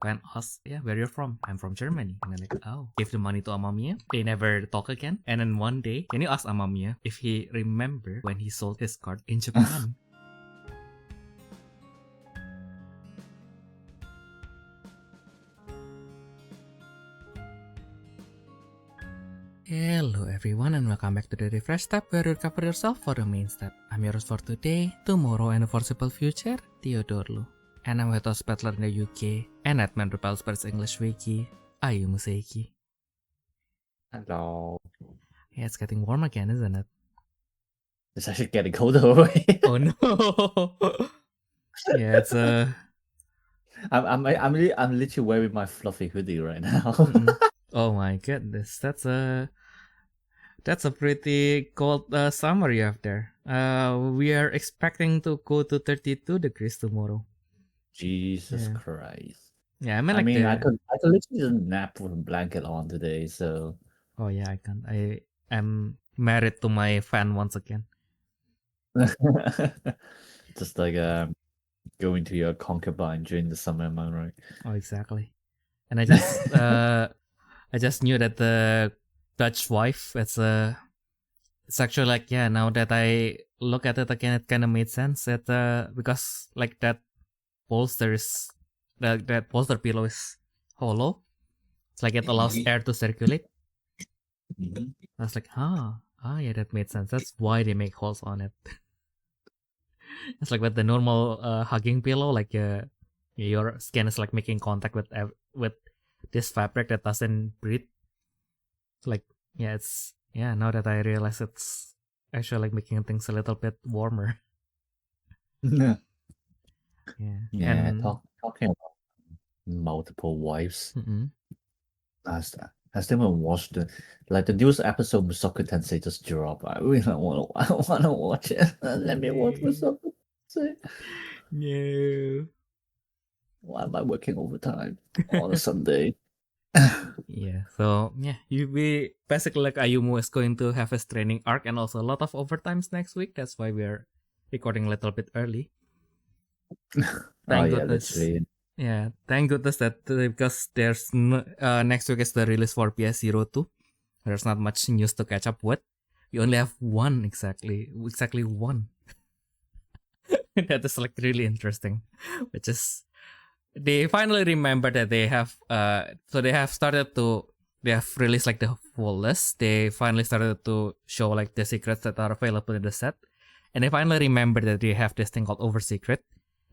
Fan asks, yeah, where you're from? I'm from Germany. And then like, oh, gave the money to Amamiya. They never talk again. And then one day, can you ask Amamiya if he remember when he sold his card in Japan? Hello everyone and welcome back to the Refresh Step where you recover yourself for the main step. I'm your host for today, tomorrow and the foreseeable future, Theodore Lu. And I'm with host battler in the UK and Admin Repel Spurs English Wiki, Ayumu Seiki. Hello. Yeah, it's getting warm again, isn't it? It's actually getting colder already. Oh no! Yeah, it's I'm literally wearing my fluffy hoodie right now. Oh my goodness, that's a pretty cold summer you have there. We are expecting to go to 32 degrees tomorrow. Jesus Christ. Yeah, I mean, I could literally just nap with a blanket on today, so. Oh yeah, I can. I'm married to my fan once again. Just like going to your concubine during the summer, am I right? Oh, exactly. And I just knew that the Dutch wife, it's actually like, yeah, now that I look at it again, it kind of made sense that because like that bolster is that bolster pillow is hollow. It's like it allows air to circulate. I was like, yeah, that made sense. That's why they make holes on it. It's like with the normal hugging pillow, like your skin is like making contact with this fabric that doesn't breathe. Like, yeah, now that I realize it's actually like making things a little bit warmer. Yeah. Yeah. And talking about multiple wives. Mm-hmm. Has anyone watched the newest episode of Mushoku Tensei just dropped? I really want to watch it. Let me watch Mushoku Tensei. No. Why am I working overtime on a Sunday? Yeah, so we basically like Ayumu is going to have his training arc and also a lot of overtimes next week. That's why we're recording a little bit early. Thank goodness. Literally. Yeah, thank goodness that because there's next week is the release for PS02. There's not much news to catch up with. We only have one exactly one. That is like really interesting, which is they finally remember that they have they have released like the full list. They finally started to show like the secrets that are available in the set, and they finally remember that they have this thing called Over Secret.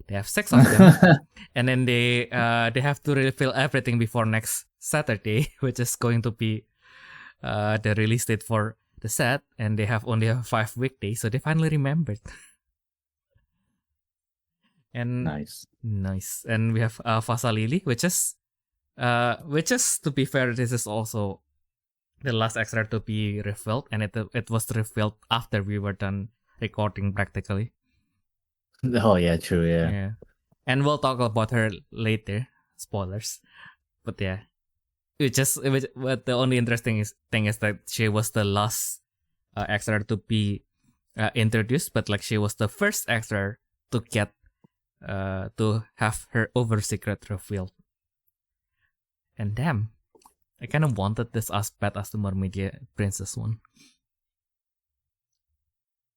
They have 6 of them, and then they have to refill everything before next Saturday, which is going to be the release date for the set, and they have only 5 weekdays, so they finally remembered. And nice, and we have Fasa Lily, which is to be fair, this is also the last extra to be refilled, and it was refilled after we were done recording practically. Oh yeah, true, yeah. And we'll talk about her later. Spoilers, but yeah, but the only interesting thing is that she was the last extra to be introduced, but like she was the first extra to get to have her Over Secret revealed. And damn, I kind of wanted this as bad as the Mermaid Princess one.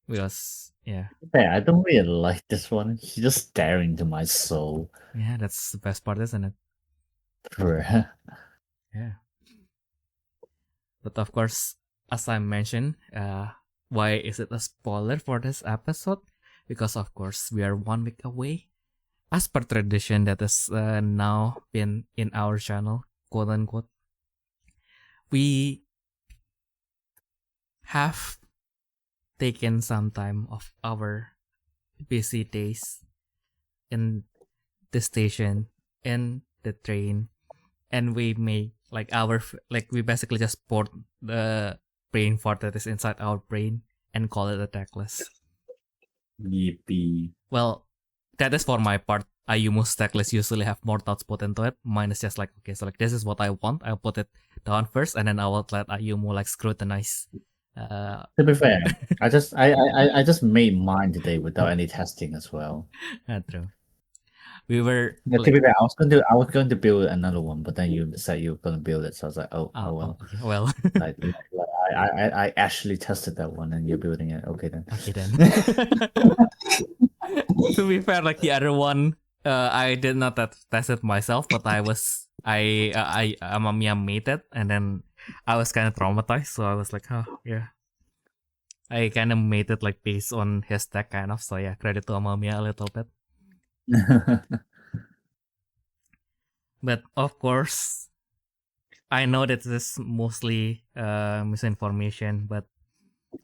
Because, yeah, I don't really like this one. She's just staring into my soul. Yeah, that's the best part, isn't it? Yeah. But of course, as I mentioned, why is it a spoiler for this episode? Because of course, we are 1 week away. As per tradition that is now been in our channel, quote unquote, we have taken some time of our busy days in the station, in the train, and we make we basically just port the brain fart that is inside our brain and call it a decklist. Yippee. Well, that is for my part. Ayumu's decklist usually have more thoughts put into it. Mine is just like, okay, so like this is what I want. I'll put it down first, and then I will let Ayumu like scrutinize. To be fair, I just made mine today without any testing as well. True. we were Yeah, to be fair, I was going to build another one, but then you said you were going to build it, so I was like, oh well. okay, well. I actually tested that one, and you're building it. Okay then. Okay then. To be fair, like the other one, I did not test it myself, but Amamiya made it, and then I was kind of traumatized, so I was like, oh yeah. I kind of made it like based on his deck, kind of. So yeah, credit to Amamiya a little bit. But of course, I know that this is mostly misinformation, but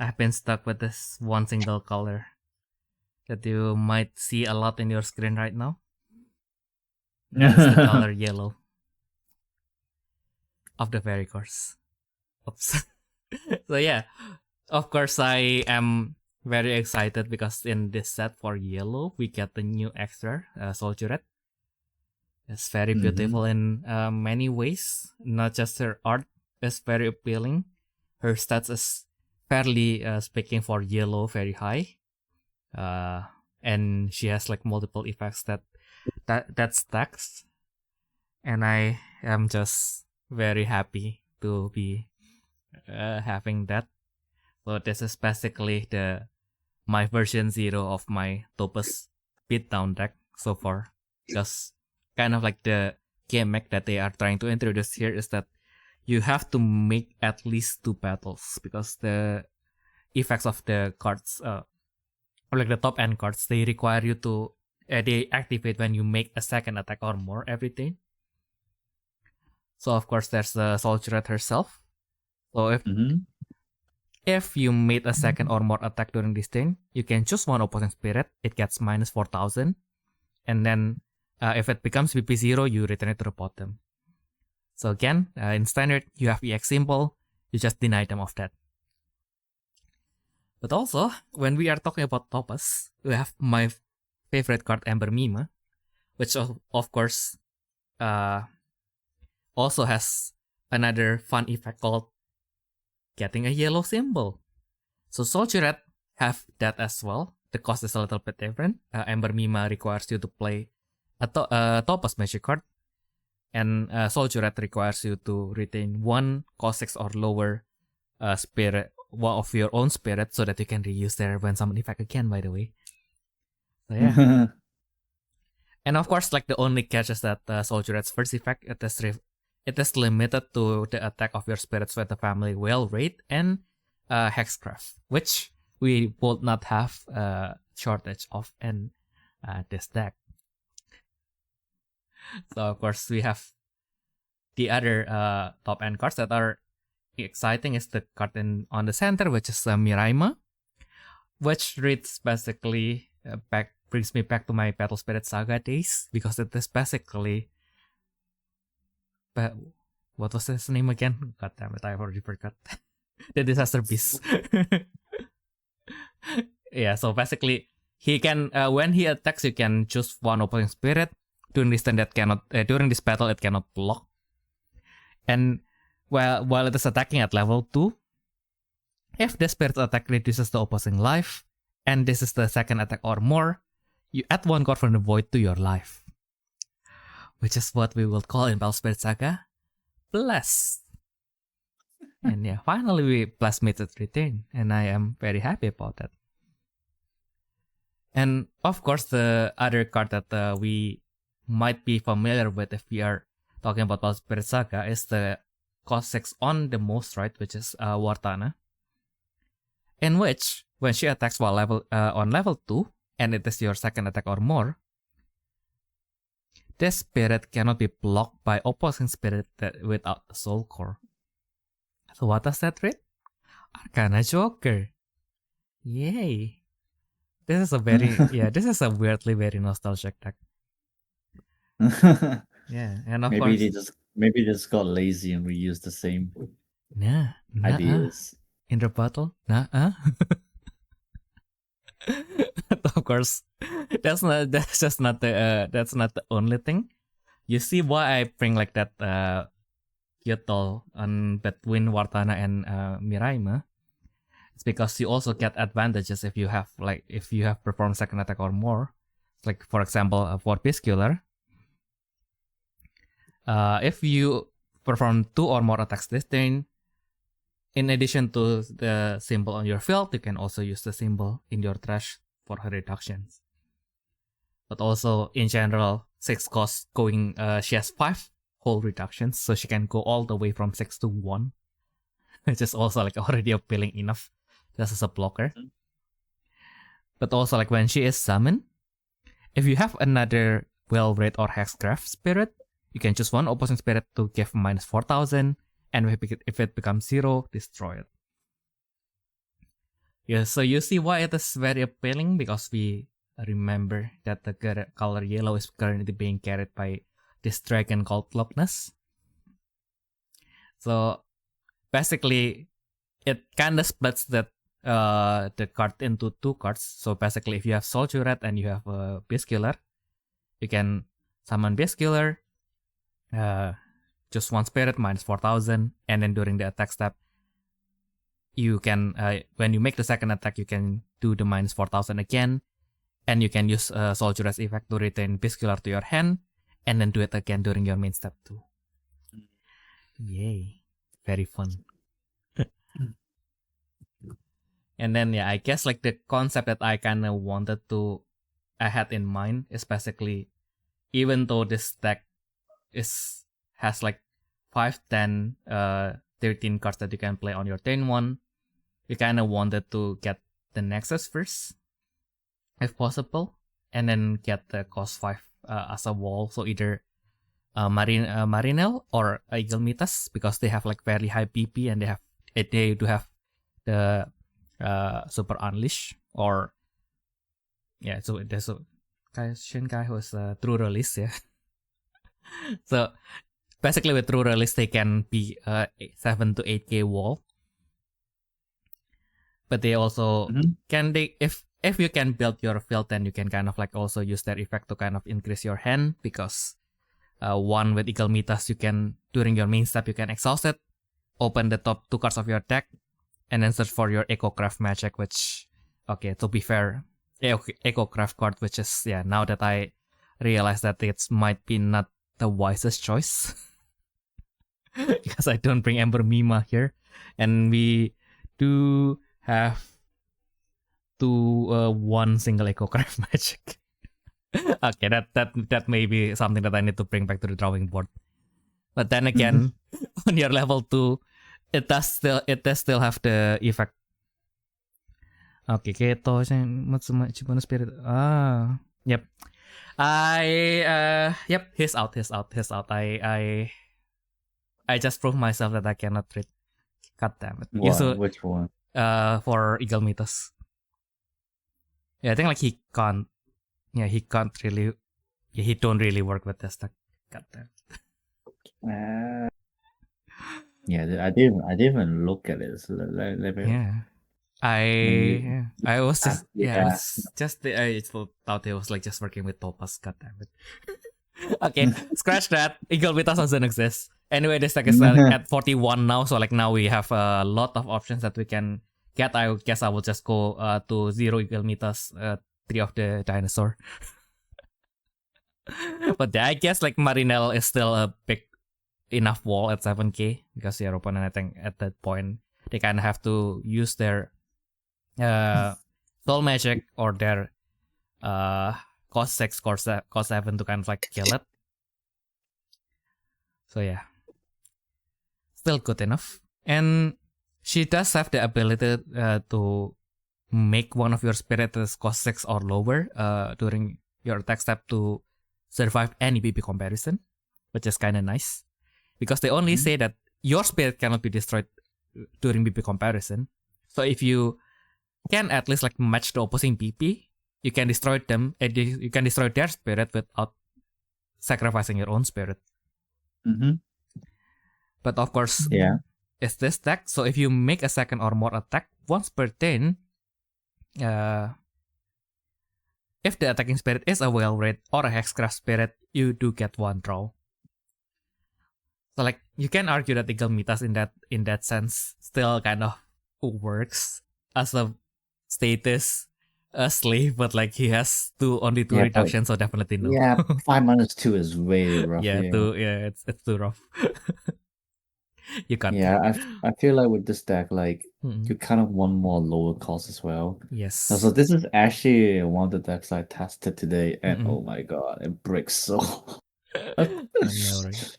I've been stuck with this one single color that you might see a lot in your screen right now. It's the color yellow of the fairy course. Oops. So yeah, of course I am very excited because in this set for yellow we get the new extra Soldierette. It's very beautiful in many ways. Not just her art is very appealing. Her stats is fairly speaking for yellow very high. And she has like multiple effects that stacks. And I am just very happy to be having that. So this is basically my version 0 of my Topaz Beatdown deck so far. Because kind of like the gimmick that they are trying to introduce here is that you have to make at least 2 battles, because the effects of the cards, or like the top end cards, they require you to they activate when you make a second attack or more every day. So of course there's the Soldierette herself. So if you made a second or more attack during this turn, you can choose one opposing spirit. It gets minus 4,000, and then if it becomes BP0, you return it to the bottom. So again, in standard, you have EX symbol, you just deny them of that. But also, when we are talking about Topaz, we have my favorite card, Ember Mima, which of course also has another fun effect called getting a yellow symbol. So Soldierette have that as well. The cost is a little bit different. Ember Mima requires you to play a Topaz magic card, and Soldierette requires you to retain one cost 6 or lower spirit, one of your own spirit, so that you can reuse their when summon effect again, by the way. So yeah. And of course, like the only catch is that Soldierette's first effect, it is limited to the attack of your spirits with the family Whale Raid and Hexcraft, which we would not have a shortage of in this deck. So of course we have the other top end cards that are exciting. Is the card on the center, which is Miraima, which reads basically brings me back to my Battle Spirit Saga days, because it is basically what was his name again? God damn it, I already forgot. The Disaster Beast. Yeah, so basically he can when he attacks, you can choose one opposing spirit. During this turn, during this battle, it cannot block. And while it is attacking at level 2, if the spirit attack reduces the opposing life, and this is the second attack or more, you add one card from the void to your life, which is what we will call in Battle Spirit Saga Bless. And yeah, finally we Bless made its return, and I am very happy about that. And of course, the other card that we might be familiar with if we are talking about Battle Spirit Saga is the cost 6 on the most, right, which is Wartana, in which when she attacks while on level 2, and it is your second attack or more, this spirit cannot be blocked by opposing spirit without the soul core. So what does that read? Arcana Joker. Yay. This is a this is a weirdly very nostalgic deck. Yeah, and of course maybe they just got lazy and reused the same ideas in the battle. Of course, that's not the only thing. You see why I bring like that Kyoto on between Wartana and Miraima? It's because you also get advantages if you have performed second attack or more. Like for example, for Peacekeeper, if you perform 2 or more attacks this turn, in addition to the symbol on your field, you can also use the symbol in your trash for her reductions. But also, in general, 6 cost going, she has 5 whole reductions, so she can go all the way from 6 to 1, which is also like already appealing enough just as a blocker. But also, like when she is summoned, if you have another Well-Read or Hexcraft spirit, you can choose one opposing spirit to give minus 4,000, and if it becomes 0, destroy it. Yeah, so you see why it is very appealing, because we remember that the color yellow is currently being carried by this dragon called Leucomyst. So basically, it kind of splits the card into 2 cards. So basically, if you have Soldier Red and you have a Beastkiller, you can summon Beastkiller, just 1 spirit minus 4,000, and then during the attack step, you can when you make the second attack, you can do the minus 4,000 again, and you can use Soldier Red's effect to return Beastkiller to your hand, and then do it again during your main step too. Yay, very fun. And then yeah, I guess like the concept that I kind of I had in mind is basically, even though this deck has like 5, 10, 13 cards that you can play on your turn 1, you kind of wanted to get the Nexus first, if possible, and then get the cost 5 as a wall. So either Marinel or Eaglemetas, because they have like very high PP and they do have the Super Unleash, or yeah, so there's a Shinkai who is a true release, yeah. So basically with true release they can be 7 to 8k wall, but they also if you can build your field, then you can kind of like also use their effect to kind of increase your hand, because one with Eaglemetas, you can during your main step you can exhaust it, open the top 2 cards of your deck, and then search for your Echocraft magic, which, okay, to be fair, Echocraft card, which is, yeah, now that I realize that it might be not the wisest choice. Because I don't bring Ember Mima here. And we do have one single Echocraft magic. Okay, that may be something that I need to bring back to the drawing board. But then again, on your level 2, it does still have the effect. Okay, Keto, Matsuma Spirit. Yep. He's out. I just proved myself that I cannot read. God damn it. Which one? For Eaglemetas. Yeah, I think like he can't really. Yeah, he don't really work with this deck. God damn it. Yeah, I didn't even look at it. So let me. Yeah. I was just I thought it was like just working with Topaz. God damn it. Okay, scratch that. Eaglemetas doesn't exist. Anyway, this deck is at 41 now, so like now we have a lot of options that we can get. I guess I will just go to 0 Eaglemetas, 3 of the dinosaur. But I guess like Marinel is still a big enough wall at 7k, because your opponent, I think at that point they kind of have to use their soul magic or their cost 6, cost 7 to kind of like kill it. So yeah, still good enough. And she does have the ability to make one of your spirits cost 6 or lower during your attack step to survive any BP comparison, which is kind of nice, because they only say that your spirit cannot be destroyed during BP comparison. So if you can at least like match the opposing BP, you can destroy them. You can destroy their spirit without sacrificing your own spirit. But of course, it's this deck. So if you make a second or more attack once per turn, if the attacking spirit is a Well-Read or a Hexcraft spirit, you do get 1 draw. So like you can argue that Eaglemetas in that sense still kind of works as a status a slave, but like he has only two Yeah, but- reductions, so definitely no. Yeah, 5-2 is way rough. yeah, Yeah, it's too rough. You can't. yeah. I feel like with this deck, like Mm-mm. you kind of want more lower cost as well. Yes. So this is actually one of the decks I tested today, and Mm-mm. oh my god, it breaks so. I know, right?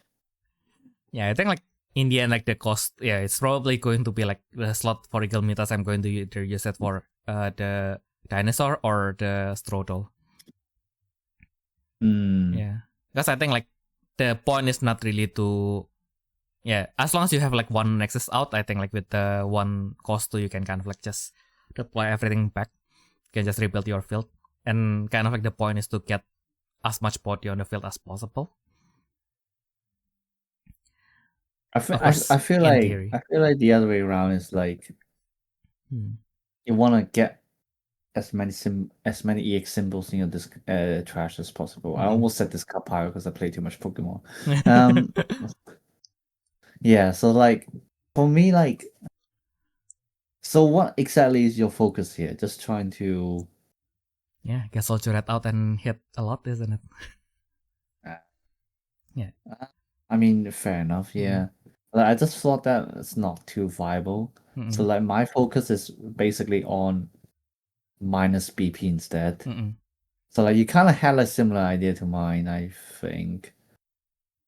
Yeah, I think like in the end, like the cost, yeah, it's probably going to be like the slot for Eagle Mitas. I'm going to either use it for the dinosaur or the Strodol. Yeah, because I think like the point is not really to, yeah, as long as you have like one Nexus out, I think like with the one cost two, you can kind of like just deploy everything back. You can just rebuild your field, and kind of like the point is to get as much body on the field as possible. I feel, Of course, I feel in like theory. I feel like the other way around is like you want to get as many EX symbols in your disc trash as possible. I almost said this Kapire because I play too much Pokemon. Yeah, so like for me, like, so what exactly is your focus here? Just trying to Get Soldier Red out and hit a lot, isn't it? Yeah. I mean, fair enough. Yeah, like, I just thought that it's not too viable. So like my focus is basically on minus BP instead. So like you kind of had a similar idea to mine, I think.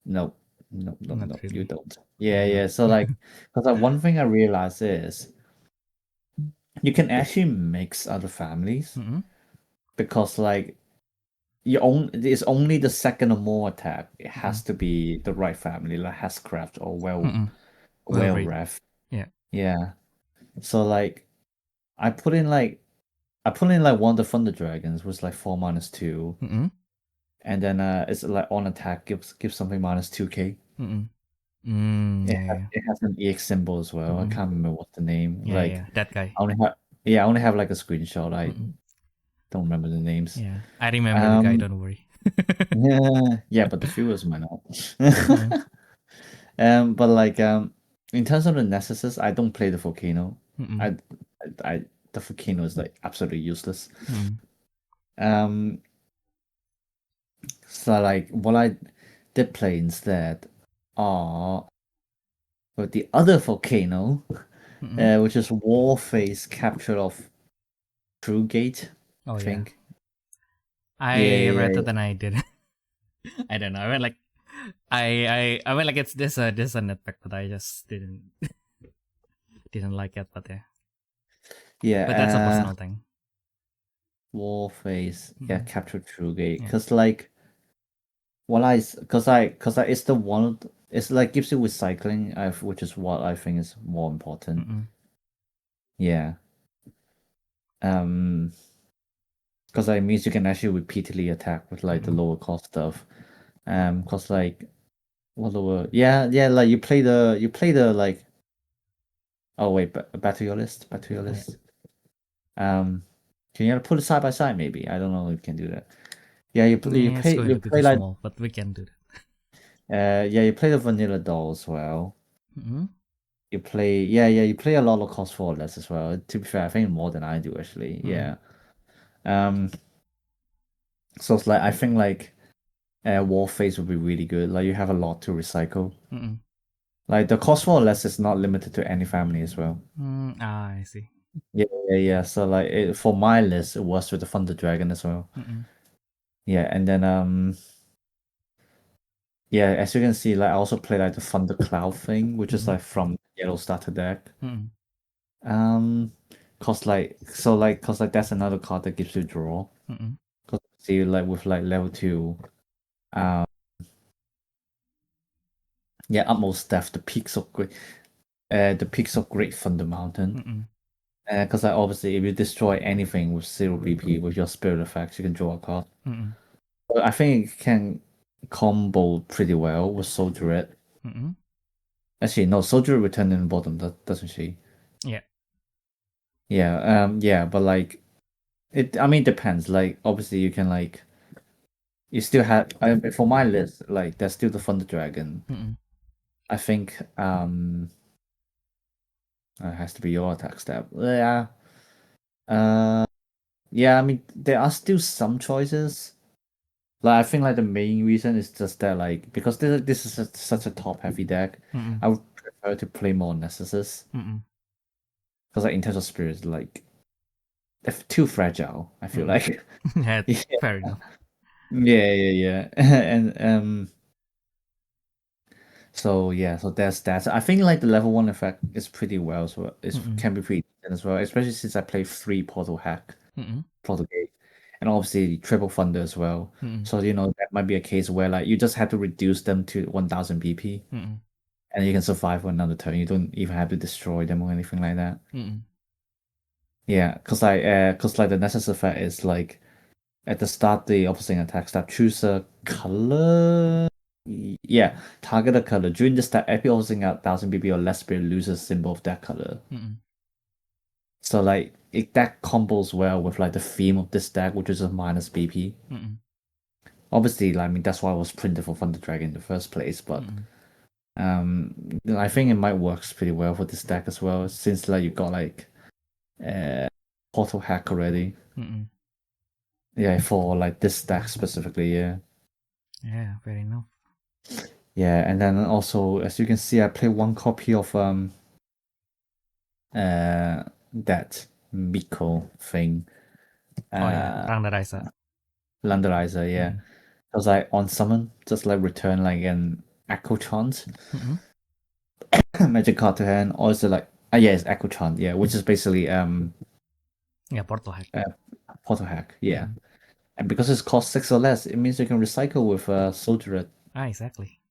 No, Not really. you don't. Yeah. So like, because like one thing I realized is you can actually mix other families because like it's only the second or more attack. It has to be the right family, like Hascraft or well ref. Yeah. So like I put in like one of the Thunder Dragons was like 4-2. And then it's like on attack gives something minus 2k. It has an EX symbol as well. I can't remember what's the name. That guy. I only have like a screenshot. I don't remember the names. Yeah, I remember the guy. Don't worry. Yeah, but the viewers might not. But like in terms of the Nessus, I don't play the volcano. I the volcano is like absolutely useless. So like what I did play instead are with the other volcano, which is Warface Capture of True Gate. I think. I read it and I did. I don't know. I went like, I went like it's this a netpack, but I just didn't like it. But yeah. Yeah, but that's a personal thing. Warface, Capture True Gate, because like, because it's the one. It's like gives you recycling, which is what I think is more important. Yeah. Because it means you can actually repeatedly attack with like the lower cost stuff. Because like, what lower? Yeah, like you play the like. Oh wait, back to your list. Back to your list. Can you put it side by side? Maybe I don't know if you can do that. Yeah, you play It's going to be too like small, but we can do yeah, you play the vanilla doll as well. You play you play a lot of cost 4 less as well. To be fair, I think more than I do actually. Yeah. So it's like I think like Warface would be really good. Like you have a lot to recycle. Like the cost 4 less is not limited to any family as well. I see. Yeah. So like for my list, it was with the Thunder Dragon as well. Yeah, and then yeah, as you can see, like I also play like the Thunder Cloud thing, which is like from Yellow Starter deck. Cause like that's another card that gives you draw. Cause see like with like level 2, yeah, Utmost Death, the peaks of Great Thunder Mountain. Because like obviously if you destroy anything with 0 BP with your spirit effects, you can draw a card. But I think it can combo pretty well with Soldier Red. Actually, no, Soldier Red returned in the bottom, doesn't she? Yeah. Yeah, but like I mean, depends. Like obviously you can like you still have for my list, like there's still the Thunder Dragon. I think it has to be your attack step. Yeah. yeah, I mean, there are still some choices. Like, I think like the main reason is just that like because this is such a top heavy deck, Mm-mm. I would prefer to play more Nessus Mm-mm. because like in terms of spirits, like they're too fragile. I feel Mm-mm. like Yeah, yeah, fair enough. yeah, and so yeah, so there's that. So I think like the level 1 effect is pretty well, so it Mm-mm. can be pretty decent as well, especially since I play 3 Portal Hack, Mm-mm. Portal Gate, and obviously Triple Thunder as well. Mm-mm. So that might be a case where like you just have to reduce them to 1000 BP, Mm-mm. and you can survive for another turn. You don't even have to destroy them or anything like that. Mm-mm. Yeah, cause like the Nessus effect is like at the start the opposing attack step, choose a color. Yeah, target a color. During this step, every opposing at 1000 BP or less spirit loses a symbol of that color. Mm-mm. So like that combos well with like the theme of this deck, which is a minus BP. Mm-mm. Obviously, like, I mean that's why it was printed for Thunder Dragon in the first place, but Mm-mm. I think it might works pretty well for this deck as well, since like you got like Portal Hack already. Mm-mm. Yeah, for like this deck specifically, yeah. Yeah, fair enough. Yeah, and then also as you can see, I play one copy of that Miko thing. Oh yeah, Rangdaraisa. Landerizer, yeah. Mm-mm. Because I on summon, just like return like an Echo Chant Mm-mm. magic card to hand, or is it like yeah, it's Echo Chant, yeah, which is basically Yeah, Portal Hack. Portal Hack, yeah. Mm-mm. And because it's cost 6 or less, it means you can recycle with Soldier. Ah, exactly.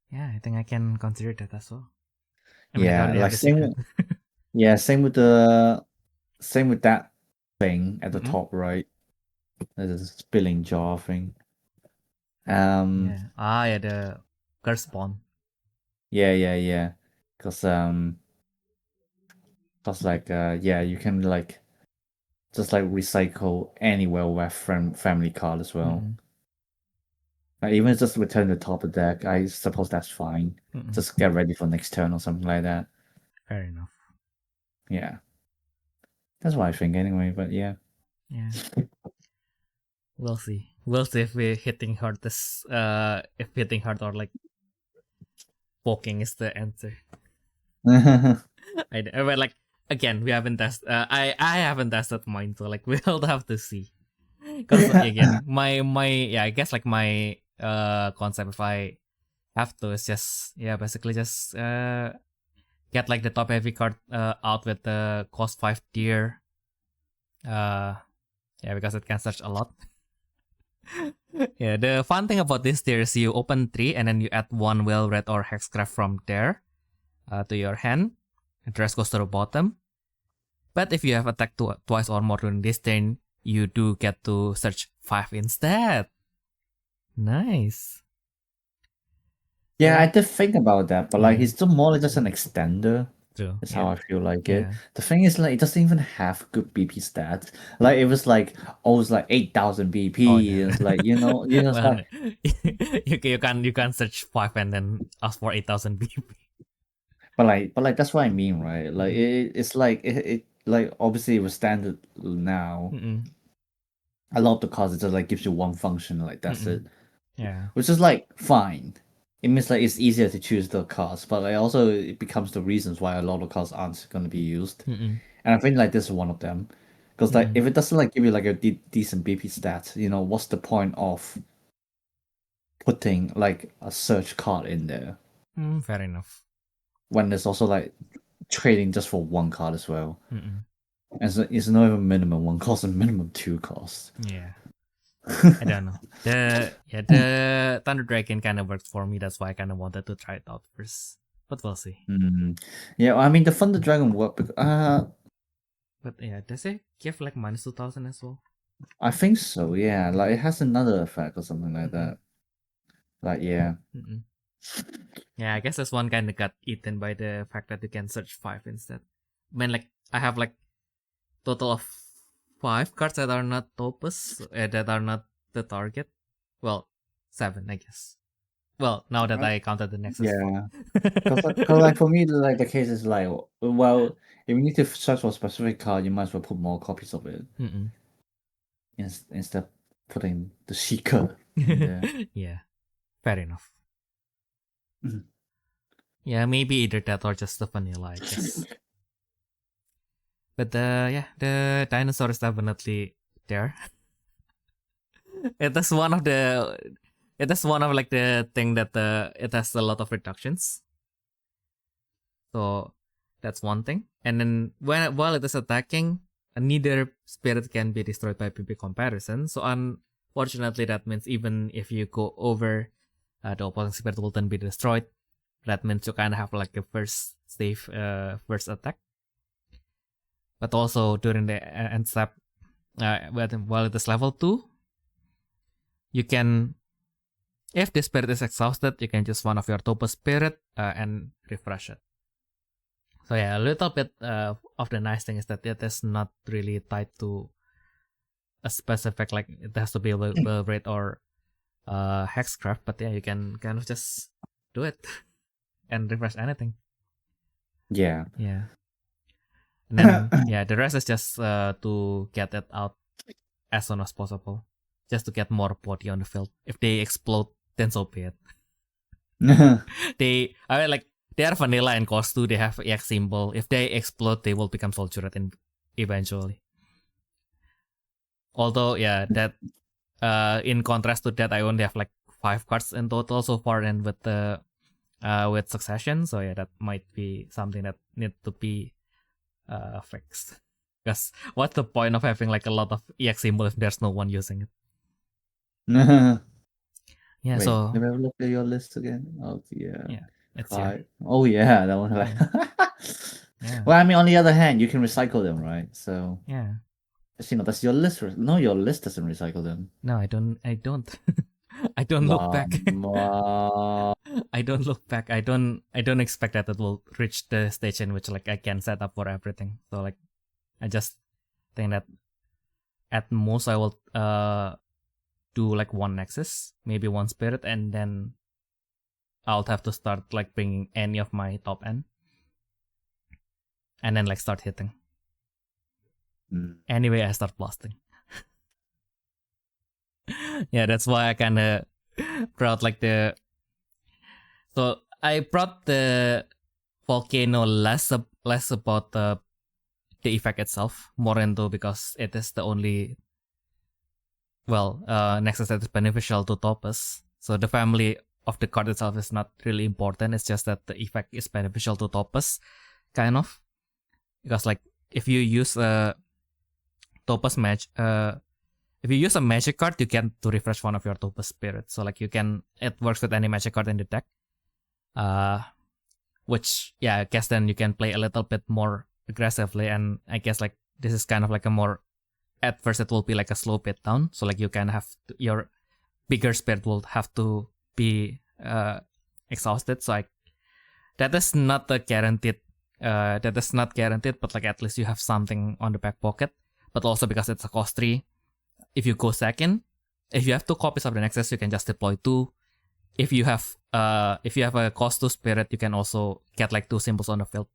Yeah, I think I can consider that as well. I mean, like, I Yeah, only have like the secret. same with that thing at the Mm-mm. top right. There's a spilling jar thing. Yeah. Ah, yeah, the curse spawn. Yeah. Cause like yeah, you can like just like recycle anywhere with family card as well. Mm-mm. Like, even if just return the top of the deck, I suppose that's fine. Mm-mm. Just get ready for next turn or something like that. Fair enough. Yeah. That's what I think anyway, but yeah. Yeah. We'll see. We'll see if we're hitting hard if hitting hard or like poking is the answer. But like again, we haven't tested. I haven't tested mine, so like we'll have to see. Because again, my yeah, I guess like my concept if I have to is just basically just get like the top heavy card out with the cost 5 tier. Yeah, because it can search a lot. Yeah, the fun thing about this tier is you open 3 and then you add 1 Whale Red or Hexcraft from there to your hand. The rest goes to the bottom. But if you have attacked twice or more during this turn, you do get to search 5 instead. Nice. Yeah, I did think about that, but like Mm. it's still more like just an extender. True. That's Yeah. how I feel like it. Yeah. The thing is, like, it doesn't even have good BP stats. Like, it was like, oh, it's like 8,000 BP. Oh no. It's like, it's Well, like, you can search 5 and then ask for 8,000 BP. but like that's what I mean, right? Like, it's like it like obviously with standard now, Mm-mm. a lot of the cards it just like gives you one function, like that's Mm-mm. it, Yeah. which is like fine. It means like it's easier to choose the cards, but like also it becomes the reasons why a lot of cards aren't going to be used. Mm-mm. And I think like this is one of them. Because like Mm-mm. if it doesn't like give you like a decent BP stat, what's the point of putting like a search card in there Fair enough. when there's also like trading just for one card as well? Mm-mm. And so it's not even minimum one cost and minimum two costs. Yeah. I don't know. The Thunder Dragon kind of worked for me. That's why I kind of wanted to try it out first. But we'll see. Yeah, I mean the Thunder Dragon work. But yeah, does it give like minus 2,000 as well? I think so. Yeah, like it has another effect or something like that. Like yeah. Mm-mm. Yeah, I guess this one kind of got eaten by the fact that you can search 5 instead. I mean, like I have like total of 5 cards that are not Topaz, that are not the target. Well, 7, I guess. Well, now that I counted the Nexus. Yeah. Because like for me, like the case is like, well, if you need to search for a specific card, you might as well put more copies of it instead of putting the Seeker in there. Yeah, fair enough. Mhm. Yeah, maybe either that or just the vanilla, I guess. But the dinosaur is definitely there. It is one of like the thing that it has a lot of reductions. So that's one thing. And then while it is attacking, neither spirit can be destroyed by PP comparison. So unfortunately, that means even if you go over, the opposing spirit will then be destroyed. That means you kind of have like a first safe first attack. But also during the end step, while it is level 2, you can, if the spirit is exhausted, you can just one of your Topaz spirit and refresh it. So yeah, a little bit of the nice thing is that it is not really tied to a specific, like it has to be a Wellbraid or Hexcraft, but yeah, you can kind of just do it and refresh anything. Yeah. Yeah. And then yeah, the rest is just to get it out as soon as possible, just to get more body on the field. If they explode, then so be it. They are vanilla in cost 2. They have EX symbol. If they explode, they will become Soldier eventually. Although yeah, that in contrast to that, I only have like 5 cards in total so far, and with the with succession. So yeah, that might be something that need to be fixed. Because what's the point of having like a lot of EX symbol if there's no one using it? Yeah. Wait, So let me have a look at your list again. Oh yeah. Yeah. It's Right. Oh yeah, that one. Like... Yeah. Well, I mean, on the other hand, you can recycle them, right? So yeah. that's your list. No, your list doesn't recycle them. No, I don't. I don't look back. I don't look back. I don't expect that it will reach the stage in which like I can set up for everything. So like I just think that at most I will do like 1 Nexus, maybe 1 Spirit, and then I'll have to start like bringing any of my top end, and then like start hitting. Anyway, I start blasting. Yeah, that's why I kind of brought like the. So I brought the volcano less about the effect itself, more into because it is the only Nexus that is beneficial to Topaz. So the family of the card itself is not really important. It's just that the effect is beneficial to Topaz, kind of. Because like if you use a Topaz match, if you use a magic card, you get to refresh one of your Topaz spirits. So like it works with any magic card in the deck. Which yeah, I guess then you can play a little bit more aggressively, and I guess like this is kind of like a more, at first it will be like a slow Beatdown. So like you can have your bigger spirit will have to be exhausted. So that is not guaranteed, but like at least you have something on the back pocket. But also because it's a cost 3, if you go second, if you have 2 copies of the Nexus, you can just deploy 2. If you have a cost 2 spirit, you can also get like 2 symbols on the field.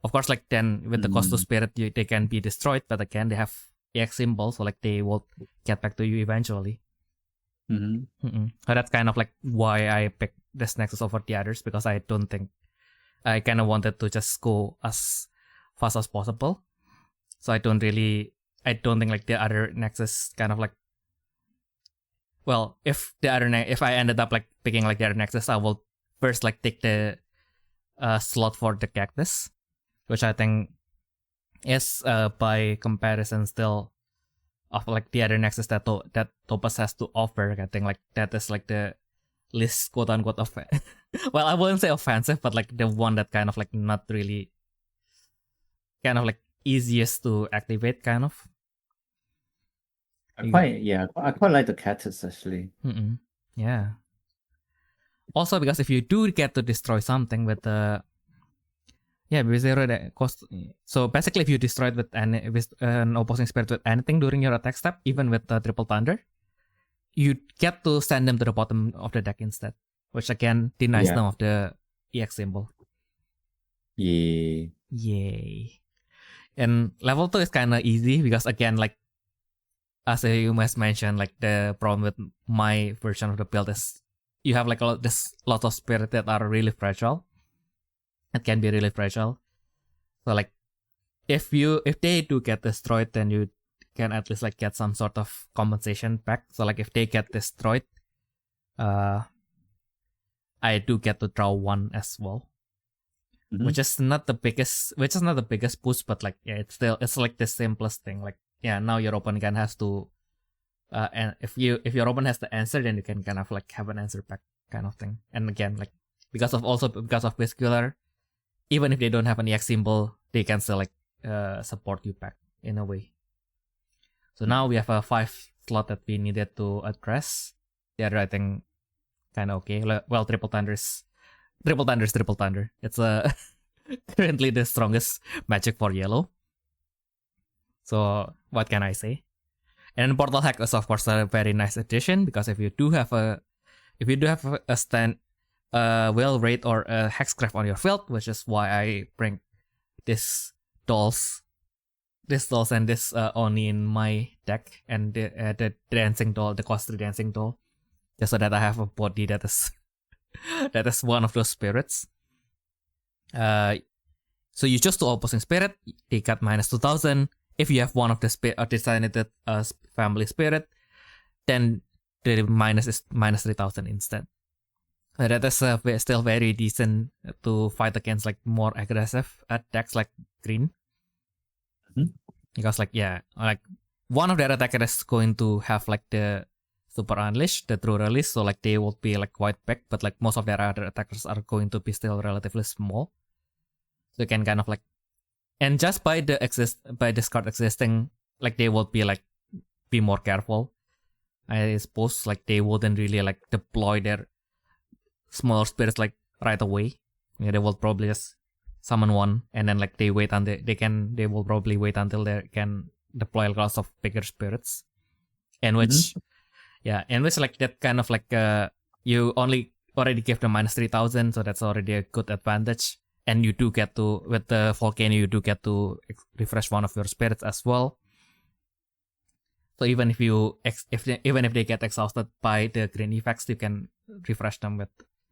Of course, like then with the cost 2 spirit, they can be destroyed, but again they have EX symbols, so like they will get back to you eventually. So that's kind of like why I picked this Nexus over the others, because I don't think I kind of wanted to just go as fast as possible. So I don't think like the other Nexus kind of like, well, if I ended up like picking like the other Nexus, I will first like take the slot for the Cactus, which I think is by comparison still of like the other Nexus that Topaz has to offer. I think like that is like the least quote unquote well, I wouldn't say offensive, but like the one that kind of like not really kind of like easiest to activate, kind of. I quite like the Cactus actually. Yeah. Also, because if you do get to destroy something with the with 0 the cost. So basically, if you destroy it with an opposing spirit with anything during your attack step, even with Triple Thunder, you get to send them to the bottom of the deck instead. which again denies Yeah. them of the EX symbol. Yeah. Yay. And level 2 is kind of easy because again, like, as you must mention, like the problem with my version of the build is you have like this lot of spirit that are really fragile. It can be really fragile. So like, if they do get destroyed, then you can at least like get some sort of compensation back. So like if they get destroyed, I do get to draw 1 as well. Which is not the biggest boost, but like it's like the simplest thing. Like now your opponent can has to and if your opponent has the answer, then you can kind of like have an answer back kind of thing. And again, like because of Vascular, even if they don't have an EX symbol, they can still like support you back in a way. So now we have a 5 slot that we needed to address. The other, I think, kind of okay. Well, Triple Thunder. It's currently the strongest magic for yellow. So what can I say? And Portal Hack is of course a very nice addition, because if you do have a stand Whale Raid or a Hexcraft on your field, which is why I bring this dolls and this Oni in my deck, and the dancing doll, the cost 3 dancing doll, just so that I have a body that is one of those spirits. So you choose 2 opposing spirit, they got -2000. If you have one of the designated family spirit, then the minus is -3000 instead. That is still very decent to fight against like more aggressive decks like green. Because like one of their attackers is going to have like the Super Unleash, the True Release, so like they will be like quite big, but like most of their other attackers are going to be still relatively small. So you can kind of like, and just by this card existing, like they will be more careful. I suppose like they wouldn't really like deploy their smaller spirits like right away. They will probably just summon one, and then like they will probably wait until they can deploy a lot of bigger spirits, in which like that kind of like you already give them -3000, so that's already a good advantage. And you do get to, with the volcano, you do get to refresh one of your spirits as well. So even if they get exhausted by the green effects, you can refresh them with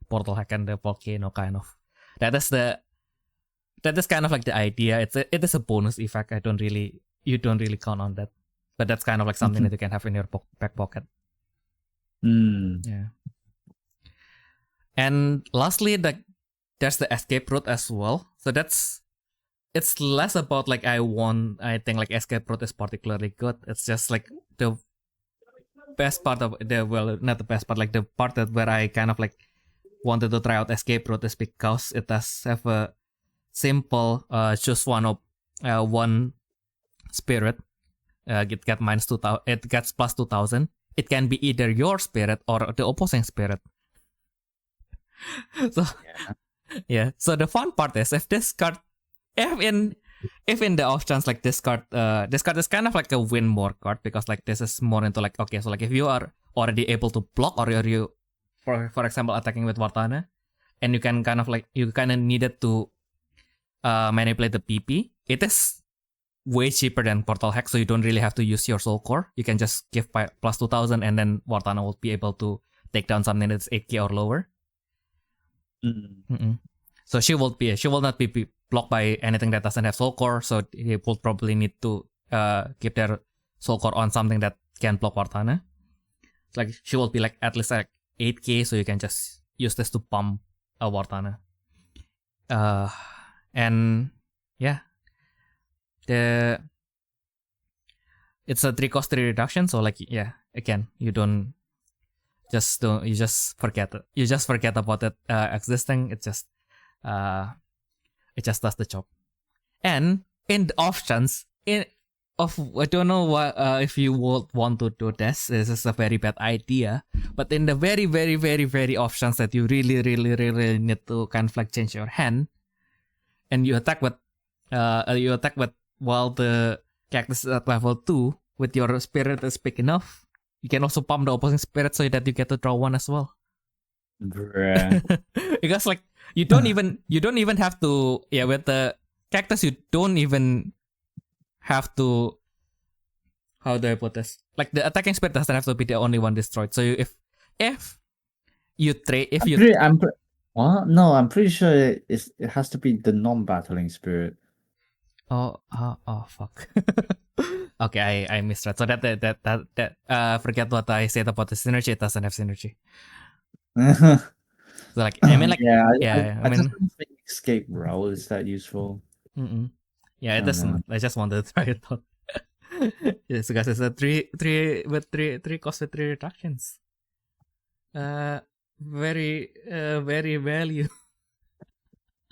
Portal Hack and the volcano kind of. That is kind of like the idea. It is a bonus effect. You don't really count on that, but that's kind of like something that you can have in your back pocket. Yeah. And lastly, there's the escape route as well. So it's less about like I think like escape route is particularly good. It's just like the best part of not the best part, like the part where I kind of like wanted to try out escape route is because it does have a simple choose one spirit. It gets -2000. It gets +2000. It can be either your spirit or the opposing spirit. So yeah. So the fun part is if in the off chance like this card is kind of like a win more card, because like this is more into like, okay, so like if you are already able to block, or you for example attacking with Vartana, and you kind of needed to manipulate the PP, it is way cheaper than Portal Hack, so you don't really have to use your Soul Core. You can just give +2000, and then Vartana will be able to take down something that's 8k or lower. So she will not be blocked by anything that doesn't have Soul Core, so he will probably need to keep their Soul Core on something that can block Vartana. It's like she will be like at least like 8k, so you can just use this to pump a Vartana. And yeah, it's a 3 cost 3 reduction, so like yeah, again, you just forget about it existing. It just does the job. And in the off chance, I don't know what if you would want to do this. This is a very bad idea. But in the very, very, very, very off chance that you really, really, really need to kind of like change your hand, and you attack with while the cactus is at level 2 with your spirit is big enough, you can also pump the opposing spirit so that you get to draw 1 as well. Bruh. Because like you don't even have to, with the cactus you don't even have to, how do I put this? Like the attacking spirit doesn't have to be the only one destroyed. So if you trade What? No, I'm pretty sure it has to be the non-battling spirit. Oh fuck. Okay, I misread. So that forget what I said about the synergy. It doesn't have synergy. So like I mean like I just don't think escape roll is that useful. Yeah, it doesn't. I just wanted to try it out. Yes, because it's a three cost with 3 reductions. Very value.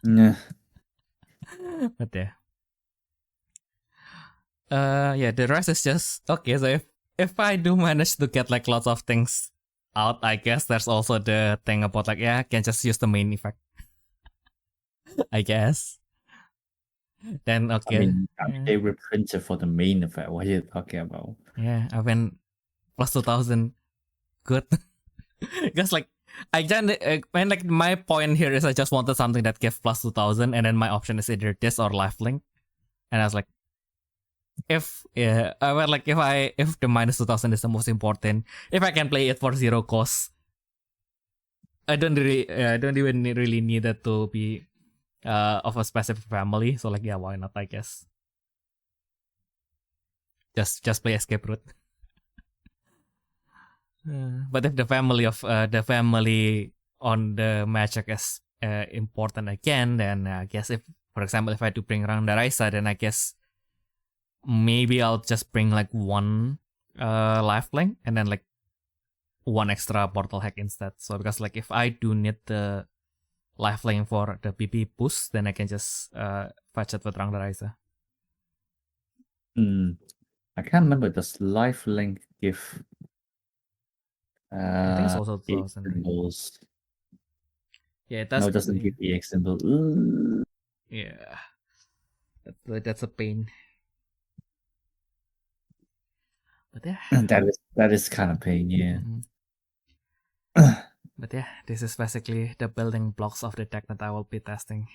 Yeah. But yeah, the rest is just okay. So if I do manage to get like lots of things out, I guess there's also the thing about like I can just use the main effect. I guess. Then okay. I mean, they reprinted for the main effect. What are you talking about? Yeah, I went plus 2000. Good. Because like I just when like my point here is I just wanted something that gives plus 2000, and then my option is either this or lifelink, and I was like, if the minus 2000 is the most important, if I can play it for 0 cost, I don't even really need it to be of a specific family. So like why not? I guess just play escape route. But if the family on the magic is important again, then I guess if, for example, if I do bring Rangdaraisa, then I guess maybe I'll just bring like one lifelink and then like one extra portal hack instead. So because like if I do need the lifelink for the PP boost, then I can just fetch it with Rangdaraisa. I can't remember. Does lifelink give? I think it's also 2000. Symbols. Yeah, it does. No, it doesn't give EX symbol. Yeah, that's a pain. But yeah, that is kind of pain. Yeah. But yeah, this is basically the building blocks of the deck that I will be testing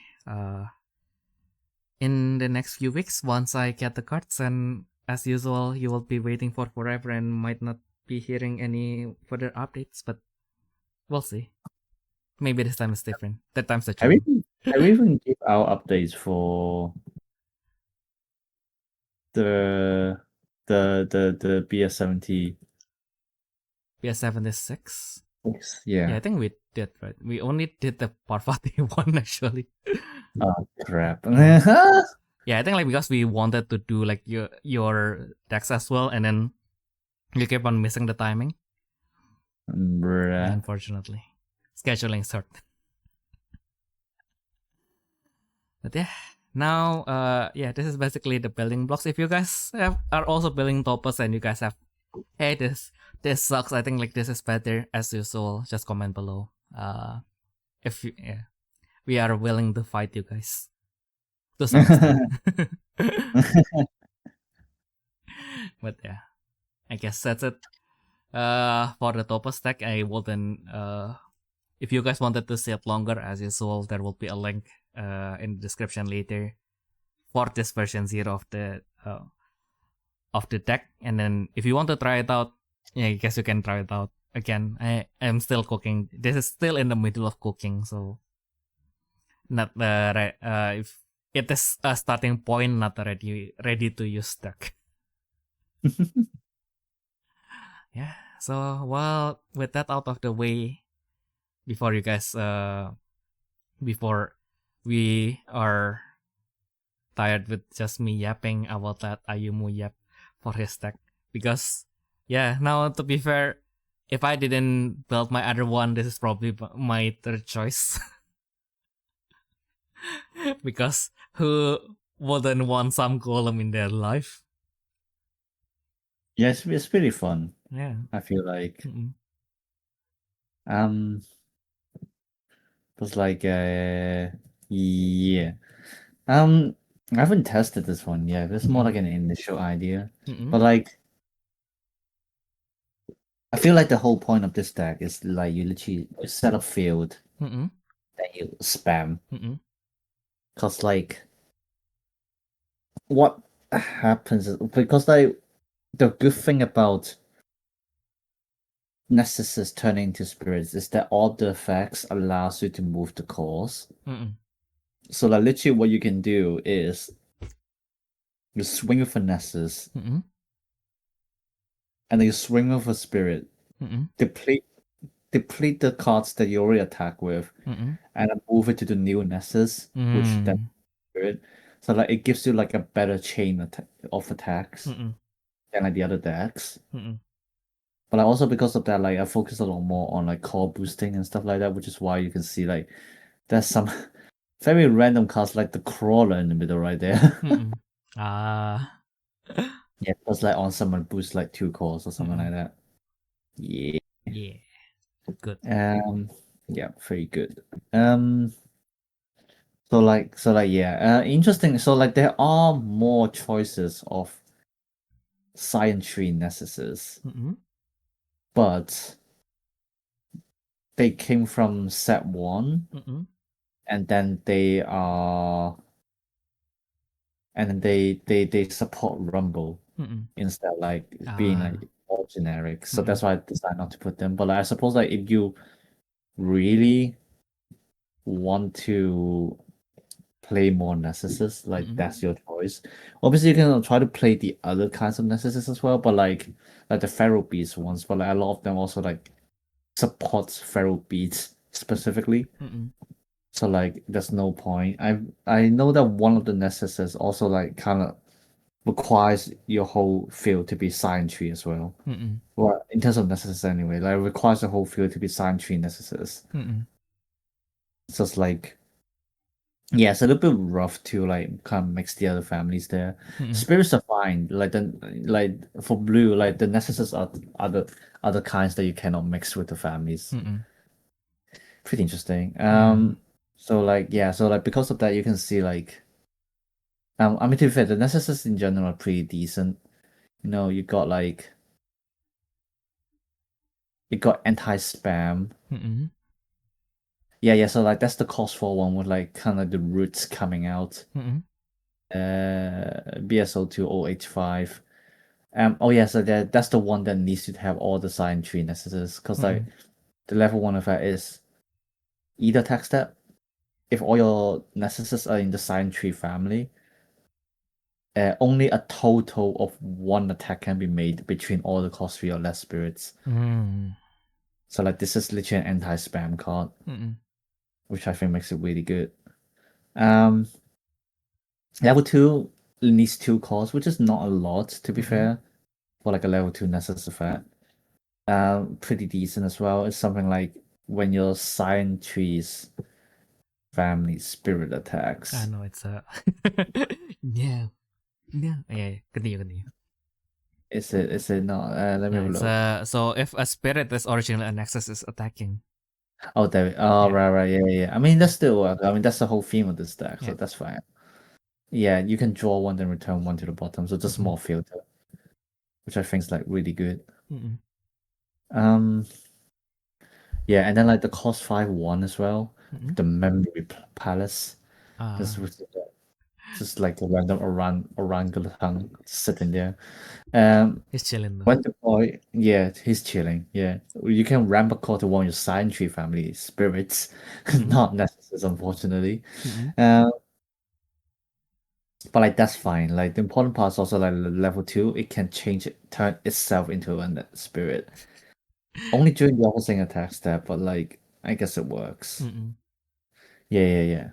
in the next few weeks once I get the cards. And as usual, you will be waiting for forever and might not be hearing any further updates, but we'll see. Maybe this time is different. That time's the charm. Have we even give our updates for the BS70? BS76? Yeah. I think we did, right? We only did the Parvati one actually. Oh crap. Yeah, I think like because we wanted to do like your decks as well, and then you kept on missing the timing. Bruh. Unfortunately. Scheduling hard. But yeah, now this is basically the building blocks. If you guys are also building Topaz and you guys have, hey, this sucks, I think like this is better, as usual, just comment below. If you, we are willing to fight you guys to some extent. But yeah, I guess that's it for the Topaz deck. I wouldn't if you guys wanted to see it longer, as usual, there will be a link in the description later for this version 0 of the deck. And then if you want to try it out, I guess you can try it out. Again, I am still cooking. This is still in the middle of cooking, so not if it is a starting point, not ready to use deck. Yeah. So with that out of the way, before you guys before we are tired with just me yapping, I will let Ayumu yap for his deck. Because now to be fair, if I didn't build my other one, this is probably my third choice. Because who wouldn't want some golem in their life? Yeah, it's pretty fun. Yeah, I feel like it was like yeah. I haven't tested this one yet. It's more like an initial idea. But like I feel like the whole point of this deck is like you literally set up field, Mm-mm. then you spam. Mm-mm. Cause like what happens is because like the good thing about Nessus turning into spirits is that all the effects allows you to move the course. Mm-mm. So like literally what you can do is you swing with a Nessus, Mm-mm. and then you swing with a spirit, Mm-mm. deplete the cards that you already attack with, Mm-mm. and then move it to the new Nessus, which then spirit. So like it gives you like a better chain of attacks Mm-mm. than like the other decks. Mm-mm. But like, also because of that, like I focus a lot more on like core boosting and stuff like that, which is why you can see like there's some very random cards like the crawler in the middle right there. Mm-mm. Ah. Yeah, because like on someone boosts like 2 cores or something Mm-mm. like that. Yeah. Yeah. Good. Yeah, very good. So like yeah, interesting. So like there are more choices of science tree necesses, Mm-mm. but they came from set 1, Mm-mm. and then they support Rumble Mm-mm. instead, like being like Ah. all generic. So that's why I decided not to put them. But like, I suppose like if you really want to play more Narcissus, like Mm-mm. that's your choice. Obviously, you can try to play the other kinds of Narcissus as well, but like the Feral Beast ones, but like a lot of them also like supports Feral Beasts specifically. Mm-mm. So like there's no point. I know that one of the Narcissus also like kind of requires your whole field to be science tree as well. Mm-mm. Well, in terms of Narcissus anyway, like it requires the whole field to be science tree Narcissus. Mm-mm. It's just like yeah, it's a little bit rough to like kind of mix the other families there. Mm-mm. Spirits are fine. Like for blue, like the necessars are other kinds that you cannot mix with the families. Mm-mm. Pretty interesting. Yeah. So like because of that, you can see like I mean to be fair, the necessars in general are pretty decent. You know, you got anti-spam. Mm-mm. Yeah. So like that's the cost for one with like kind of the roots coming out. Mm-mm. BSO20H5. Oh yeah, so that's the one that needs to have all the science tree necessities because like the level 1 of that is either attack step. If all your necessities are in the science tree family, only a total of 1 attack can be made between all the cost 3 or less spirits. Mm. So like this is literally an anti-spam card, Mm-mm. which I think makes it really good. Level 2 needs 2 cores, which is not a lot to be fair for like a level 2 necessary effect. Pretty decent as well. It's something like when your science trees family spirit attacks. I know it's a yeah. Yeah. Continue. Is it not? Let me have a look. So if a spirit is originally a nexus is attacking. Oh, there. Oh, Yeah. right. Yeah. I mean, that's still. I mean, that's the whole theme of this deck, so Yeah. that's fine. Yeah, you can draw 1 then return 1 to the bottom, so just more filter, which I think is like really good. Mm-mm. Yeah, and then like the cost 5/1 as well. Mm-mm. The memory palace. Just with just like a random orangutan sitting there. He's chilling though. When the boy, yeah, he's chilling. Yeah, you can ramp a call to one of your science tree family spirits, not necessary, unfortunately. Mm-mm. But like that's fine. Like the important part is also like level 2, it can turn itself into a spirit. Only during the opposing attack step, but like I guess it works. Mm-mm. Yeah.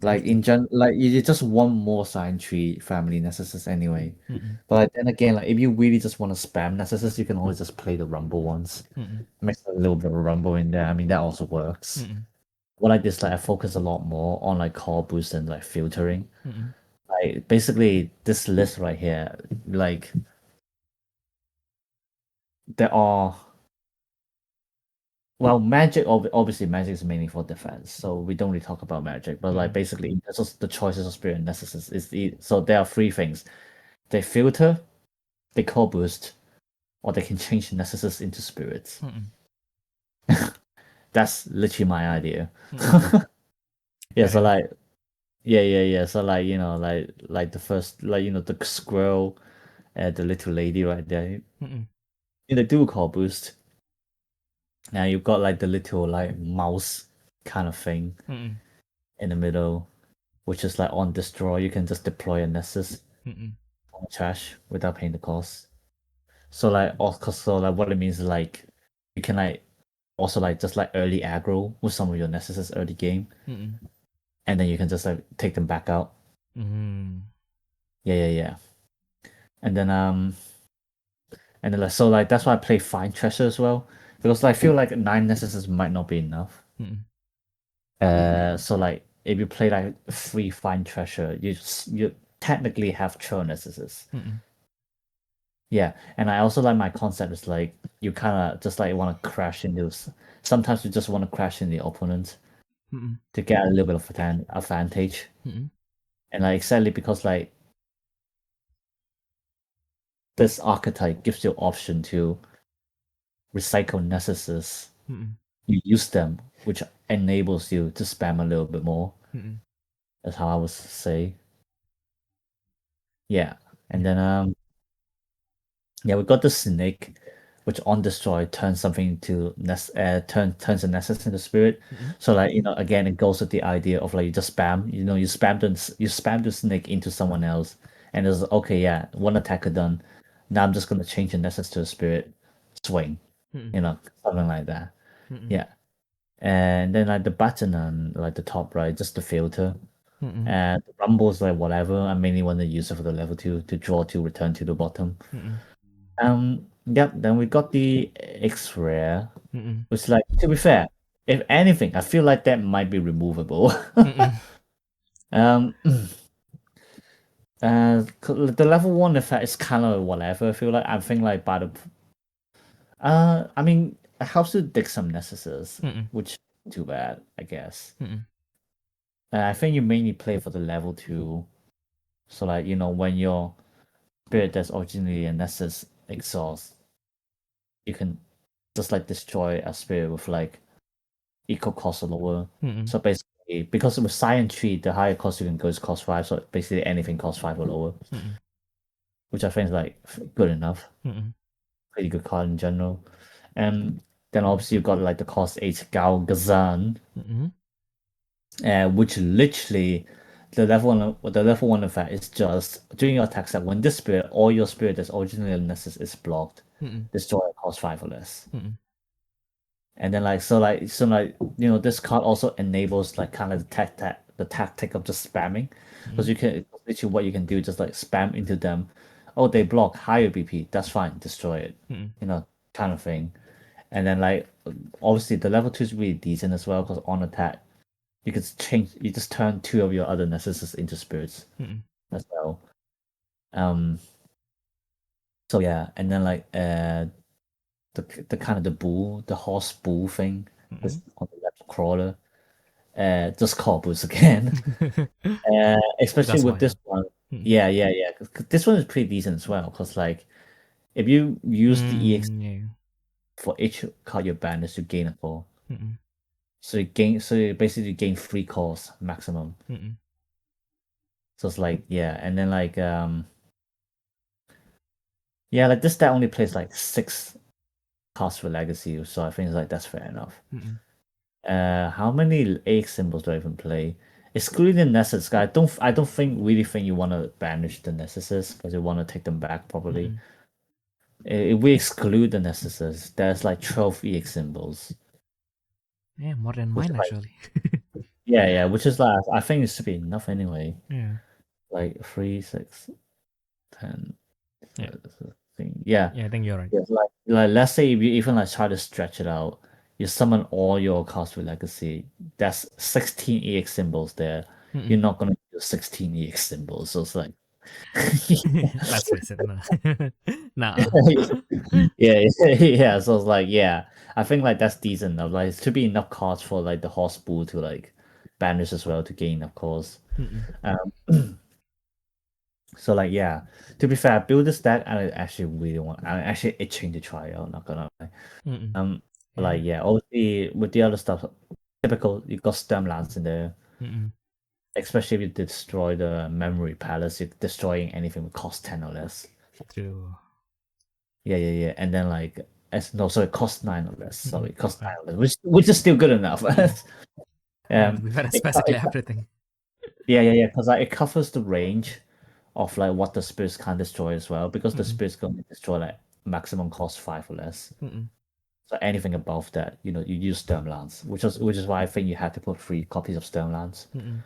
Like like you just want more science tree family necessars anyway. Mm-mm. But then again, like if you really just want to spam necessars, you can always just play the rumble ones. Mm-mm. Mix a little bit of rumble in there. I mean that also works. Mm-mm. What I dislike, I focus a lot more on like core boost and like filtering. Mm-mm. Like basically this list right here, like there are well, magic obviously magic is mainly for defense, so we don't really talk about magic. But like basically, in terms of the choices of spirit necessities, so there are 3 things: they filter, they core boost, or they can change necessors into spirits. That's literally my idea. Yeah, so like, yeah. So like, you know, like the first, like, you know, the squirrel, the little lady right there. In the dual core boost, now you've got like the little like mouse kind of thing in the middle, which is like on destroy. You can just deploy a nessus on the trash without paying the cost. So like, so like, what it means is like you can like also like just like early aggro with some of your nessuses early game, and then you can just like take them back out. Yeah. And then like, so like that's why I play Fine Treasure as well, because I feel like 9 necessors might not be enough. So like if you play like 3 Fine Treasure, you technically have 12 necessors. Yeah, and I also like my concept is like you kind of just like want to crash into. Sometimes you just want to crash in the opponent to get a little bit of advantage, and like exactly because like this archetype gives you option to recycle necessors. You use them, which enables you to spam a little bit more. That's how I would say. Yeah, and then yeah, we got the snake, which on destroy turns something into turns a nessus into spirit. So like, you know, again, it goes with the idea of like you just spam, you know, you spam the snake into someone else, and it's okay, yeah, one attacker done. Now I'm just gonna change the nessus to a spirit, swing, you know, something like that. Yeah, and then like the button on like the top right, just the filter. And the rumbles like whatever. I mainly want to use it for the level 2 to draw to return to the bottom. Yep, then we got the X-Rare, which, like, to be fair, if anything, I feel like that might be removable. The level 1 effect is kind of whatever. I think like by the I mean, it helps to dig some necessors, which too bad, I guess. I think you mainly play for the level 2. So like, you know, when your spirit that's originally a nessus exhausts, you can just like destroy a spirit with like equal cost or lower. So basically, because with Science Tree, the higher cost you can go is cost 5. So basically, anything costs 5 or lower, which I think is like good enough. Pretty good card in general. And then obviously you've got like the cost 8 Gao Gazan, which literally the level 1 effect is just during your attack step when this spirit or your spirit that's originally a nessus is blocked, destroy cost 5 or less. And then you know, this card also enables like kind of the tactic of just spamming, because you can literally what you can do just like spam into them. Oh, they block higher BP, that's fine, destroy it, you know, kind of thing. And then like obviously the level 2 is really decent as well, because on attack you just turn 2 of your other necessors into spirits as well. So yeah, and then like the kind of the horse bull thing is on the left crawler. Just cobbles again. Especially with this one. Yeah. This one is pretty decent as well, because like if you use the EX for each card you banish, you gain a core. So you basically gain 3 cores maximum. So it's like, yeah, and then like yeah, like this deck only plays like 6 cards for legacy, so I think it's like that's fair enough. How many AX symbols do I even play? Excluding the Nessus guy, I don't really think you want to banish the Nessuses, because you want to take them back probably. If we exclude the Nessuses, there's like 12 EX symbols. Yeah, more than mine actually. Yeah, which is like I think it should be enough anyway. Yeah. Like 3, 6, 10. Yeah. Yeah. Yeah, I think you're right. Yeah, like let's say if you even like try to stretch it out, you summon all your cards with legacy. That's 16 EX symbols there. You're not gonna use 16 EX symbols, so it's like let's face it. Nah. yeah. So it's like, yeah, I think like that's decent enough. Like it should be enough cards for like the horse bull to like banish as well to gain, of course. So like yeah, to be fair, I built this deck and I actually really want. I'm actually itching to try out. Not gonna lie. Mm-mm. Like yeah, obviously with the other stuff, typical you got stem lands in there. Mm-mm. Especially if you destroy the memory palace, you're destroying anything would cost 10 or less. True. Yeah. And then like so it costs 9 or less. So it costs 9 Okay. or less, which is still good enough. Yeah, to be fair, that's basically everything. Yeah. Because like it covers the range of like what the spirits can destroy as well. Because the spirits can destroy like maximum cost 5 or less. Mm-mm. So anything above that, you use Stormlands, which is why I think you have to put 3 copies of Stormlands. Mm-mm.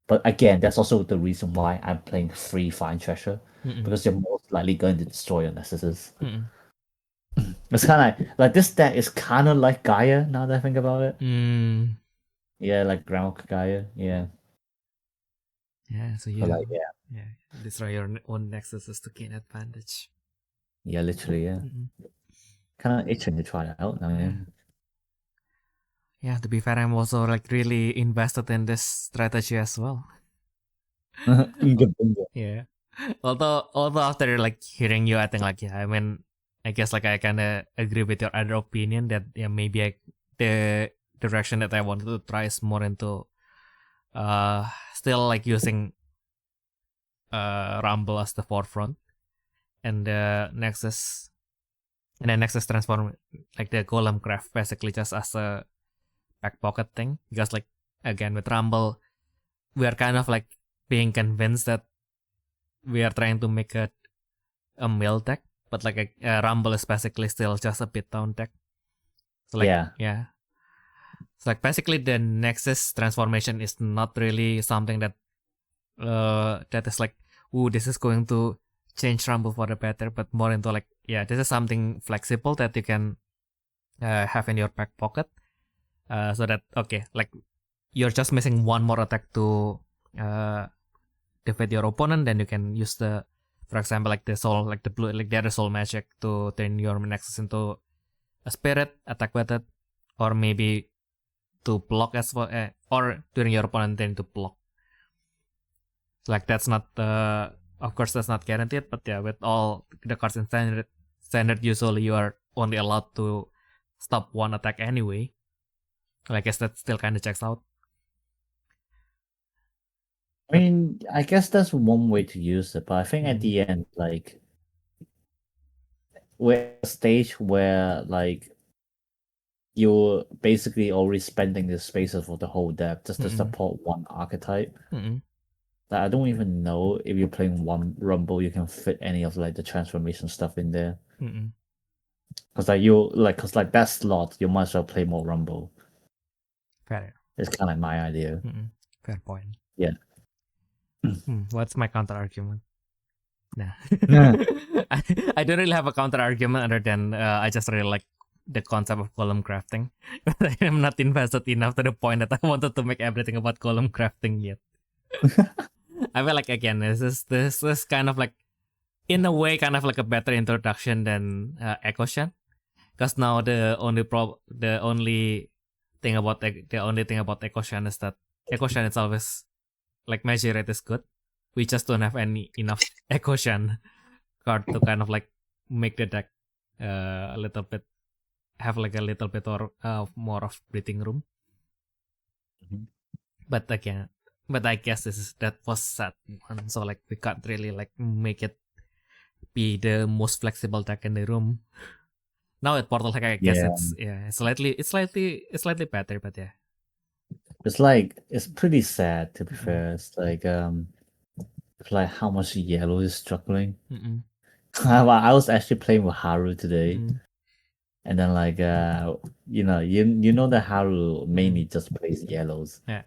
But again, that's also the reason why I'm playing free Find Treasure, Mm-mm. because you're most likely going to destroy your Nessuses. Mm-mm. It's kind of like this deck is kind of like Gaia now that I think about it. Mm. Yeah, like Ground Gaia. Yeah. Yeah, so But like destroy your own nexuses to gain advantage. yeah, literally yeah. Mm-mm. Kind of itching to try that out now. Yeah, to be fair, I'm also like really invested in this strategy as well. Yeah. Although after like hearing you, I think like I mean, I guess like I kind of agree with your other opinion that maybe the direction that I wanted to try is more into still like using Rumble as the forefront, and the Nexus transform like the Golemcraft basically just as a back pocket thing, because like again with Rumble we are kind of like being convinced that we are trying to make a mill deck, but like a Rumble is basically still just a Beatdown deck. So like yeah. So like basically the Nexus transformation is not really something that that is like, ooh, this is going to change Rumble for the better, but more into like, yeah, this is something flexible that you can have in your back pocket, so that okay, like you're just missing one more attack to defeat your opponent, then you can use the, for example, like the soul, like the blue, like the other soul magic to turn your Nexus into a spirit, attack with it, or maybe to block as well, or during your opponent turn to block. Like that's not, of course that's not guaranteed, but yeah, with all the cards in standard usually you are only allowed to stop one attack anyway. I guess that still kind of checks out. I mean, I guess that's one way to use it, but I think at the end, like, we're at a stage where, like, you're basically already spending the spaces for the whole deck just to support one archetype. Like, I don't even know if you're playing one Rumble, you can fit any of, like, the transformation stuff in there. Because, like, that slot, you might as well play more Rumble. Fair. It's kind of my idea. Fair point. Yeah. What's my counter argument? Nah. I don't really have a counter argument other than I just really like the concept of column crafting. But I'm not invested enough to the point that I wanted to make everything about column crafting yet. I feel like again, this is kind of like, in a way, kind of like a better introduction than Echo Shan, because now the only thing about Echo Shan is that Echo Shan itself is like magic rate is good. We just don't have enough Echo Shan card to kind of like make the deck a little bit, have like a little bit or more of breathing room. But again, I guess that was set one, so like we can't really like make it be the most flexible deck in the room. Now at Portal, like I guess it's slightly better, but yeah. It's pretty sad, to be fair. It's like how much yellow is struggling. I was actually playing with Haru today, and then like you know that Haru mainly just plays yellows. Yeah.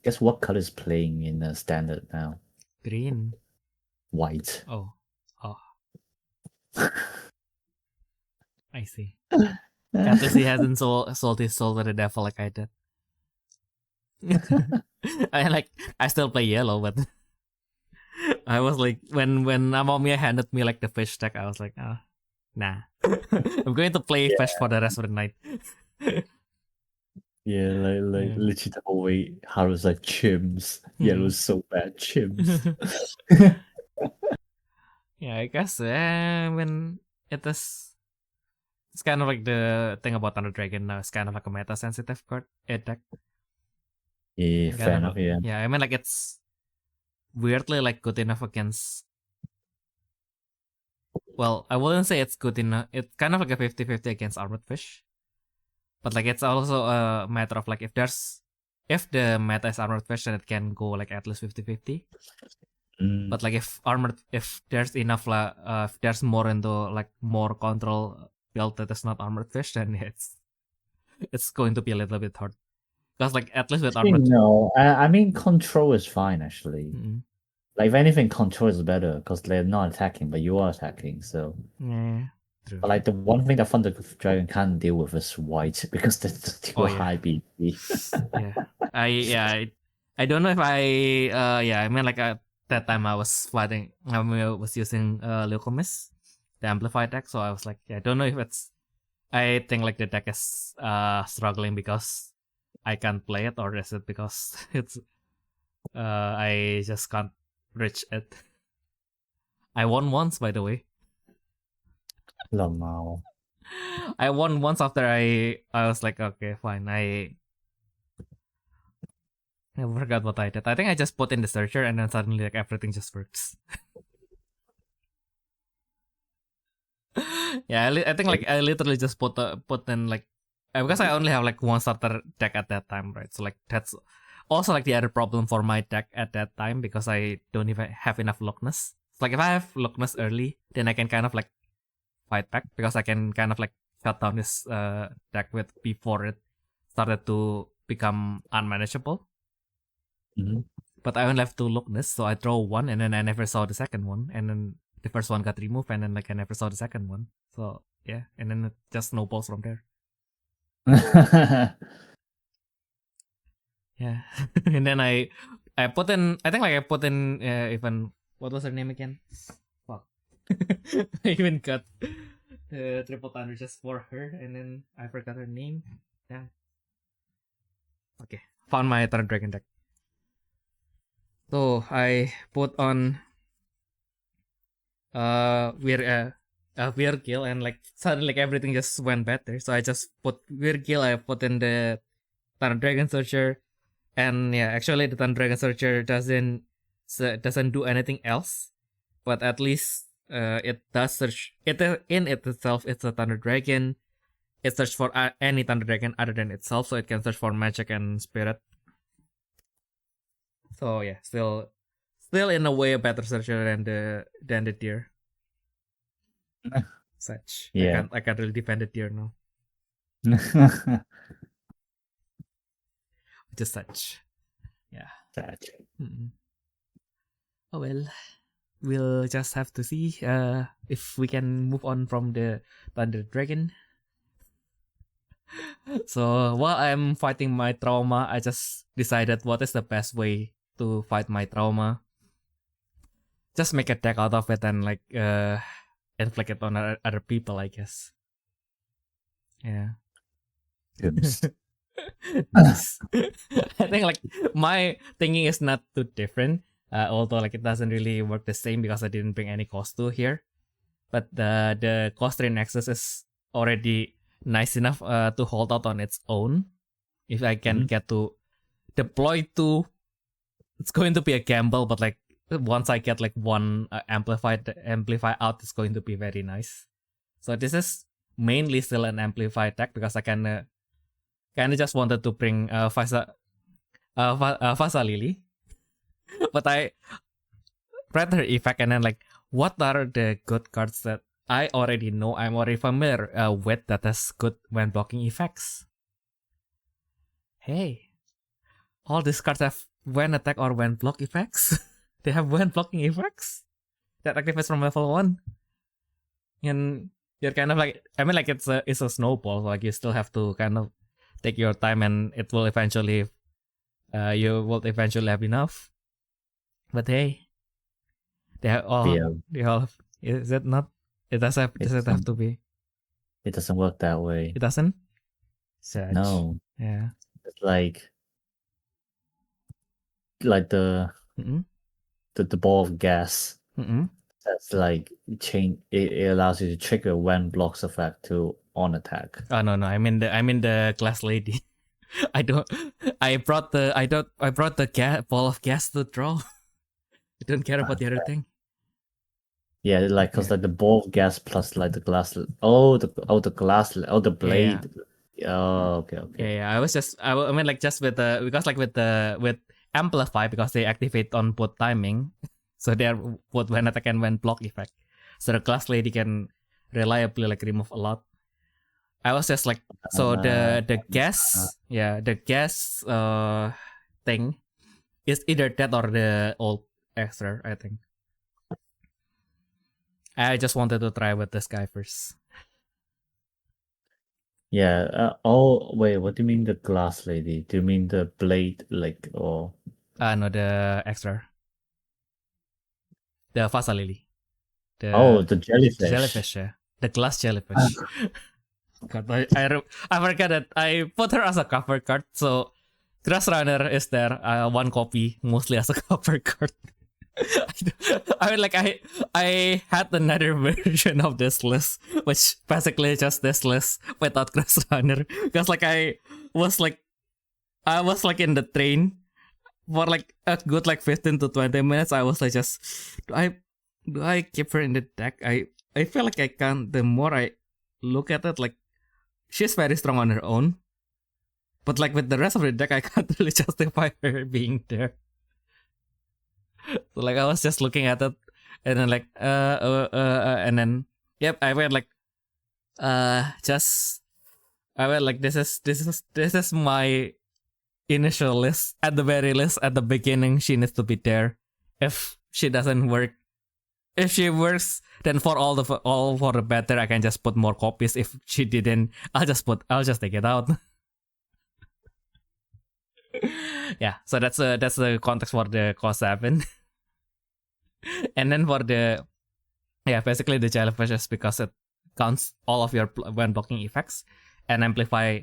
Guess what color is playing in standard now? Green. White. Oh. I see. At least he hasn't sold his soul to the devil like I did. I still play yellow, but I was like, when Amamiya handed me like the fish deck, I was like, nah. I'm going to play fish for the rest of the night. Yeah, like literally the whole way Haru's like chimps. Yellow's so bad, chimps. Yeah, I guess when it is, it's kind of like the thing about Thunder Dragon now. It's kind of like a meta sensitive card deck. Yeah, fair enough. Yeah. Yeah, I mean like it's weirdly like good enough against. Well, I wouldn't say it's good enough. It's kind of like a 50-50 against Armored Fish. But like it's also a matter of like if the meta is Armored Fish, then it can go like at least 50-50. But like if there's enough if there's more into like more control build that is not Armored Fish, then it's going to be a little bit hard. Because like at least with Armored. No, I mean control is fine actually. Mm-hmm. Like if anything, control is better because they're not attacking, but you are attacking. So Yeah. True. But like the one thing that Thunder Dragon can't deal with is white because that's too high BP. I don't know if I mean like at that time I was using Leucomyst, the amplified deck, so I was like, I don't know if I think like the deck is struggling because I can't play it, or is it because it's I just can't reach it. I won once, by the way. Lamau. I won once after I was like, okay, fine. I forgot what I did. I think I just put in the searcher and then suddenly like everything just works. Yeah, I think like I literally just put in like because I only have like one starter deck at that time, right? So like that's also like the other problem for my deck at that time because I don't even have enough Leucomyst. So like if I have Leucomyst early, then I can kind of like fight back because I can kind of like shut down this deck with before it started to become unmanageable. Mm-hmm. But I only have 2 Leucomyst, so I draw one and then I never saw the second one, and then the first one got removed and then like I never saw the second one. So yeah, and then it just snowballs from there. Yeah. And then I put in, I think like I put in even, what was her name again? Fuck. I even got the triple thunder just for her, and then I forgot her name. Yeah. Okay. Found my Thunder Dragon deck. So I put on Weird Kill, and like suddenly like everything just went better. So I just put Weird Kill, I put in the Thunder Dragon Searcher, and yeah, actually the Thunder Dragon Searcher doesn't do anything else, but at least it does search it in it itself. It's a Thunder Dragon. It searches for any Thunder Dragon other than itself, so it can search for magic and spirit. So yeah, still in a way a better searcher than the deer. Such. Yeah. I can't really defend the deer now. Just such. Yeah. Such. Mm-mm. Oh well. We'll just have to see if we can move on from the Thunder Dragon. So while I'm fighting my trauma, I just decided what is the best way to fight my trauma. Just make a deck out of it and like inflict it on other people, I guess. Yeah. Nice. I think like my thinking is not too different. Although like it doesn't really work the same because I didn't bring any cost 2 here. But the cost 3 Nexus is already nice enough to hold out on its own. If I can get to deploy 2, it's going to be a gamble, but like once I get like one amplify out, it's going to be very nice. So this is mainly still an amplified deck because I kind of just wanted to bring Fasa Lily. But I read her effect and then like, what are the good cards that I already know, I'm already familiar with that has good when blocking effects? Hey, all these cards have when attack or when block effects. They have when blocking effects that activates from level 1. And you're kind of like, I mean like it's a snowball, so like you still have to kind of take your time and it will eventually you will eventually have enough. But hey, they all is it not? It does have to be. It doesn't work that way. It doesn't? No. Yeah. It's like the ball of gas. That's like change. It allows you to trigger when blocks effect to on attack. Oh no, I'm in the glass lady. I brought the ball of gas to draw. I don't care about the other thing. Yeah, like cause like the ball of gas plus like the glass. The blade. Yeah. Oh, okay. Yeah. I mean like just with amplify, because they activate on both timing, so they're both when attack and when block effect. So the glass lady can reliably like remove a lot. I was just like, so the gas thing is either that or the old extra, I think. I just wanted to try with this guy first. Yeah. Wait. What do you mean the glass lady? Do you mean the blade, like, or? No, the extra. The Vasa Lily. The jellyfish. The jellyfish, yeah. The glass jellyfish. God, I forgot that I put her as a cover card, so Grass Runner is there, one copy, mostly as a cover card. I mean, like, I had another version of this list, which basically just this list without Grass Runner, because like I was like in the train for like a good like 15 to 20 minutes. I was like, just do I keep her in the deck? I feel like I can't. The more I look at it, like, she's very strong on her own, but like with the rest of the deck, I can't really justify her being there. So like I was just looking at it, and then like and then yep, I went like this is my initial list. At the very least, at the beginning, she needs to be there. If she doesn't work, if she works, then for all for the better, I can just put more copies. If she didn't, I'll just take it out. Yeah, so that's the context for the cost 7. And then for the basically the jellyfishes, because it counts all of your when blocking effects, and amplify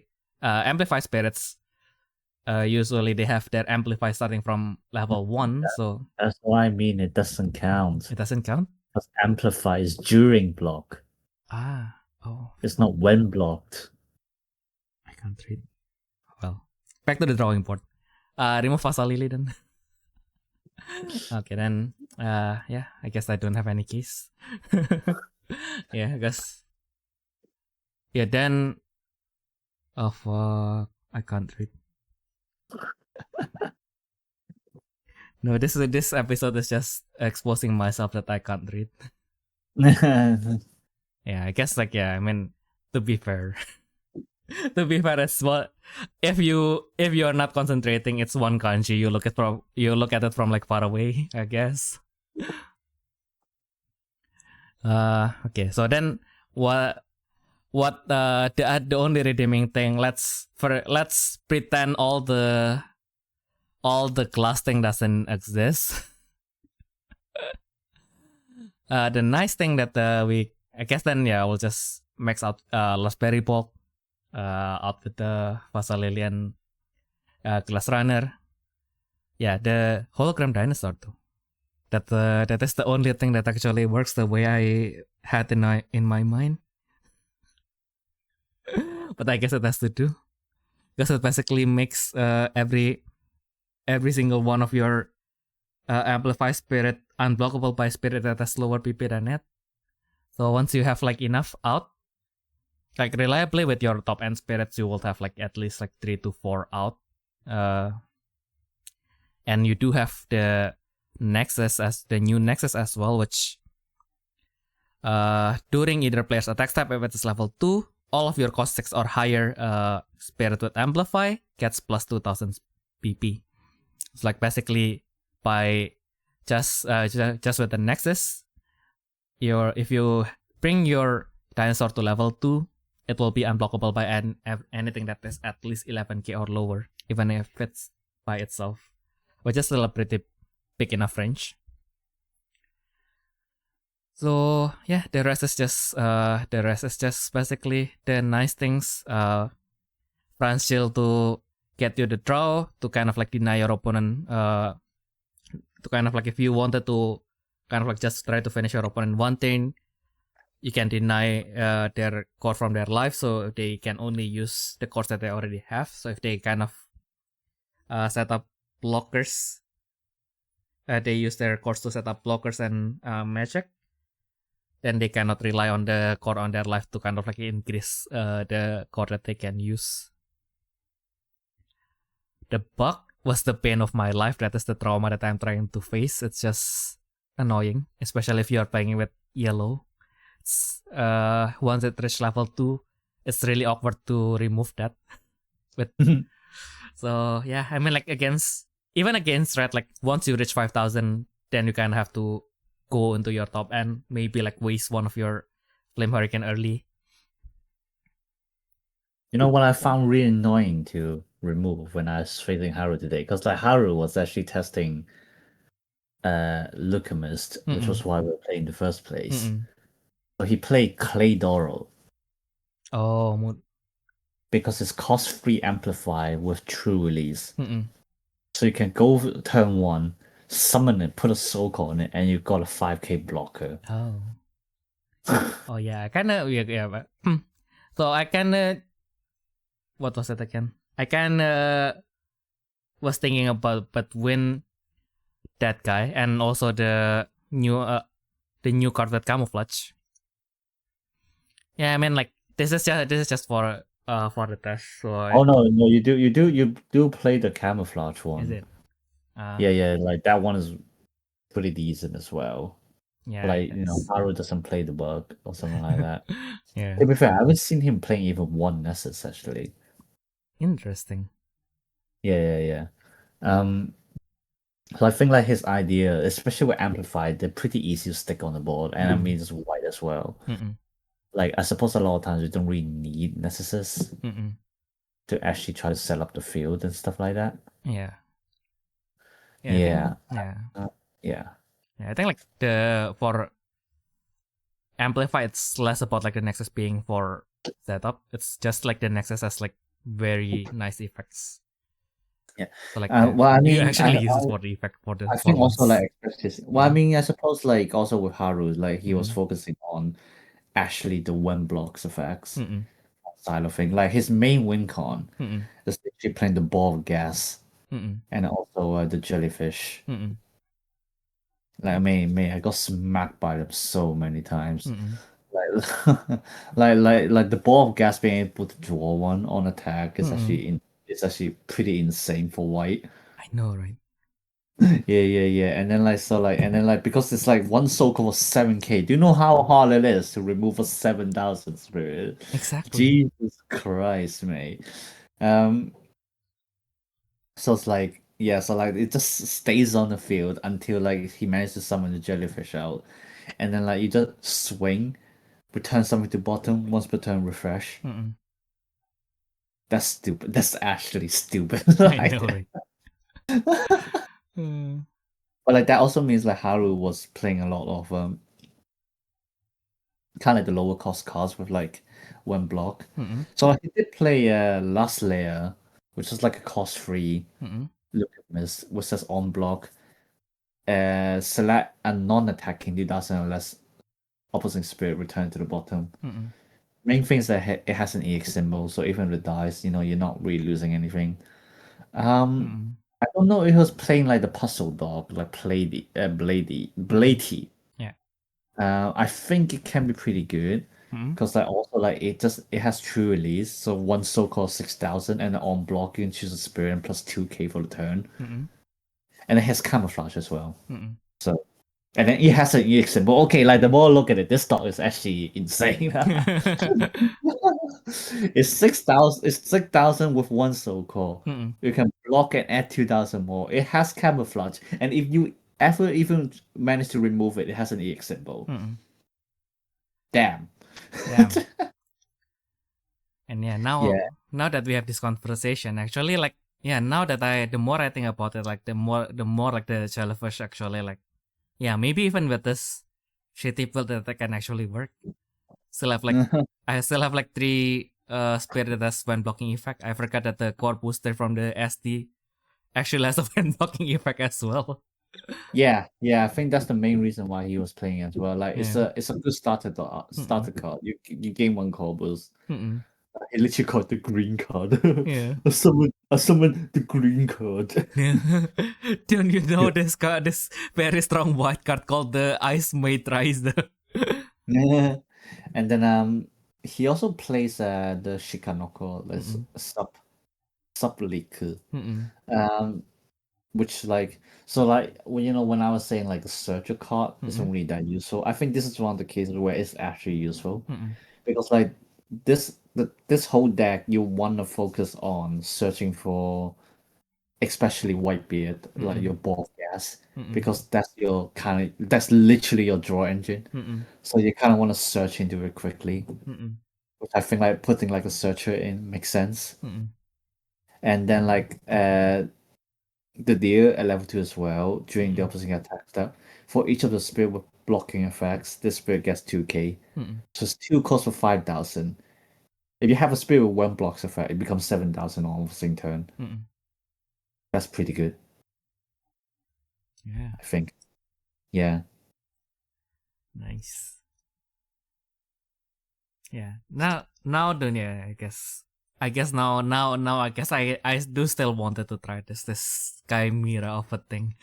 spirits. Usually they have their amplify starting from level 1, so that's why I mean it doesn't count. It doesn't count? Because amplify is during block. Oh. It's not when blocked. I can't read. Well, back to the drawing board. Remove Vasa Lily then. Okay, then I guess I don't have any keys. Yeah, I guess. Yeah, then oh fuck, I can't read. No, this episode is just exposing myself that I can't read. Yeah, I guess like, I mean, to be fair. To be fair as well, if you're not concentrating, it's one kanji. You look at it from like far away, I guess. Okay, so then what the only redeeming thing, let's pretend all the class thing doesn't exist. The nice thing that I guess then we'll just max out Lost Berry Bulk out with the Vasa Lily and Glass Runner. Yeah, the hologram dinosaur too. That is the only thing that actually works the way I had in my mind. But I guess it has to do, because it basically makes every single one of your amplify spirit unblockable by spirit that has lower PP than it. So once you have like enough out, like reliably with your top end spirits, you will have like at least like 3 to 4 out. And you do have the new Nexus as well, which during either player's attack step, if it's level 2, all of your cost 6 or higher spirit with amplify gets plus 2000 PP. It's like basically by just with the Nexus, if you bring your dinosaur to level 2, it will be unblockable by anything that is at least 11k or lower, even if it's by itself, which is still a pretty big enough range. So yeah, the rest is just basically the nice things. France Shield to get you the draw, to kind of like deny your opponent, to kind of like if you wanted to kind of like just try to finish your opponent one turn. You can deny their core from their life, so they can only use the cores that they already have. So if they kind of set up blockers, they use their cores to set up blockers and magic, then they cannot rely on the core on their life to kind of like increase the core that they can use. The bug was the pain of my life. That is the trauma that I'm trying to face. It's just annoying, especially if you are playing with yellow. It's, once it reaches level 2, it's really awkward to remove that. But so yeah, I mean, like even against red, like once you reach 5,000, then you kind of have to go into your top end, maybe like waste one of your Flame Hurricane early. You know what I found really annoying to remove when I was facing Haru today? Because like Haru was actually testing Leucomyst, which was why we were playing in the first place. But he played Clay Doro. Oh, because it's cost-free amplify with true release. So you can go turn 1, summon it, put a soak on it, and you've got a 5k blocker. Oh yeah, I kind of yeah. So I kind of, what was it again? I kind of was thinking about but when that guy and also the new card with camouflage. Yeah, I mean like this is just for the test. So no, you do play the camouflage one. Is it? Yeah, like that one is pretty decent as well. Yeah, like Haru doesn't play the bug or something like that. Yeah. To be fair, I haven't seen him playing even one Nessus actually. Interesting. Yeah. So I think like his idea, especially with Amplified, they're pretty easy to stick on the board, and I mean it's white as well. Like I suppose a lot of times you don't really need Nessus to actually try to set up the field and stuff like that. Yeah. Yeah. I think like for Amplify, it's less about like the Nexus being for setup. It's just like the Nexus has like very nice effects. Yeah. So like you actually use it for the effect for the. I think also like I mean I suppose like also with Haru, like he was focusing on actually the win blocks effects side of thing. Like his main win con is actually playing the ball of gas and also the jellyfish. Like I got smacked by them so many times. Like the ball of gas being able to draw one on attack is actually pretty insane for white. I know, right? Yeah. And then because it's like one soak was 7k. Do you know how hard it is to remove a 7,000 spirit? Exactly. Jesus Christ, mate. So it's like so like it just stays on the field until like he manages to summon the jellyfish out, and then like you just swing, return something to bottom once per turn, refresh. That's stupid. That's actually stupid. I know, right? But like that also means like Haru was playing a lot of kind of like the lower cost cards with like one block. So he did play Last Layer, which is like a cost free Leucomyst, which says on block. Select a non-attacking 2,000 or less opposing spirit, return to the bottom. Main thing is that it has an EX symbol, so even if it dies, you're not really losing anything. I don't know if he was playing like the puzzle dog, like Blatey. Yeah. I think it can be pretty good because like also like it has true release, so one so-called 6,000 and on block you can choose a spirit and plus 2k for the turn, and it has camouflage as well. So. And then it has an EX symbol. Okay, like the more I look at it, this stock is actually insane. It's 6,000. It's 6,000 with one soul call. You can block and add 2,000 more. It has camouflage, and if you ever even manage to remove it, it has an EX symbol. Damn. And now that we have this conversation, actually, like now that the more I think about it, like the more like the jellyfish actually like. Yeah, maybe even with this shitty build that can actually work. Still have like I still have like 3 spirit that has one blocking effect. I forgot that the core booster from the SD actually has a one blocking effect as well. Yeah, I think that's the main reason why he was playing as well. Like Yeah. it's a good starter card. You gain one combos. Mm-mm. He literally called the green card. Yeah. I summon the green card. Yeah. Don't you know this very strong white card called the Ice Mage Rise? Yeah. And then he also plays the Shikanoko, this Mm-mm. sub leak. Mm-mm. Um which like so like when I was saying like the searcher card isn't really that useful. I think this is one of the cases where it's actually useful. Mm-mm. Because like this whole deck you wanna focus on searching for especially Whitebeard, like your ball gas, Mm-mm. because that's literally your draw engine. Mm-mm. So you kind of want to search into it quickly, Mm-mm. which I think like putting like a searcher in makes sense. Mm-mm. And then like the deer at level 2 as well during the opposing attack step. For each of the spirit with blocking effects, this spirit gets 2k. Mm-mm. So it's 2 cost for 5,000. If you have a spirit with 1 blocks effect, it becomes 7,000 on opposing turn. Mm-mm. That's pretty good, Yeah. I think. Yeah. Nice. Yeah. Now then, yeah, I guess now I guess I do still wanted to try this chimera of a thing.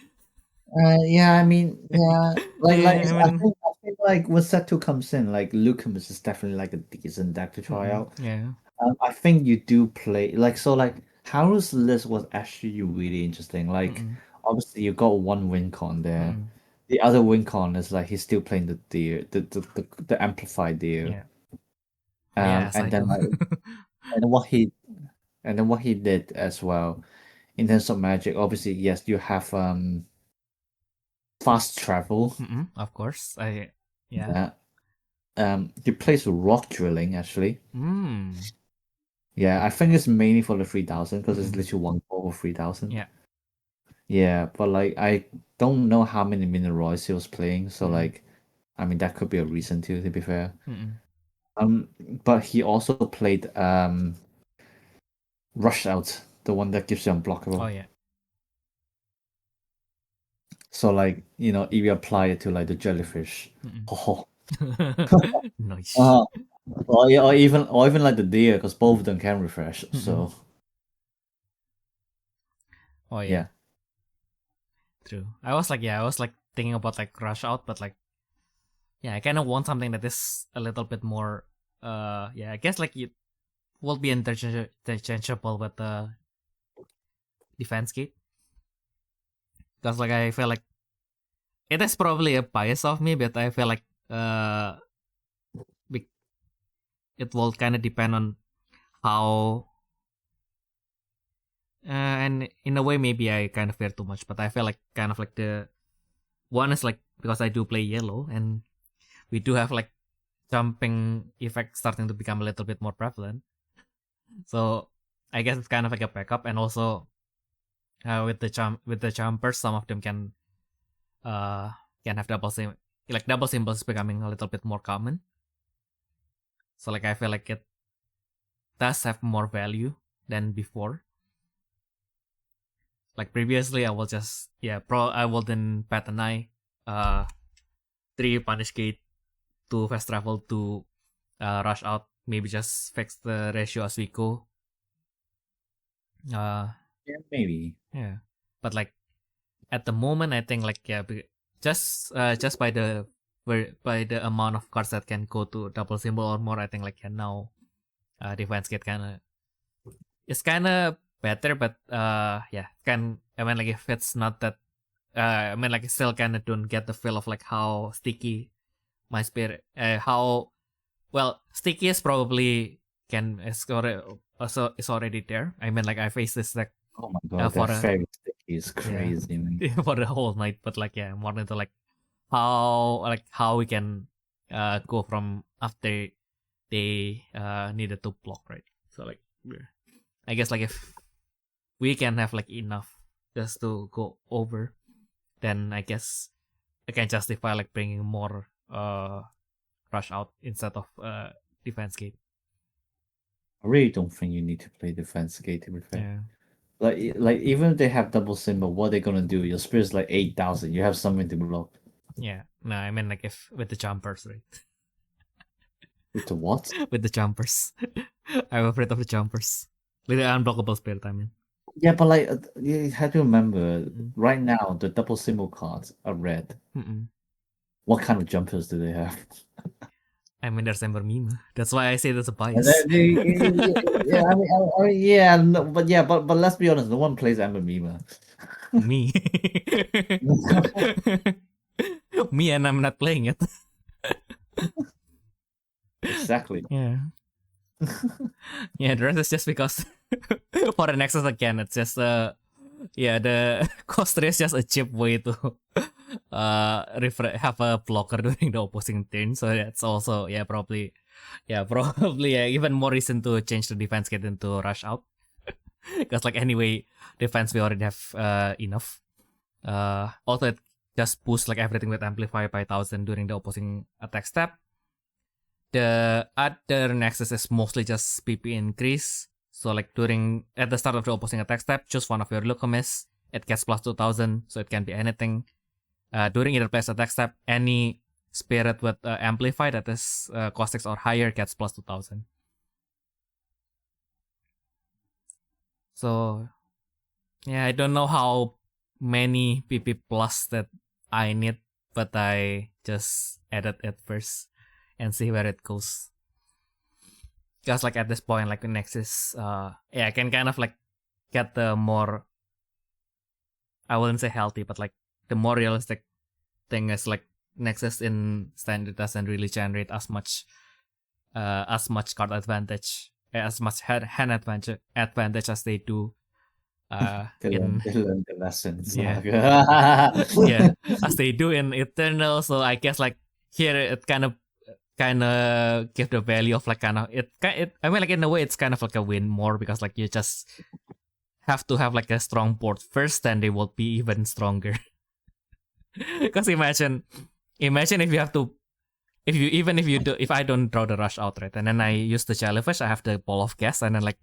Yeah, I mean, yeah, like Yeah, I I mean, think like when set two comes in, like Leucomyst is definitely like a decent deck to try out. yeah. I think you do play like so like Haru's list was actually really interesting. Like Mm-mm. obviously you got one win con there. Mm-mm. The other win con is like he's still playing the deer, the amplified deer. Yeah. Yes, I And then do. like and then what he and then what he did as well in terms of magic, obviously yes, you have fast travel. Of course. Yeah. Yeah. He plays rock drilling actually. Mm. Yeah, I think it's mainly for the 3,000 because it's Mm-mm. literally one for 3,000. Yeah. Yeah, but like I don't know how many minerals he was playing, so Mm-mm. like I mean that could be a reason too, to be fair. Mm-mm. Um, but he also played Rush Out, the one that gives you Oh unblockable. yeah. So like if you apply it to like the jellyfish, Mm-mm. oh, Nice. or even like the deer, because both of them can refresh. Mm-mm. So Oh yeah. yeah. True. I was like thinking about like rush out, but like yeah, I kind of want something that is a little bit more. Yeah, I guess like it will be interchangeable with the defense gate, because like I feel like it is probably a bias of me, but I feel like be- it will kind of depend on how. And in a way, maybe I kind of fear too much, but I feel like kind of like the one is like because I do play yellow and we do have like jumping effect starting to become a little bit more prevalent. So I guess it's kind of like a backup, and also with the jumpers, some of them have double symbols becoming a little bit more common. So like I feel like it does have more value than before. Like previously, I will just I will then pat an eye, 3 punish gate, 2 fast travel, to rush out. Maybe just fix the ratio as we go. Yeah, maybe. Yeah, but like at the moment, I think like just by the amount of cards that can go to double symbol or more, I think like now defense get kind of better, but yeah, I mean like if it's not that, I mean like I still kind of don't get the feel of like how sticky my spirit, how well sticky is probably can is already there. I mean like I faced this like Oh my god, for that a fairy sticky is yeah crazy, man. for the whole night, but like yeah, more into like how we can go from after they needed to block, right? So like yeah. I guess like if we can have like enough just to go over, then I guess I can justify like bringing more rush out instead of defense gate. I really don't think you need to play defense gate to be fair. Yeah. Like even if they have double symbol, what are they gonna do? Your spirit's like 8,000. You have something to block. Yeah. No, I mean like if with the jumpers, right? With the what? With the jumpers. I'm afraid of the jumpers. With the unblockable spirit, I mean. Yeah, but like you have to remember, right now the double symbol cards are red. Mm-mm. What kind of jumpers do they have? I mean, there's Ember Meme. That's why I say there's a And bias. then yeah, yeah, no, but let's be honest, no one plays Ember Mima. Me. Me, and I'm not playing it. Exactly. Yeah. Yeah, the rest is just because for the Nexus again, it's just yeah, the coaster is just a cheap way to have a blocker during the opposing turn. So that's also probably even more reason to change the defense kit into rush out. Because like anyway, defense we already have enough. Also it just boosts like everything with amplify by 1000 during the opposing attack step. The other Nexus is mostly just PP increase. So like at the start of the opposing attack step, choose one of your Leucomyst. It gets plus 2000, so it can be anything. During either player's attack step, any spirit with amplify that is cost 6 or higher gets plus 2000. So yeah, I don't know how many PP plus that I need, but I just added it first and see where it goes. Because like at this point, like the Nexus, I can kind of like get the more, I wouldn't say healthy, but like the more realistic thing is like Nexus in standard doesn't really generate as much card advantage, as much hand advantage as they do. They learn the lessons. Yeah. Yeah. Yeah, as they do in Eternal. So I guess like here it kind of give the value of like kind of it. I mean like in a way it's kind of like a win more because like you just have to have like a strong board first, then they will be even stronger. Because imagine if you have to if I don't draw the rush out, right, and then I use the jellyfish, I have the ball of gas, and then like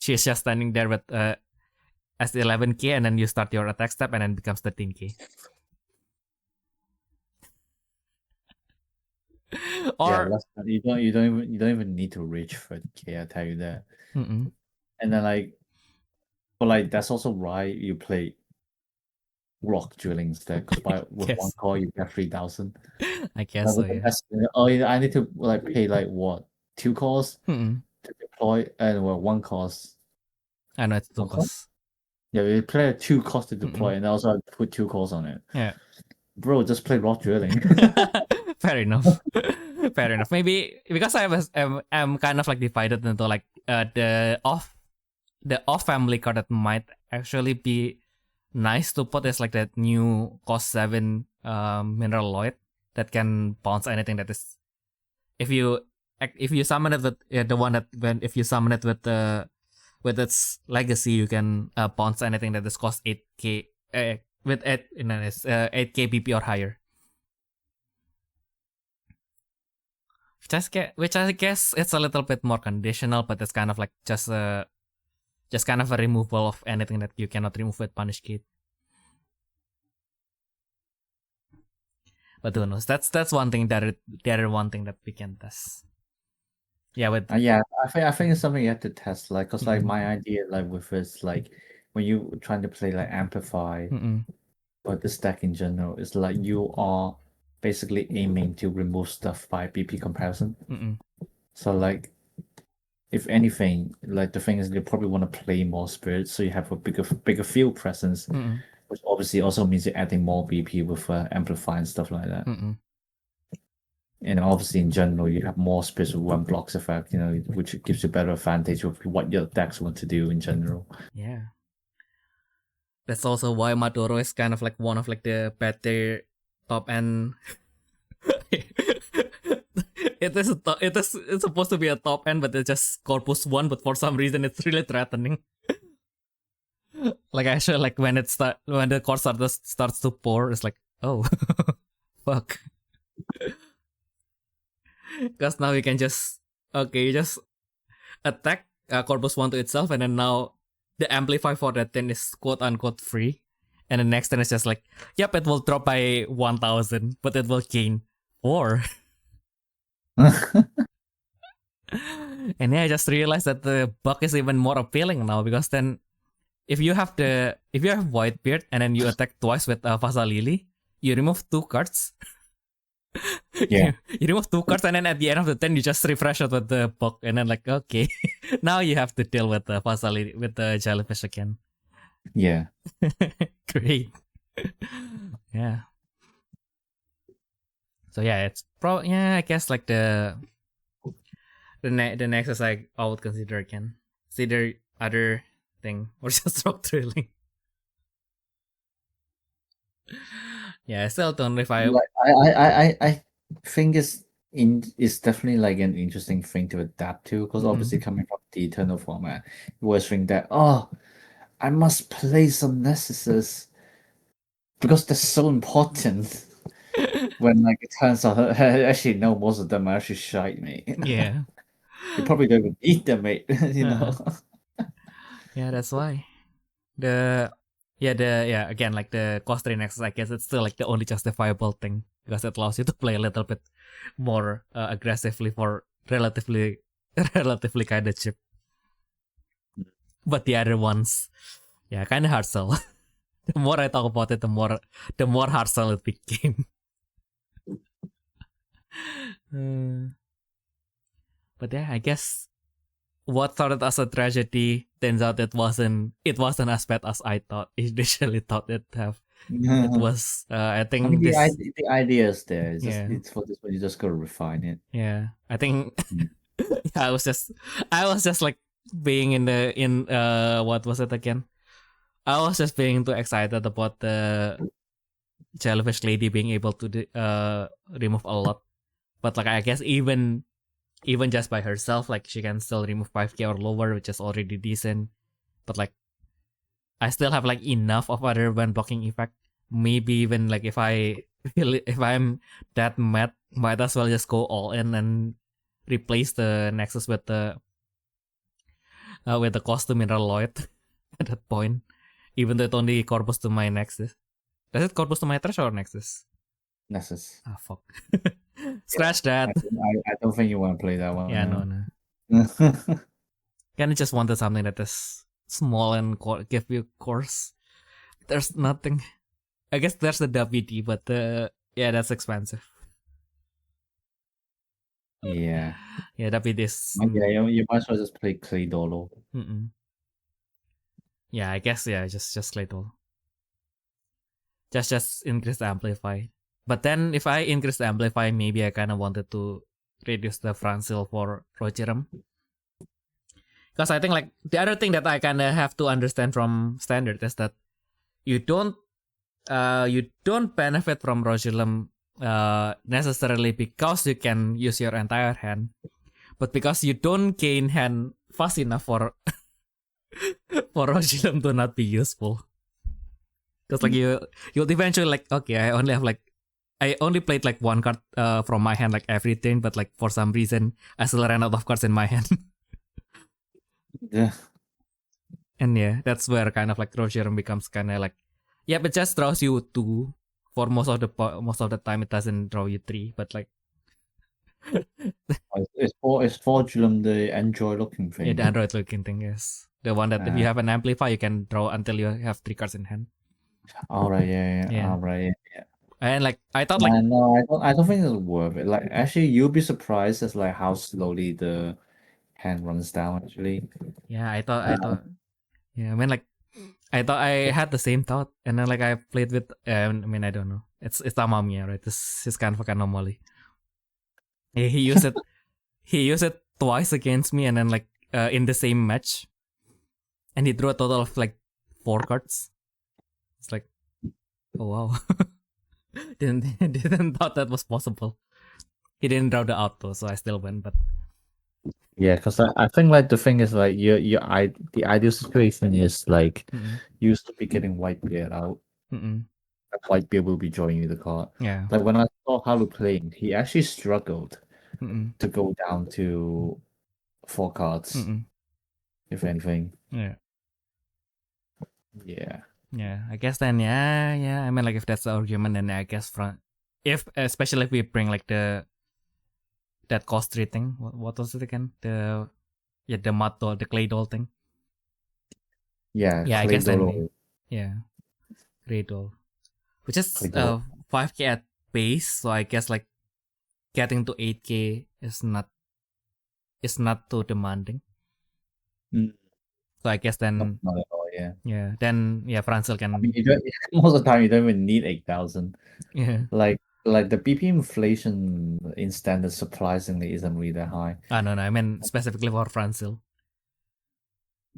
she's just standing there with as the 11k, and then you start your attack step, and then it becomes 13k. Or you don't even need to reach for K. I tell you that. Mm-mm. And then like, but like that's also why you play rock drilling instead. Because with one call you get 3,000. I guess so. Yeah. Oh, I need to like pay like what 2 calls Mm-mm. to deploy, and well 1 cost. I know it's 2 costs. Yeah, you play 2 costs to deploy, and also I put 2 calls on it. Yeah. Bro, just play rock drilling. Fair enough. Fair enough. Maybe because I'm kind of like divided into like the off family card that might actually be nice to put is like that new cost 7 mineral Lloyd that can bounce anything that is if you summon it with the one that if you summon it with its legacy, you can bounce anything that is cost 8k with 8k BP or higher. Which I guess it's a little bit more conditional, but it's kind of like just kind of a removal of anything that you cannot remove with Punish Kit. But who knows? That's one thing that the other one thing that we can test. Yeah, with I think it's something you have to test, like, cause like my idea, like with this, like when you trying to play like Amplify, or this deck in general, is like you are basically aiming to remove stuff by BP comparison. So like, if anything, like the thing is you probably want to play more spirits, so you have a bigger field presence, which obviously also means you're adding more BP with Amplify and stuff like that. And obviously, in general, you have more spirits with 1 blocks effect, which gives you better advantage of what your decks want to do in general. Yeah. That's also why Maduro is kind of like one of like the better top end. It's supposed to be a top end, but it's just Corpus 1, but for some reason it's really threatening. Like actually, like when the core starts to pour, it's like, oh, fuck. Because now you can just attack Corpus 1 to itself, and then now the amplify for that thing is quote unquote free, and the next turn is just like, yep, it will drop by 1,000, but it will gain 4. And yeah, I just realized that the bug is even more appealing now, because then if you have Whitebeard and then you attack twice with Vasa Lily, you remove 2 cards. Yeah. You remove 2 cards, and then at the end of the turn you just refresh it with the bug, and then like, okay, now you have to deal with the Vasa Lily, with the jellyfish again. Yeah. Great. Yeah. So yeah, it's I guess like the next is like I would consider again. It's either other thing or just rock drilling. Yeah, I still don't know if I think it's definitely like an interesting thing to adapt to, because obviously coming from the Eternal format, you always think that I must play some Nessuses because they're so important. When like it turns out, actually no, most of them are actually shite, mate. Yeah. You probably don't even eat them, mate. you know. Yeah, that's why. Again, like the cost 3 nexus, I guess it's still like the only justifiable thing, because it allows you to play a little bit more aggressively for relatively kind of cheap. But the other ones, yeah, kind of hard sell. The more I talk about it, the more hard sell it became. But yeah, I guess what started as a tragedy turns out it wasn't as bad as I initially thought it have. It was I think the idea is there. It's just Yeah. it's for this one, you just gotta refine it. Yeah, I think I was just like being in what was it again? I was just being too excited about the jellyfish lady being able to remove a lot, but like I guess even just by herself, like she can still remove 5k or lower, which is already decent. But like I still have like enough of other when blocking effect. Maybe even like if I'm that mad, might as well just go all in and replace the Nexus with the costume mineral Lloyd at that point. Even though it only corpus to my Nexus. Does it corpus to my trash or Nexus? Nexus. Ah, fuck. Scratch that. I don't think you want to play that one. Yeah, no. Kind of just wanted something that is small and give you course. There's nothing. I guess there's the WD, but yeah, that's expensive. Yeah. Yeah, WD is. Yeah, you might as well just play Clay Dolo. Yeah, I guess just Clay Dolo. Just increase the amplify. But then if I increase the amplify, maybe I kind of wanted to reduce the Fransil for Rogerum. Because I think like the other thing that I kind of have to understand from standard is that you don't benefit from Rogerum necessarily because you can use your entire hand, but because you don't gain hand fast enough for Rogerum to not be useful. Because like you'll eventually like, okay, I only played like one card from my hand like everything, but like for some reason I still ran out of cards in my hand. Yeah. And yeah, that's where kind of like Rogerum becomes kind of like, yeah, but just draws you 2 for most of the time. It doesn't draw you 3, but like it's for Julum, the Android looking thing. Yeah, the Android looking thing is the one that if you have an amplifier, you can draw until you have 3 cards in hand. All right, yeah. All right, yeah. And like I thought, like no, I don't think it's worth it. Like actually, you'll be surprised as like how slowly the hand runs down. Actually, yeah, I thought, yeah, I mean like I thought I had the same thought, and then like I played with, I mean I don't know, it's Amamiya, right? This is kind of like an anomaly. He used it twice against me, and then like in the same match, and he drew a total of like 4 cards. It's like, oh wow. didn't thought that was possible. He didn't draw the auto, so I still win. But yeah, because I think like the thing is like the ideal situation is like you used to be getting Whitebeard out. Whitebeard will be drawing you the card. Yeah. Like when I saw Haru playing, he actually struggled to go down to 4 cards, if anything. Yeah. Yeah. Yeah, I guess then yeah. I mean, like if that's the argument, then I guess if especially if we bring like that cost tree thing. What was it again? The mud doll, the clay doll thing. Yeah, Yeah, I clay guess then doll. yeah, clay doll, which is Clay doll. 5K at base. So I guess like getting to 8K is not too demanding. Mm, So I guess then not at all, yeah. then Francil can. I mean, you don't, most of the time you don't even need 8,000. Yeah. Like the BP inflation in standard surprisingly isn't really that high. No, I mean specifically for Francil.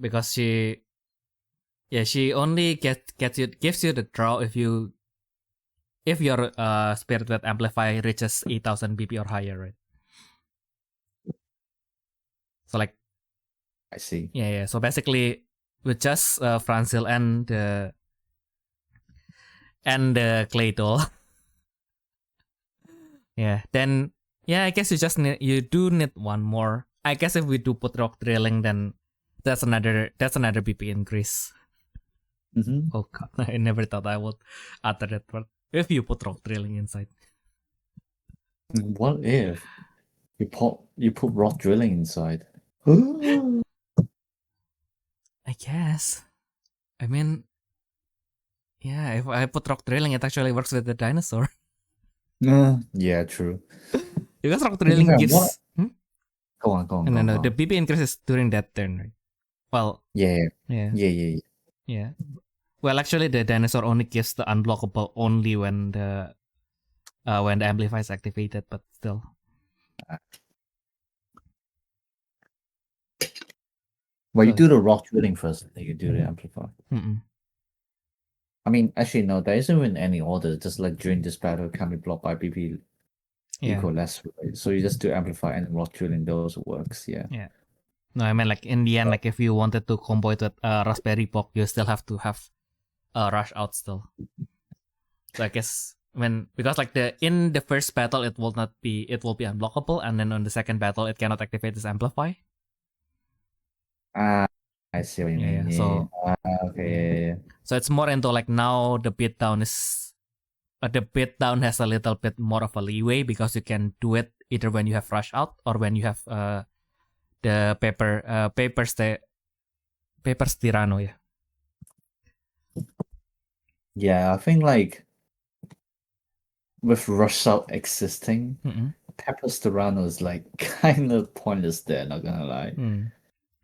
Because she only gives you the draw if your spirit that amplify reaches 8,000 BP or higher, right? So like I see. yeah. So basically with just Francil and the clay doll. Yeah, then I guess you do need one more. I guess if we do put rock drilling, then that's another BP increase. Mm-hmm. Oh god, I never thought I would utter that word. If you put rock drilling inside. What if you put rock drilling inside? I guess. I mean, yeah, if I put rock drilling, it actually works with the dinosaur. Yeah, true. Because rock drilling gives. Go on. No. The BP increases during that turn, right? Well. Yeah. Well, actually, the dinosaur only gives the unblockable only when the amplify is activated, but still. Well, you do the rock drilling first, then you do the amplify. Mm-mm. I mean, actually, no, there isn't even any order. Just like during this battle, can be blocked by BP equal less. Right? So you just do amplify and rock drilling. Those works. Yeah. Yeah. No, I mean like in the end, like if you wanted to combo it with Raspberry Pock, you still have to have rush out still. So I guess because like in the first battle it will be unblockable, and then on the second battle it cannot activate this amplify. I see what you mean. Yeah. So okay. So it's more into like now the beatdown is the beatdown has a little bit more of a leeway because you can do it either when you have rush out or when you have the papers tirano. Yeah, I think like with rush out existing, Pepper's Tirano is like kind of pointless there, not gonna lie.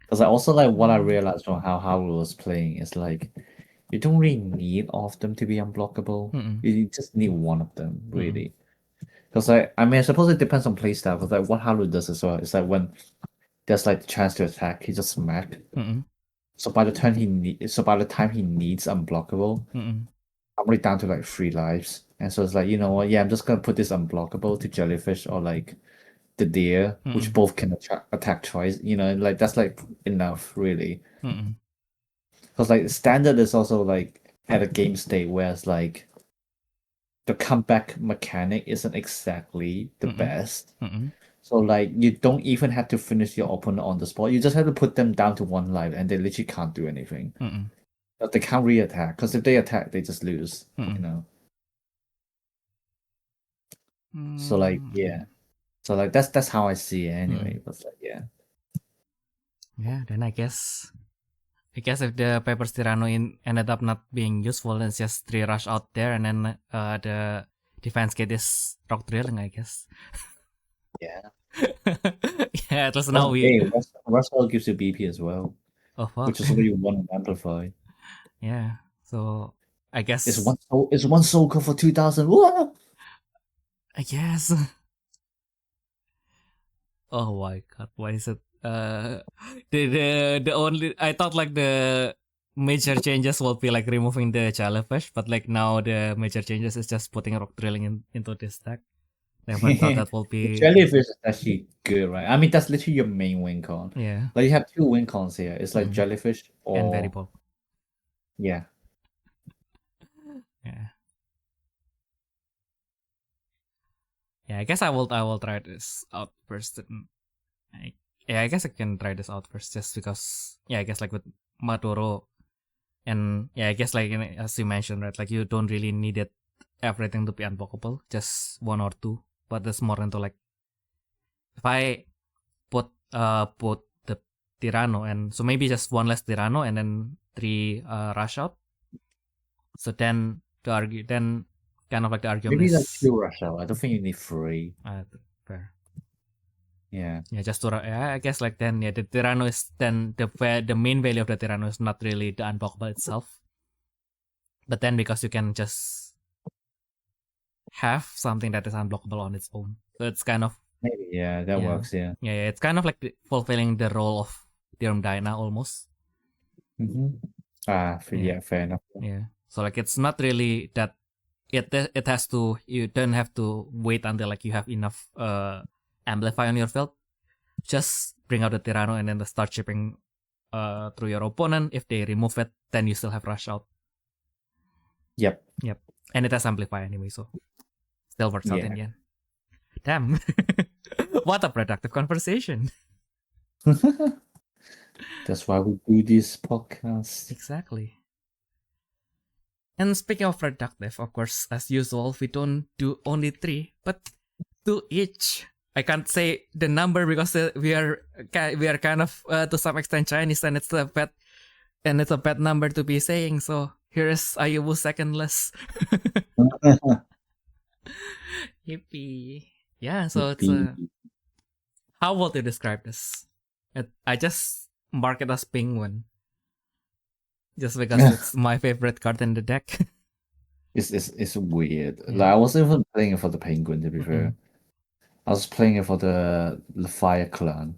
Because I also like what I realized from how Haru was playing is like you don't really need all of them to be unblockable. You just need one of them, really. Because I mean I suppose it depends on playstyle, because like what Haru does as well is like when there's like the chance to attack, he just smack. So by the time he needs unblockable, I'm already down to like 3 lives. And so it's like, you know what, I'm just gonna put this unblockable to jellyfish or like the deer, which both can attack twice. You know, like that's like enough, really. Because like standard is also like at a game state where it's like the comeback mechanic isn't exactly the best. So like you don't even have to finish your opponent on the spot. You just have to put them down to 1 life, and they literally can't do anything. But they can't re-attack, because if they attack, they just lose. You know. So like so like that's how I see it anyway. But like then I guess if the Papers Tirano ended up not being useful, then it's just 3 rush out there, and then the defense kit is rock drilling, I guess. Yeah. At least now Russell gives you BP as well. Oh fuck. Which is what you want to amplify. Yeah. So I guess it's one soul code for 2,000. What? I guess. Oh my god, why is it the only I thought like the major changes will be like removing the jellyfish, but like now the major changes is just putting rock drilling into this deck. Never thought that will be. The jellyfish is actually good, right? I mean, that's literally your main win con. Yeah. Like you have 2 win cons here. It's like jellyfish or and variable. Yeah. Yeah. Yeah, I guess I will try this out first. I guess I can try this out first just because I guess like with Maduro, And yeah, I guess like as you mentioned, right, like you don't really need it everything to be unblockable, just one or two. But there's more into like if I put the Tyranno, and so maybe just one less Tyranno and then 3 rush out. So then kind of like the argument Maybe is like 2 rush out. I don't think you need 3. fair. Yeah. Yeah, just to I guess like then the Tyranno is then the main value of the Tyranno is not really the unblockable itself, but then because you can just have something that is unblockable on its own, so it's kind of Maybe, yeah, that works, yeah. Yeah, it's kind of like fulfilling the role of Dirm Dyna almost. Mm-hmm. Fair enough. Yeah, so like it's not really that it has to, you don't have to wait until like you have enough amplify on your field. Just bring out the Tyranno and then start chipping through your opponent. If they remove it, then you still have rush out. Yep. And it has amplify anyway, so still works out in the end. Damn. What a productive conversation. That's why we do this podcast. Exactly. And speaking of productive, of course, as usual, we don't do only 3, but 2 each. I can't say the number because we are kind of to some extent Chinese, and it's a bad number to be saying. So here is Ayumu secondless. Yippee! Yeah, so it's how would you describe this? I just mark it as penguin, just because it's my favorite card in the deck. It's weird. Like I wasn't even playing it for the penguin, to be fair. I was playing it for the Fire Clan.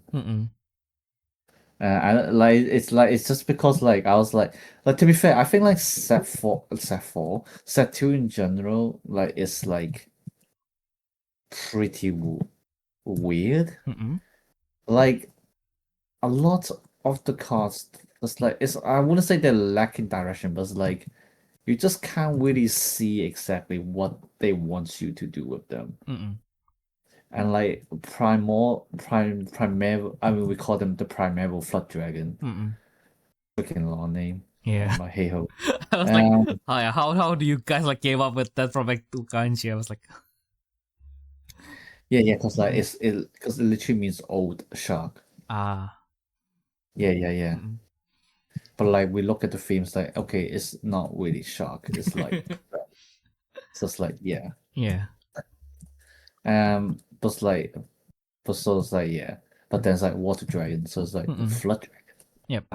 It's just because like I was like to be fair, I think like set 4, set 2 in general, like it's like pretty weird. Like a lot of the cards, I wouldn't say they're lacking direction, but it's like you just can't really see exactly what they want you to do with them. And like Primeval, I mean we call them the Primeval Floodragon. Freaking long name. Yeah. But hey ho. I was like, how do you guys like came up with that from like 2 kanji? I was like, yeah, because like because it literally means old shark. Yeah. But like we look at the themes, like okay, it's not really shark. It's like so it's like yeah. But it's like yeah. But then it's like water dragon, so it's like flood dragon. Yep.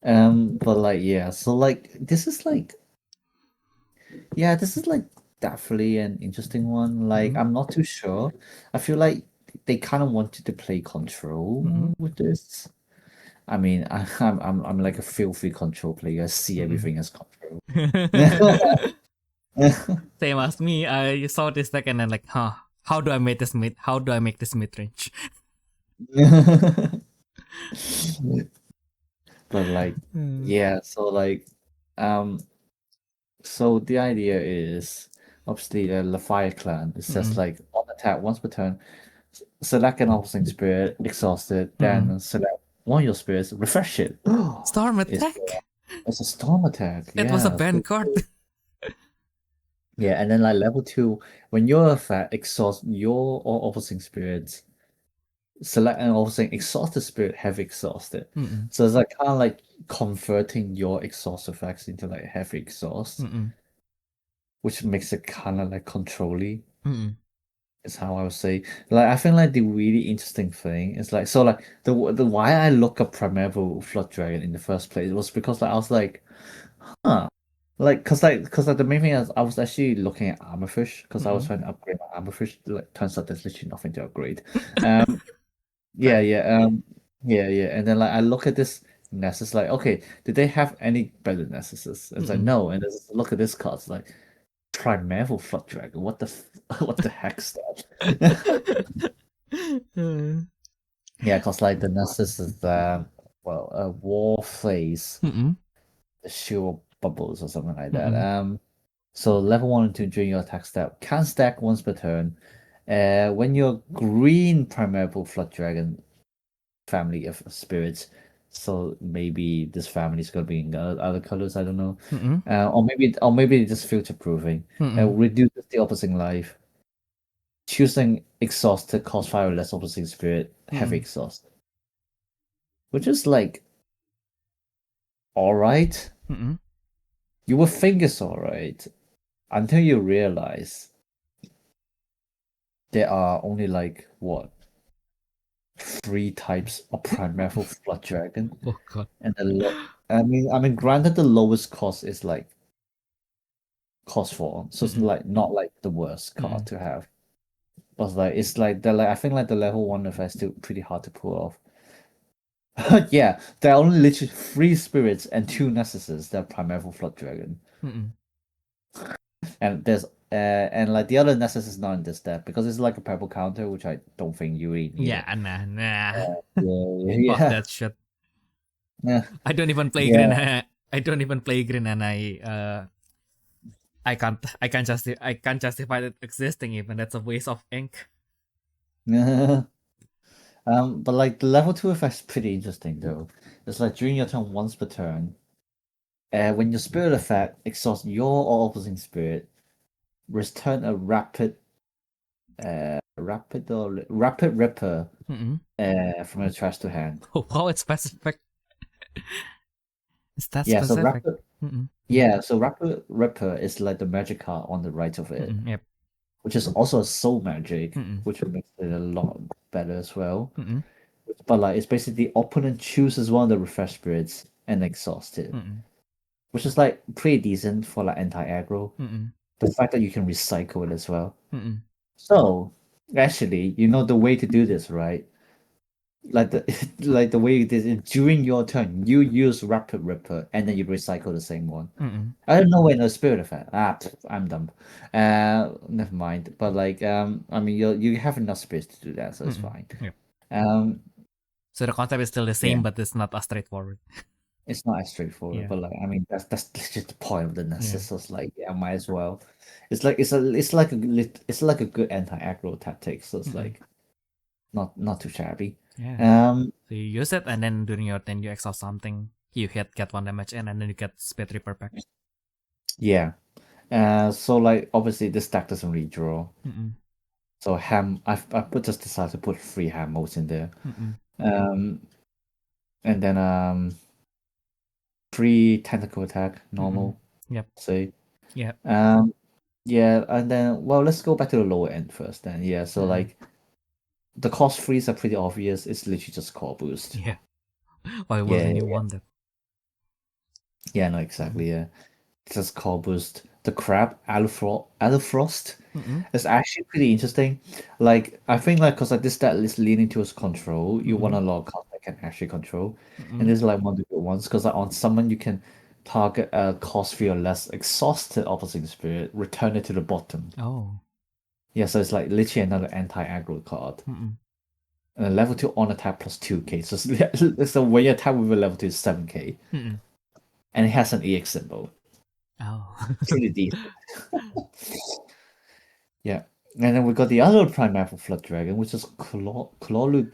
But like yeah, so like this is like definitely an interesting one. Like I'm not too sure. I feel like they kind of wanted to play control with this. I mean, I'm like a filthy control player. I see everything as control. Same as me. I saw this deck and then like, how do I make this mid? How do I make this mid range? But like, yeah. So like, so the idea is obviously the Fire Clan. It says like on attack once per turn, select an opposing spirit, exhaust it, then select one of your spirits, refresh it. Storm attack. It's a storm attack. It was a banned card. Yeah, and then like level 2, when your effect exhaust your or opposing spirits, select an opposing exhausted spirit have exhausted. So it's like kind of like converting your exhaust effects into like heavy exhaust, which makes it kind of like control-y. Is how I would say. Like I think like the really interesting thing is like so like the why I look up Primeval Floodragon in the first place was because like I was like, like cause the main thing is I was actually looking at Armorfish because I was trying to upgrade my Armorfish. Like turns out there's literally nothing to upgrade. Yeah, and then like I look at this Nessus like okay, did they have any better Nessuses? It's like no, and then look at this card, it's like Primeval Floodragon. What the heck's that? Yeah, because like the Nessus is a war phase, the shield bubbles or something like that. So level 1 and 2 during your attack step can stack once per turn. When your green Primeval Floodragon family of spirits So maybe this family is gonna be in other colors. I don't know. Mm-mm. Or maybe just future proofing. Reduces the opposing life. Choosing exhausted cost 5 or less opposing spirit. Heavy exhaust. Which is like alright. You would think it's alright until you realize there are only like what 3 types of Primeval Floodragon. Oh god. And I mean, granted, the lowest cost is like cost 4, so it's like not like the worst card to have. But like it's like I think like the level 1 effect is still pretty hard to pull off. Yeah, there are only literally 3 spirits and 2 necesses that are Primeval Floodragon. And there's and like the other necess is not in this deck because it's like a purple counter, which I don't think you really need. Yeah, nah. Yeah. Fuck that shit. Yeah. I don't even play green. I don't even play green, and I can't justify it existing. Even that's a waste of ink. But like the level 2 effect is pretty interesting though. It's like during your turn once per turn, when your spirit effect exhausts your or opposing spirit, return a rapid ripper from your trash to hand. Oh, wow, it's specific. Is that Yeah, specific? So rapid ripper is like the magic card on the right of it. Yep. Which is also a soul magic, which makes it a lot better as well. But like it's basically the opponent chooses one of the refresh spirits and exhaust it. Which is like pretty decent for like anti-aggro. The fact that you can recycle it as well. So actually, you know the way to do this, right? Like the way it is during your turn, you use Rapid Ripper and then you recycle the same one. I don't know when the spirit effect. I'm dumb. Never mind. But like I mean you have enough space to do that, so it's fine. Yep. So the concept is still the same, but it's not as straightforward. It's not as straightforward, but like I mean that's just the point of the Nessus. So it's like might as well. It's like it's like a good anti-aggro tactic. So it's like not too shabby. Yeah. So you use it, and then during your turn you exhaust something. You get 1 damage in, and then you get Speed Reaper back. Yeah. So like obviously this deck doesn't redraw. So I just decided to put 3 ham modes in there. And then 3 tentacle attack normal. Yep. See. Yep. Yeah, and then let's go back to the lower end first. Then so like the cost 3s are pretty obvious. It's literally just core boost. Yeah. Why wouldn't you want that? Yeah, no, exactly. Yeah, just core boost. The crab Alufrost is actually pretty interesting. Like I think like because like this deck is leaning towards control. You want a lot of cards that can actually control, and this is like one of the good ones because like on summon you can target a cost 3 or less exhausted opposing spirit, return it to the bottom. Oh. Yeah, so it's like literally another anti-aggro card. And a level 2 on attack plus 2k. So when you attack with a level 2 is 7k. And it has an EX symbol. Oh. Pretty decent. Yeah. And then we got the other Primeval Floodragon, which is Galileo.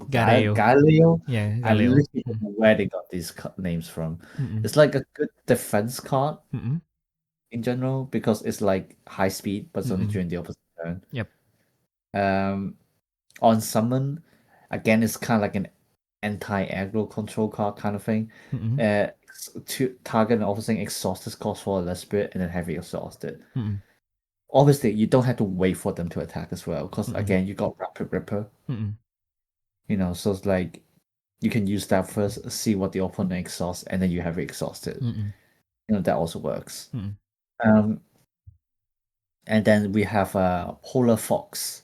Yeah, I Galileo. literally don't know where they got these names from. It's like a good defense card in general because it's like high speed, but it's only during the opposite turn. Yep. On summon, again, it's kind of like an anti-aggro control card kind of thing. To target an opposing exhausted cost 4 or less spirit and then heavy exhausted. Obviously, you don't have to wait for them to attack as well, because again, you got Rapid Ripper. You know, so it's like you can use that first, see what the opponent exhausts, and then you have it exhausted. You know, that also works. And then we have Polar Fox,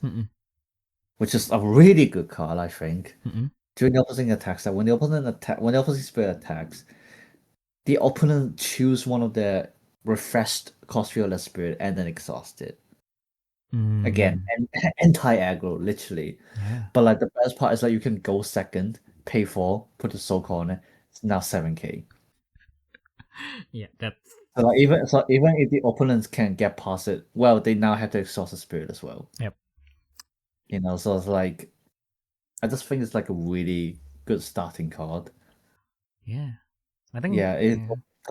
which is a really good card, I think. During the opposing attacks, when the opposing spirit attacks, the opponent choose one of the refreshed cost 3 or less spirit and then exhaust it. Again, anti-aggro, literally. Yeah. But like the best part is like you can go second, pay 4, put the soul on it. It's now 7k. Yeah, that's So like even if the opponents can get past it, well, they now have to exhaust the spirit as well. Yep. You know, so it's like I just think it's like a really good starting card. Yeah, I think. Yeah,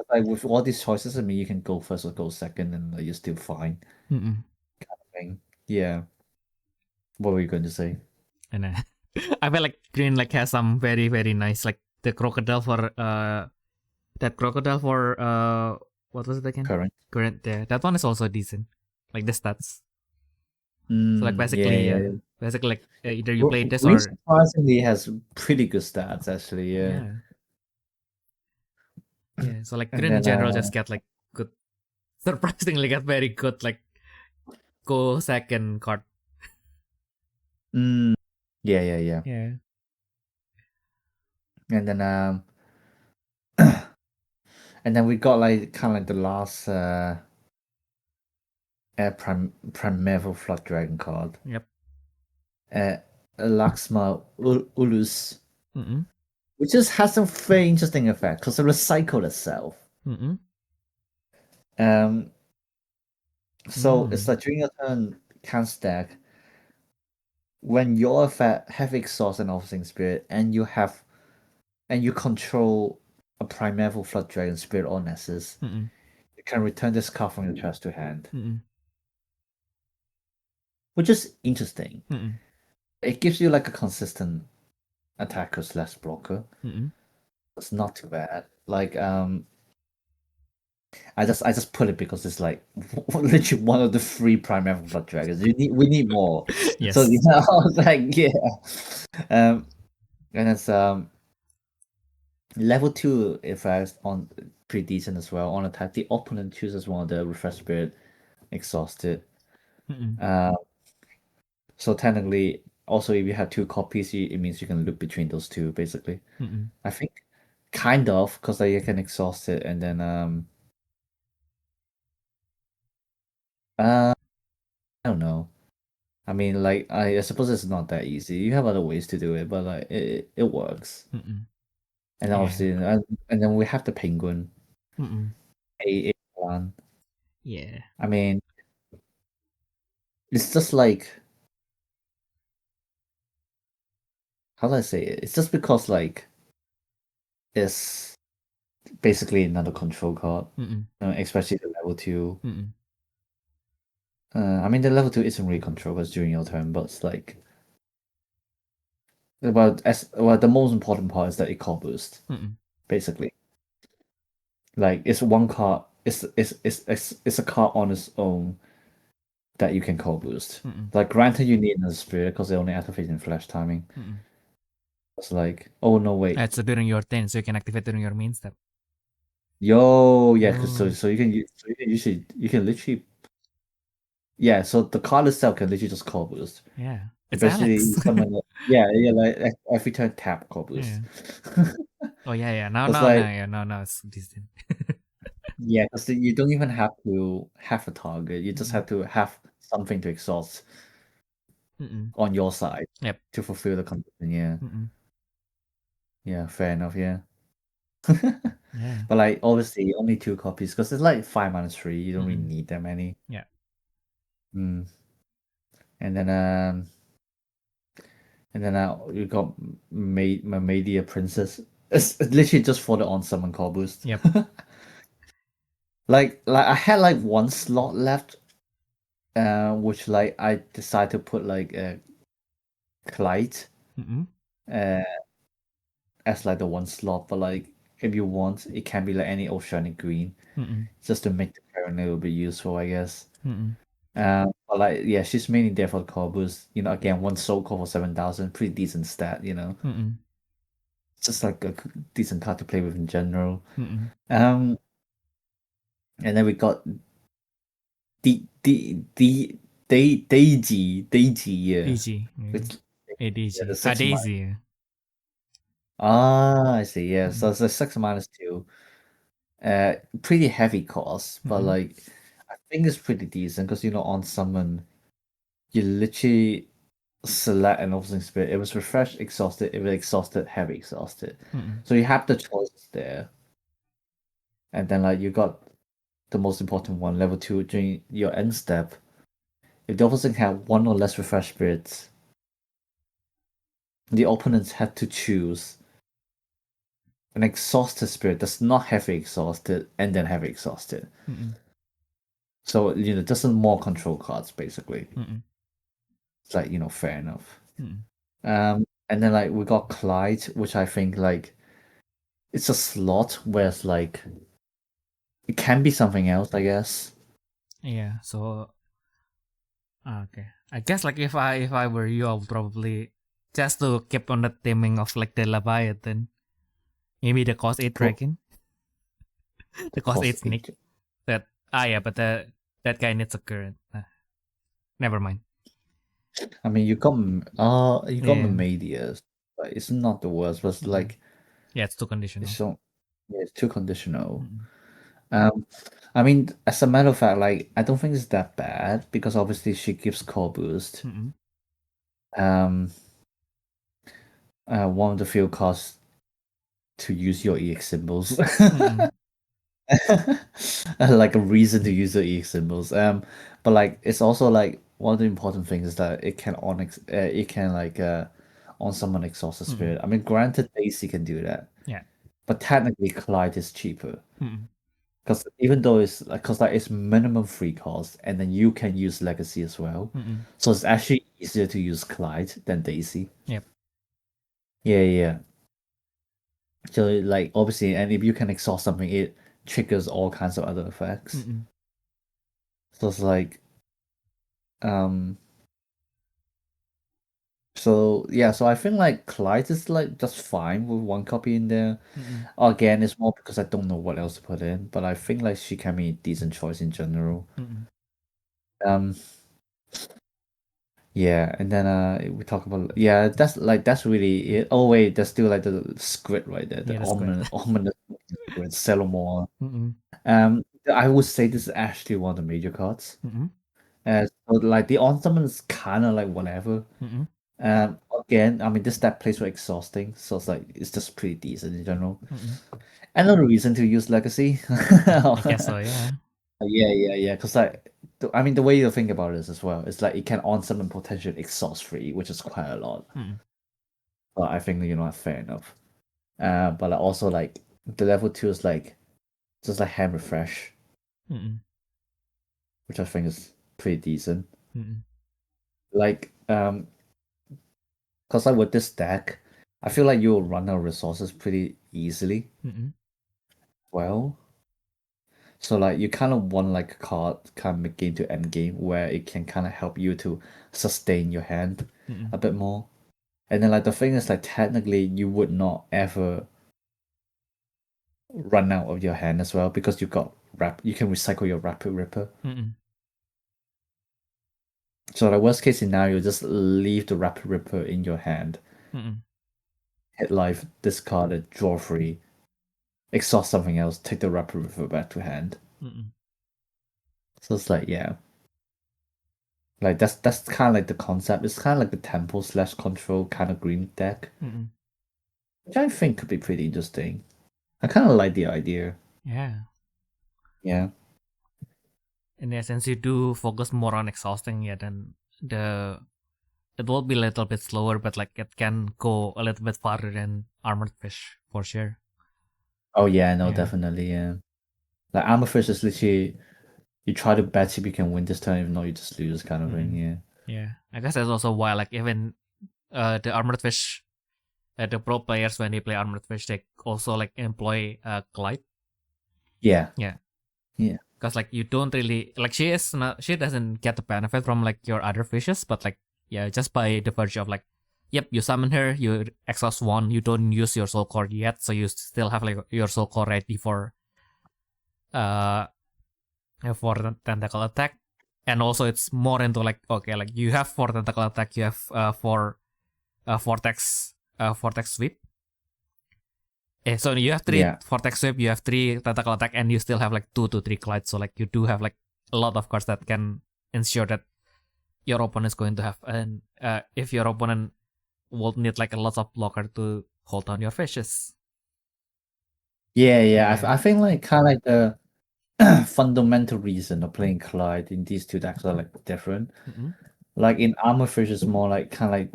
like with all these choices, I mean, you can go first or go second, and you're still fine. Mm-mm. Kind of thing. Yeah. What were you going to say? And I feel like green like has some very very nice like the crocodile for that crocodile for what was it again? Current. Yeah, that one is also decent. Like the stats. So like basically, basically like either you play this Green or surprisingly has pretty good stats actually. Yeah. Yeah. So like And green in then, general just get like good, surprisingly get very good like go second card. Yeah. Yeah. And then and then we got like kind of like the last Primeval Floodragon card. Yep. Laxma Ulus, Mm-mm. which just has some very interesting effect because it recycled itself. Mm-mm. So it's like during your turn, can stack when your effect have exhaust and offering spirit, and you control a Primeval Floodragon spirit or Nessus. Mm-mm. You can return this card from your chest to hand, Mm-mm. which is interesting. Mm-mm. It gives you like a consistent attacker / blocker. Mm-mm. It's not too bad. Like I just put it because it's like literally one of the 3 Primeval Floodragons. We need more. Yes. So I was like, yeah. And it's level 2 effects on pretty decent as well. On attack, the opponent chooses one of the Refresh Spirit exhausted. So technically, also if you have 2 copies, it means you can loop between those two, basically. I think kind of, because like, you can exhaust it and then I don't know. I mean, like I suppose it's not that easy. You have other ways to do it, but like it works. And obviously, and then we have the penguin. A plan. Yeah. I mean, it's just like, how do I say it? It's just because like it's basically another control card, especially the level 2. I mean, the level 2 isn't really control because during your turn, but it's like, the most important part is that it card boost, basically. Like it's one card. It's a card on its own that you can call boost. Like granted, you need another spirit because they only activate in flash timing. It's like, oh no, wait. That's during your turn, so you can activate during your main step. Yo, yeah, because so you can literally, yeah. So the card itself can literally just call boost. Yeah, it's basically Alex. yeah, like every turn tap call boost. Oh yeah. No, it's decent. Yeah, because you don't even have to have a target. You just have to have something to exhaust on your side to fulfill the condition. Yeah. Yeah, fair enough. Yeah. Yeah. But like obviously only 2 copies because it's like 5 -3. You don't really need that many. Yeah. And then you got Madia Princess. It's literally just for the on summon call boost. Yep. like I had like 1 slot left, which like I decided to put like a Clyde as like the 1 slot, but like if you want, it can be like any oceanic green, just to make the parent a little bit useful, I guess. But like yeah, she's mainly there for the call boost. You know, again, 1 soul call for 7,000, pretty decent stat. You know, it's just like a decent card to play with in general. And then we got Daisy, yeah. Daisy. Daisy. I see. Yeah, so it's a 6 -2. Pretty heavy cost, but like I think it's pretty decent because on summon, you literally select an opposing spirit. It was refresh, exhausted. It was exhausted, heavy, exhausted. So you have the choice there, and then like you got the most important one, level 2 during your end step. If the opposite had 1 or less refresh spirits, the opponents had to choose an exhausted spirit that's not heavy exhausted and then heavy exhausted. So just some more control cards basically. It's like fair enough. And then like we got Clyde, which I think like it's a slot where it's like it can be something else, I guess. Yeah. So okay, I guess like if I were you, I would probably just to keep on the theming of like the Leviathan, maybe the cost 8 dragon, the cost 8 snake. That yeah, but that guy needs a current. Never mind. I mean, you got Mimadius, but it's not the worst. But it's like it's too conditional. It's too conditional. I mean, as a matter of fact, like I don't think it's that bad because obviously she gives core boost. One of the few costs to use your EX symbols. Like a reason to use the EX symbols. But like it's also like one of the important things is that it can on summon exhausted spirit. I mean, granted, Daisy can do that. Yeah. But technically, Clyde is cheaper. Because even though it's minimum 3 cost, and then you can use Legacy as well, so it's actually easier to use Clyde than Daisy. Yep. Yeah. So like obviously, and if you can exhaust something, it triggers all kinds of other effects. So it's like, so yeah, so I think like Clyde is like just fine with 1 copy in there. Again, it's more because I don't know what else to put in, but I think like she can be a decent choice in general. Yeah, and then we talk about that's really it. Oh wait, there's still like the squid right there, the ominous squid, Selomore. I would say this is actually one of the major cards. So like the ornament is kind of like whatever. Again, I mean this deck plays were exhausting, so it's like it's just pretty decent in general. Another reason to use Legacy. I guess so, yeah. Yeah. Because like, I mean, the way you think about it as well, it's like it can on summon potential exhaust free, which is quite a lot. But I think fair enough. But also like the level 2 is like just like hand refresh, which I think is pretty decent. Like because like with this deck, I feel like you'll run out of resources pretty easily. Well. So like you kind of want like a card kind of make into end game where it can kind of help you to sustain your hand a bit more. And then like the thing is like technically you would not ever run out of your hand as well because you got you can recycle your Rapid Ripper. So the worst case scenario, just leave the Rapid Ripper in your hand. Hit life, discard it, draw free, exhaust something else, take the Rapid Ripper back to hand. So it's like like that's kind of like the concept. It's kind of like the tempo / control kind of green deck, which I think could be pretty interesting. I kind of like the idea. Yeah. In essence, you do focus more on exhausting, then it will be a little bit slower, but like it can go a little bit farther than Armored Fish for sure. Oh yeah, no, definitely, yeah. Like Armored Fish is literally you try to bet if you can win this turn, if not you just lose kind of thing, yeah. Yeah, I guess that's also why like even the Armored Fish, the pro players when they play Armored Fish, they also like employ Clyde. Yeah. Because like you don't really like she doesn't get the benefit from like your other fishes, but like just by the virtue of like, yep, you summon her, you exhaust 1, you don't use your soul core yet, so you still have like your soul core ready for the tentacle attack. And also it's more into like, okay, like you have 4 tentacle attack, you have 4 vortex sweep. So you have 3 vortex sweep, you have 3 tentacle attack, and you still have like 2 to 3 Clyde. So like you do have like a lot of cards that can ensure that your opponent is going to have, and if your opponent will need like a lot of blocker to hold down your fishes. Yeah. I think like kind of like the fundamental reason of playing Clyde in these two decks are like different. Like in Armored Fish is more like kind of like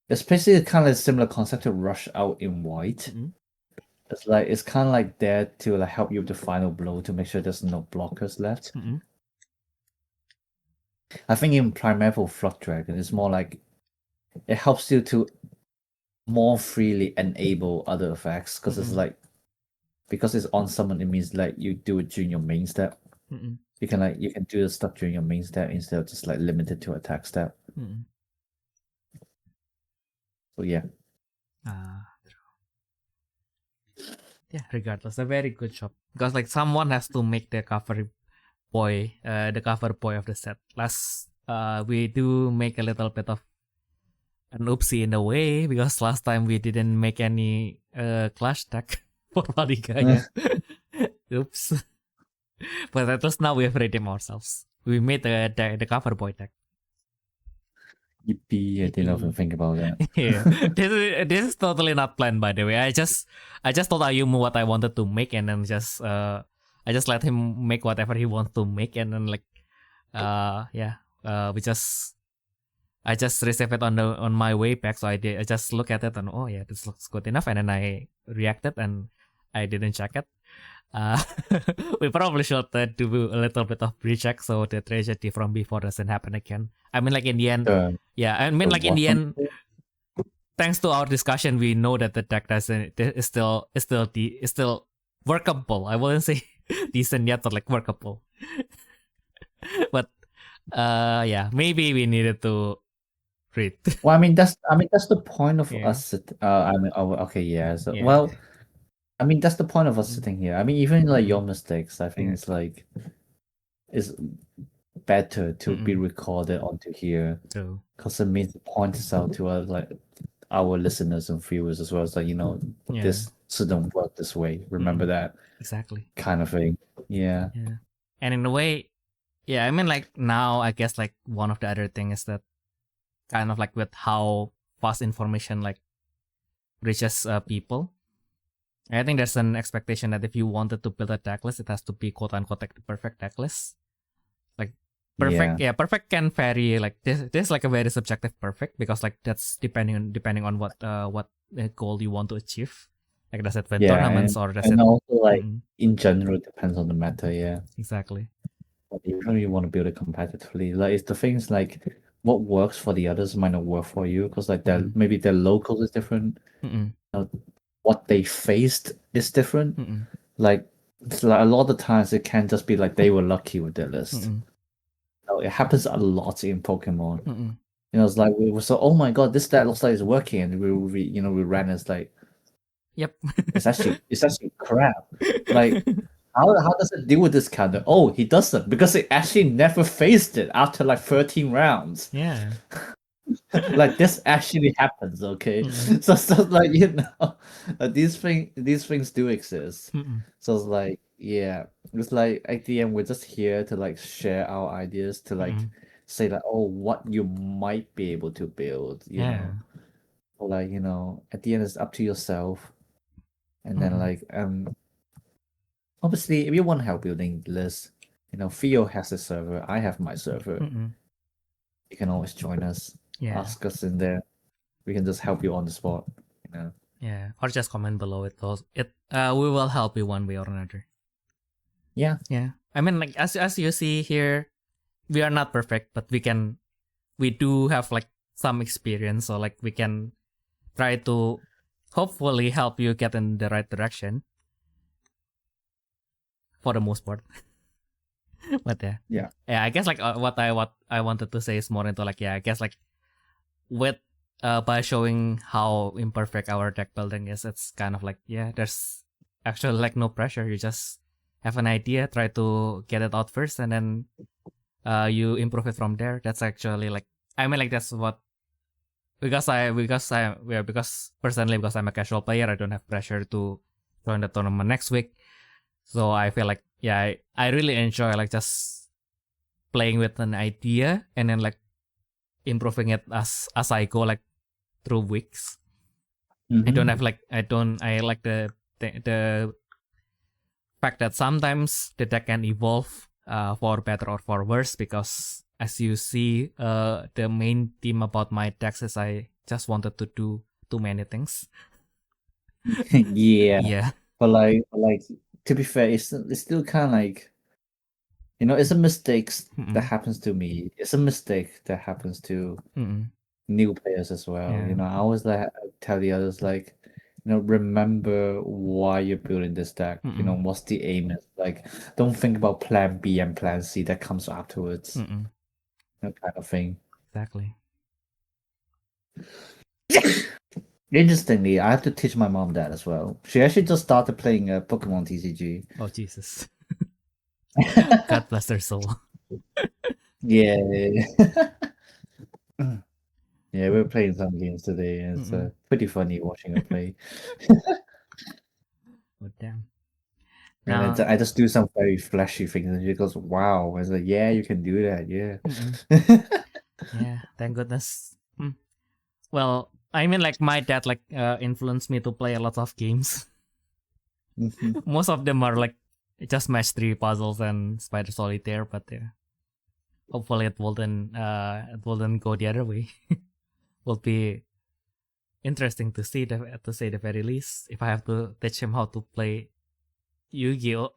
it's basically kind of a similar concept to Rush Out in white. it's kind of like there to like help you with the final blow to make sure there's no blockers left. I think in Primeval Floodragon, it's more like it helps you to more freely enable other effects because it's like because it's on summon, it means like you do it during your main step. You can do the stuff during your main step instead of just like limited to attack step. So yeah. Yeah, regardless, a very good job because like someone has to make the cover boy of the set. Last we do make a little bit of an oopsie in a way because last time we didn't make any clash deck for Laliganya. Oops. But at least now we have redeemed ourselves. We made the cover boy deck. Yippee! I didn't even think about that. Yeah, this is totally not planned, by the way. I just told Ayumu what I wanted to make, and then I just let him make whatever he wants to make, and then like I just received it on my way back, so I just look at it and oh yeah, this looks good enough, and then I reacted and I didn't check it. We probably should do a little bit of recheck so the tragedy from before doesn't happen again. I mean, like in the end, in the end, thanks to our discussion, we know that the deck is still workable. I wouldn't say decent yet, but like workable. But maybe we needed to read. Well, I mean that's the point of us. Well, I mean that's the point of us sitting here. I mean even like your mistakes, I think it's like it's better to be recorded onto here because it means it points out to us like our listeners and viewers as well as like this shouldn't work this way. Remember that exactly kind of thing. Yeah. And in a way, I mean like now I guess like one of the other things is that kind of like with how fast information like reaches people. I think there's an expectation that if you wanted to build a deck list, it has to be quote unquote like the perfect deck list. Like perfect, perfect can vary. Like this is like a very subjective perfect because like that's depending on what goal you want to achieve. Like does it win tournaments or does it? And also like in general, it depends on the meta. Yeah, exactly. But you really want to build it competitively. Like it's the things like what works for the others might not work for you because like maybe their local is different. What they faced is different. Like it's like a lot of the times it can just be like they were lucky with their list. It happens a lot in Pokemon. It's like we were so oh my god, this deck looks like it's working, and we ran as like, yep, it's actually crap. Like how does it deal with this counter? Oh, he doesn't because it actually never faced it after like 13 rounds. Yeah. Like this actually happens, okay? So like these things do exist. So it's like it's like at the end we're just here to like share our ideas to like say like oh what you might be able to build, you know. Or like at the end it's up to yourself. And then like obviously if you want help building lists, Theo has a server, I have my server. You can always join us. Ask us in there. We can just help you on the spot. Yeah, or just comment below it. We will help you one way or another. Yeah. I mean, like as you see here, we are not perfect, but we do have like some experience, so like we can try to hopefully help you get in the right direction. For the most part. But I guess like what I wanted to say is more into like I guess like with by showing how imperfect our deck building is, it's kind of like there's actually like no pressure. You just have an idea, try to get it out first, and then you improve it from there. That's actually like I mean like that's what because personally because I'm a casual player, I don't have pressure to join the tournament next week. So I feel like I really enjoy like just playing with an idea and then like improving it as I go like through weeks. I like the fact that sometimes the deck can evolve for better or for worse because as you see the main theme about my decks is I just wanted to do too many things. Yeah, Yeah. but like to be fair, it's still kind of like, it's a mistake that happens to me. It's a mistake that happens to new players as well. Yeah. I always like tell the others like, remember why you're building this deck. What's the aim is. Like, don't think about plan B and plan C that comes afterwards. That kind of thing. Exactly. Interestingly, I have to teach my mom that as well. She actually just started playing Pokemon TCG. Oh Jesus. God bless her soul. Yeah. Yeah, we were playing some games today, and it's pretty funny watching her play. Oh damn. And I just do some very flashy things, and she goes, "Wow!" I was like, "Yeah, you can do that, yeah." Yeah, thank goodness. Well, I mean, like my dad influenced me to play a lot of games. Most of them are like just match 3 puzzles and Spider Solitaire, but yeah, hopefully it wouldn't go the other way. Will be interesting to see to say the very least. If I have to teach him how to play Yu-Gi-Oh.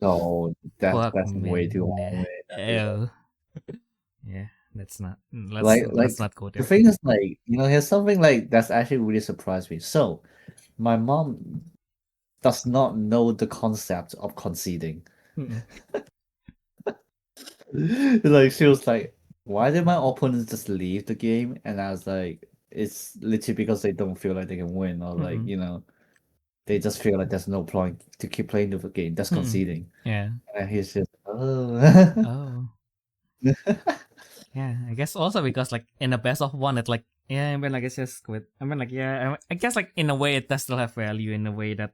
No, that's me. way too hard. Yeah, let's not go The there. thing is, like, here's something like that's actually really surprised me. So, my mom does not know the concept of conceding. Like, she was like, "Why did my opponents just leave the game?" And I was like, "It's literally because they don't feel like they can win, or like, they just feel like there's no point to keep playing the game. That's conceding." Yeah. And he's just, oh. Oh. Yeah, I guess also because like in a best of one, it's like, yeah, I mean like it's just quit. I mean like, yeah, I guess like in a way it does still have value in a way that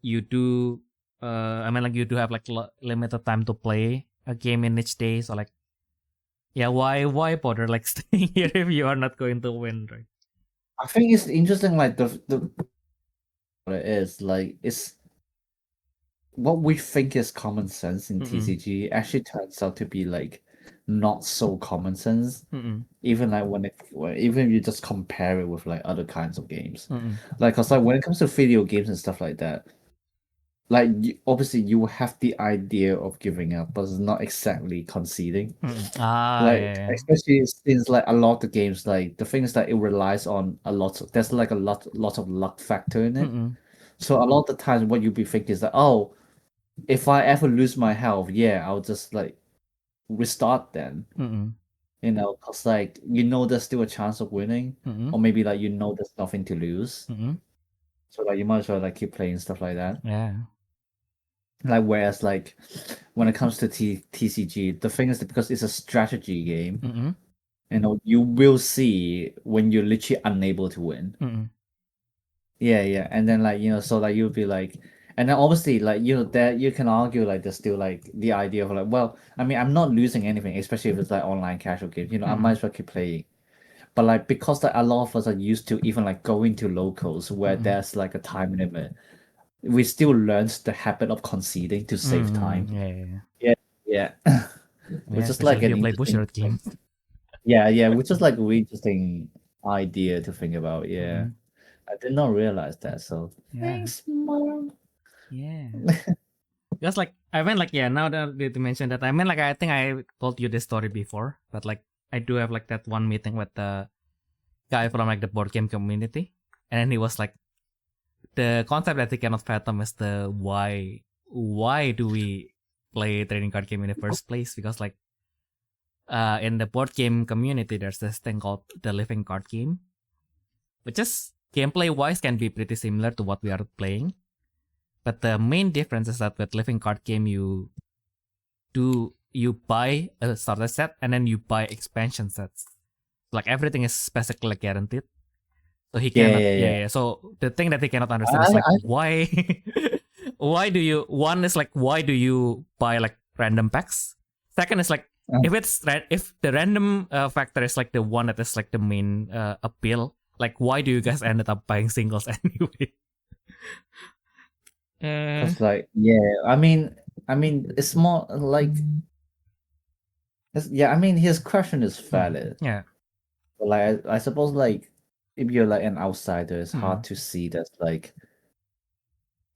you do. I mean like you do have like limited time to play a game in each day, so like, yeah, why bother like staying here if you are not going to win, right? I think it's interesting, like the what it is like it's what we think is common sense in TCG actually turns out to be like not so common sense. Even like even if you just compare it with like other kinds of games, like cause like when it comes to video games and stuff like that, like obviously you have the idea of giving up, but it's not exactly conceding. Yeah. Especially since like a lot of games, like the thing is that it relies on there's like a lot of luck factor in it. So a lot of the times what you'll be thinking is that, oh, if I ever lose my health, yeah, I'll just like restart then. Cause like there's still a chance of winning, or maybe like there's nothing to lose. So like you might as well like keep playing stuff like that. Yeah. Like whereas like when it comes to TCG, the thing is that because it's a strategy game, you will see when you're literally unable to win. Yeah, and then like so like you'll be like, and then obviously like that you can argue like there's still like the idea of like, well, I mean I'm not losing anything, especially if it's like online casual games. I might as well keep playing. But like because like a lot of us are used to even like going to locals where there's like a time limit, we still learned the habit of conceding to save time. Yeah. Which is like especially if an you play interesting Bushiroad game. Yeah, which is like a really interesting idea to think about. Yeah. I did not realize that. So thanks, Mom. Yeah. Just like I mean like, yeah, now that you mentioned that, I mean like I think I told you this story before, but like I do have like that one meeting with the guy from like the board game community, and then he was like, the concept that he cannot fathom is the why do we play trading card game in the first place, because like in the board game community there's this thing called the living card game, which is gameplay wise can be pretty similar to what we are playing, but the main difference is that with living card game you buy a starter set and then you buy expansion sets, like everything is basically like guaranteed. So he cannot. Yeah. So the thing that he cannot understand is like why, why do you? One is like why do you buy like random packs? Second is like if the random factor is like the one that is like the main appeal, like why do you guys ended up buying singles anyway? Cause like I mean it's more like I mean his question is valid. Yeah. But like I suppose like if you're like an outsider, it's hard to see that like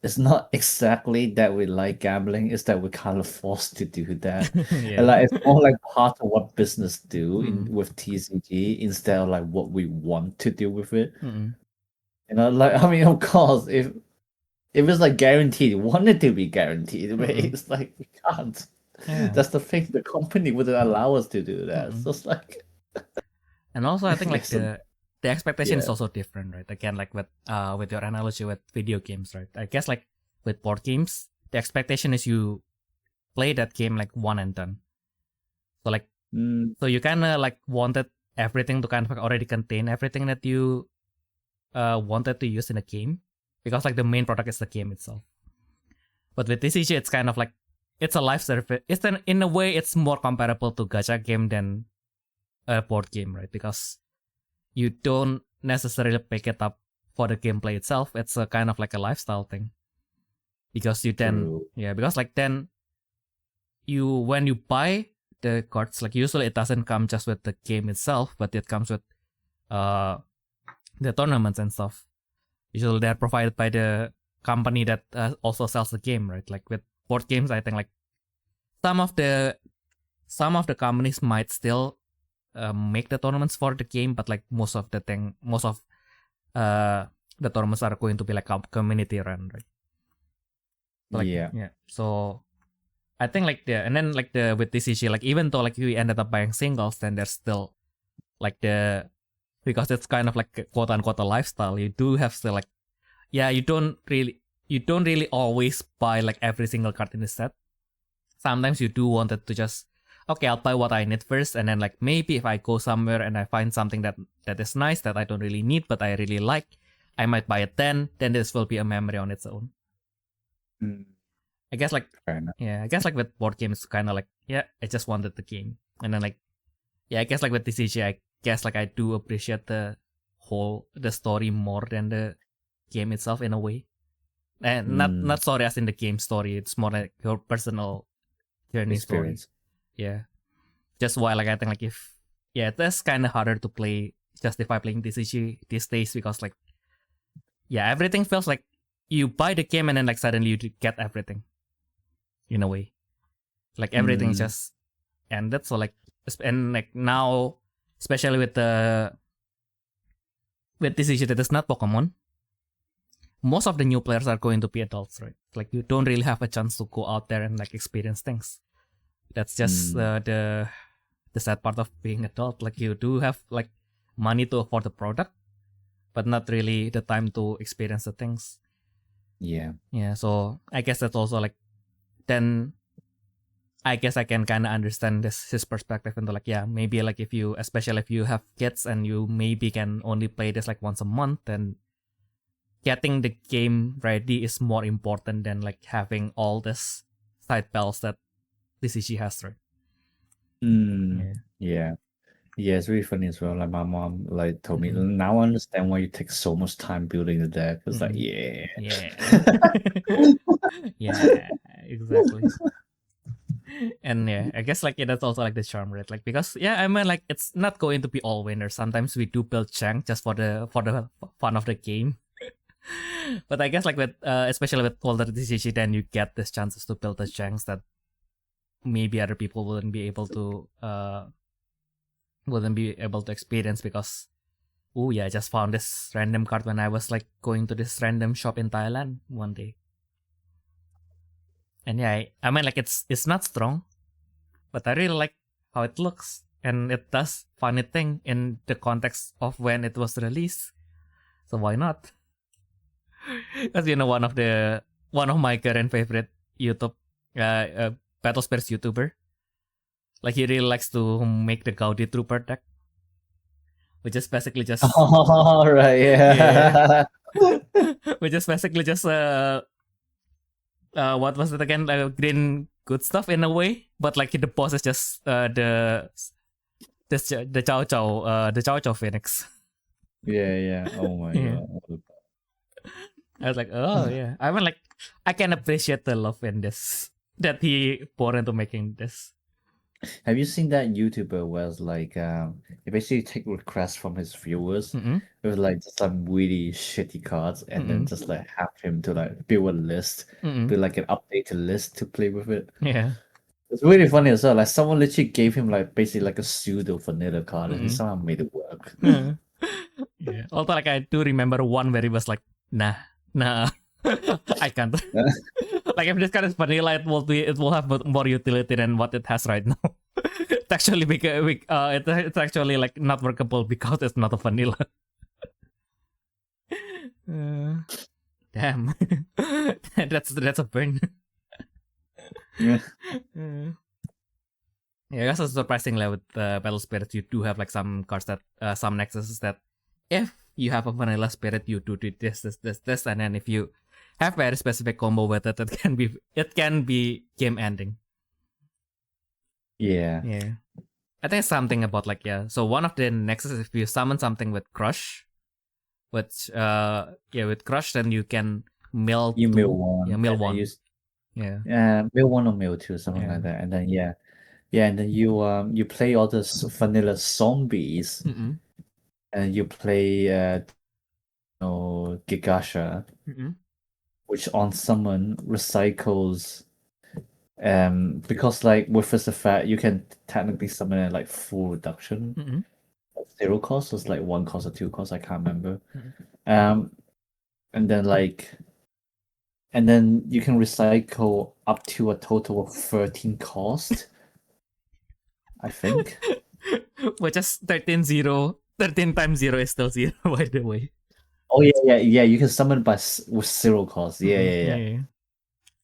it's not exactly that we like gambling, it's that we're kind of forced to do that. Yeah. And like it's more like part of what business do with TCG instead of like what we want to do with it. Mm-mm. You know, like I mean, of course, if it's like guaranteed, we want it to be guaranteed, but it's like we can't. Yeah. That's the thing. The company wouldn't allow us to do that. So it's like, and also I think like Yes, the expectation is yeah. also different, right? Again, like with your analogy with video games, right? I guess like with board games, the expectation is you play that game like one and done. So like so you kind of like wanted everything to kind of like already contain everything that you wanted to use in a game, because like the main product is the game itself. But with TCG, it's kind of like it's a live service. In a way, it's more comparable to gacha game than a board game, right? Because you don't necessarily pick it up for the gameplay itself. It's a kind of like a lifestyle thing. Because you then, True. because like then when you buy the cards, like usually it doesn't come just with the game itself, but it comes with the tournaments and stuff. Usually they're provided by the company that also sells the game, right? Like with board games, I think like some of the companies might still make the tournaments for the game, but like most of the tournaments are going to be like community run, right? Like, yeah. So I think like and then like with TCG, like even though like you ended up buying singles, then there's still like because it's kind of like a quote unquote a lifestyle. You do have still like, you don't really always buy like every single card in the set. Sometimes you do want it to just, okay, I'll buy what I need first, and then like maybe if I go somewhere and I find something that is nice that I don't really need but I really like, I might buy it then this will be a memory on its own. I guess like I guess like with board games, kind of like, I just wanted the game, and then like I guess like with TCG, I guess like I do appreciate the story more than the game itself in a way, and not story as in the game story. It's more like your personal journey Experience. story. Yeah, just why like I think like if that's kind of harder to justify playing TCG these days, because like everything feels like you buy the game and then like suddenly you get everything in a way, like everything is just ended. So like, and like now, especially with TCG that is not Pokemon, most of the new players are going to be adults, right? Like you don't really have a chance to go out there and like experience things. That's just the sad part of being adult. Like you do have like money to afford the product, but not really the time to experience the things. Yeah. So I guess that's also like, then I guess I can kind of understand his perspective into like, maybe like especially if you have kids and you maybe can only play this like once a month, then getting the game ready is more important than like having all this side bells that TCG has, right? Yeah, it's really funny as well. Like my mom like told me, now I understand why you take so much time building the deck. It's like, exactly. And I guess like that's also like the charm, right? Like because I mean like it's not going to be all winners. Sometimes we do build chunk just for the fun of the game. But I guess like with especially with older TCG, then you get these chances to build the chunks that maybe other people wouldn't be able to experience, because I just found this random card when I was like going to this random shop in Thailand one day. And I mean like it's not strong, but I really like how it looks, and it does funny thing in the context of when it was released. So why not? Because one of my current favorite YouTube Battle Spares YouTuber, like he really likes to make the Gaudi Trooper deck, which is basically just which is basically just what was it again? Green good stuff in a way, but like the boss is just the Chow Chow Phoenix. Oh my god. I was like, I mean, like, I can appreciate the love in this that he poured into making this. Have you seen that YouTuber where it's like he basically take requests from his viewers with like just some really shitty cards and then just like have him to like build a list, build like an updated list to play with it. Yeah. It's really funny as well. Like someone literally gave him like basically like a pseudo vanilla card and he somehow made it work. Yeah. Although like I do remember one where he was like, nah, I can't. Like if this card is vanilla, it will have more utility than what it has right now. It's actually it's actually like not workable because it's not a vanilla. Damn, that's a burn. Yeah. Yeah, I guess it's surprisingly with Battle Spirits, you do have like some cards that some nexuses that if you have a vanilla spirit, you do this, and then if you have very specific combo with it, it can be game ending. Yeah. Yeah. I think something about like so one of the nexuses, if you summon something with Crush, with Crush, then you can mill one. Yeah, mill and then one. mill one or mill two, something like that. And then and then you play all the vanilla zombies and you play Gigasha, which on summon recycles because like with this effect you can technically summon it like full reduction. Zero cost was like 1 cost or 2 cost, I can't remember. And then you can recycle up to a total of 13 cost, I think. Which is 13 times 0 is still 0, by the way. Oh yeah. You can summon with 0 cost. Yeah.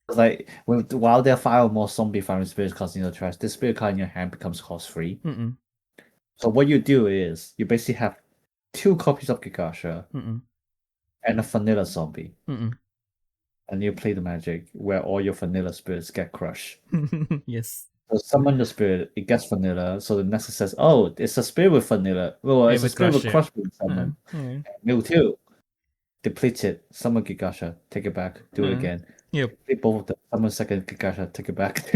Like while there are 5 or more zombie farming spirit cards in your trash, this spirit card in your hand becomes cost free. So what you do is you basically have 2 copies of Gigasha and a vanilla zombie. And you play the magic where all your vanilla spirits get crushed. Yes. So summon the spirit, it gets vanilla. So the nexus says, "Oh, it's a spirit with vanilla. Well, it's a spirit with crush being summoned." Mill 2, deplete it. Summon Gigasha, take it back. Do it again. Yep. Deplete both of them. Summon second Gigasha, take it back.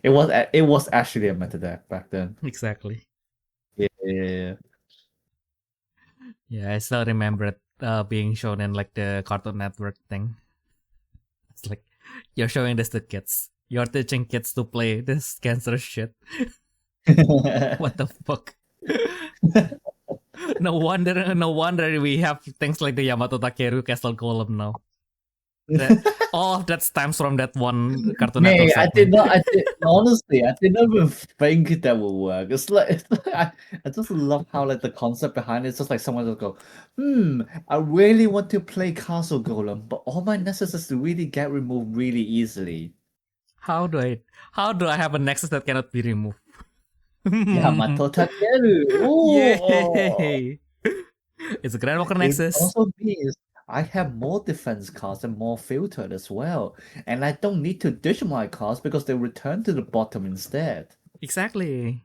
It was actually a meta deck back then. Exactly. Yeah. Yeah, I still remember it being shown in like the Cartoon Network thing. It's like you're showing this to kids. You're teaching kids to play this cancerous shit. What the fuck? No wonder we have things like the Yamato Takeru Castle Golem now. All of that stems from that one Cartoon Network segment. Honestly, I did not even think that would work. It's like I just love how like the concept behind it's just like someone just go, I really want to play Castle Golem, but all my nexuses really get removed really easily. How do I have a nexus that cannot be removed? Yamato Takeru. Yay! It's a Grand Walker Nexus. It also means I have more defense cards and more filtered as well. And I don't need to ditch my cards because they return to the bottom instead. Exactly.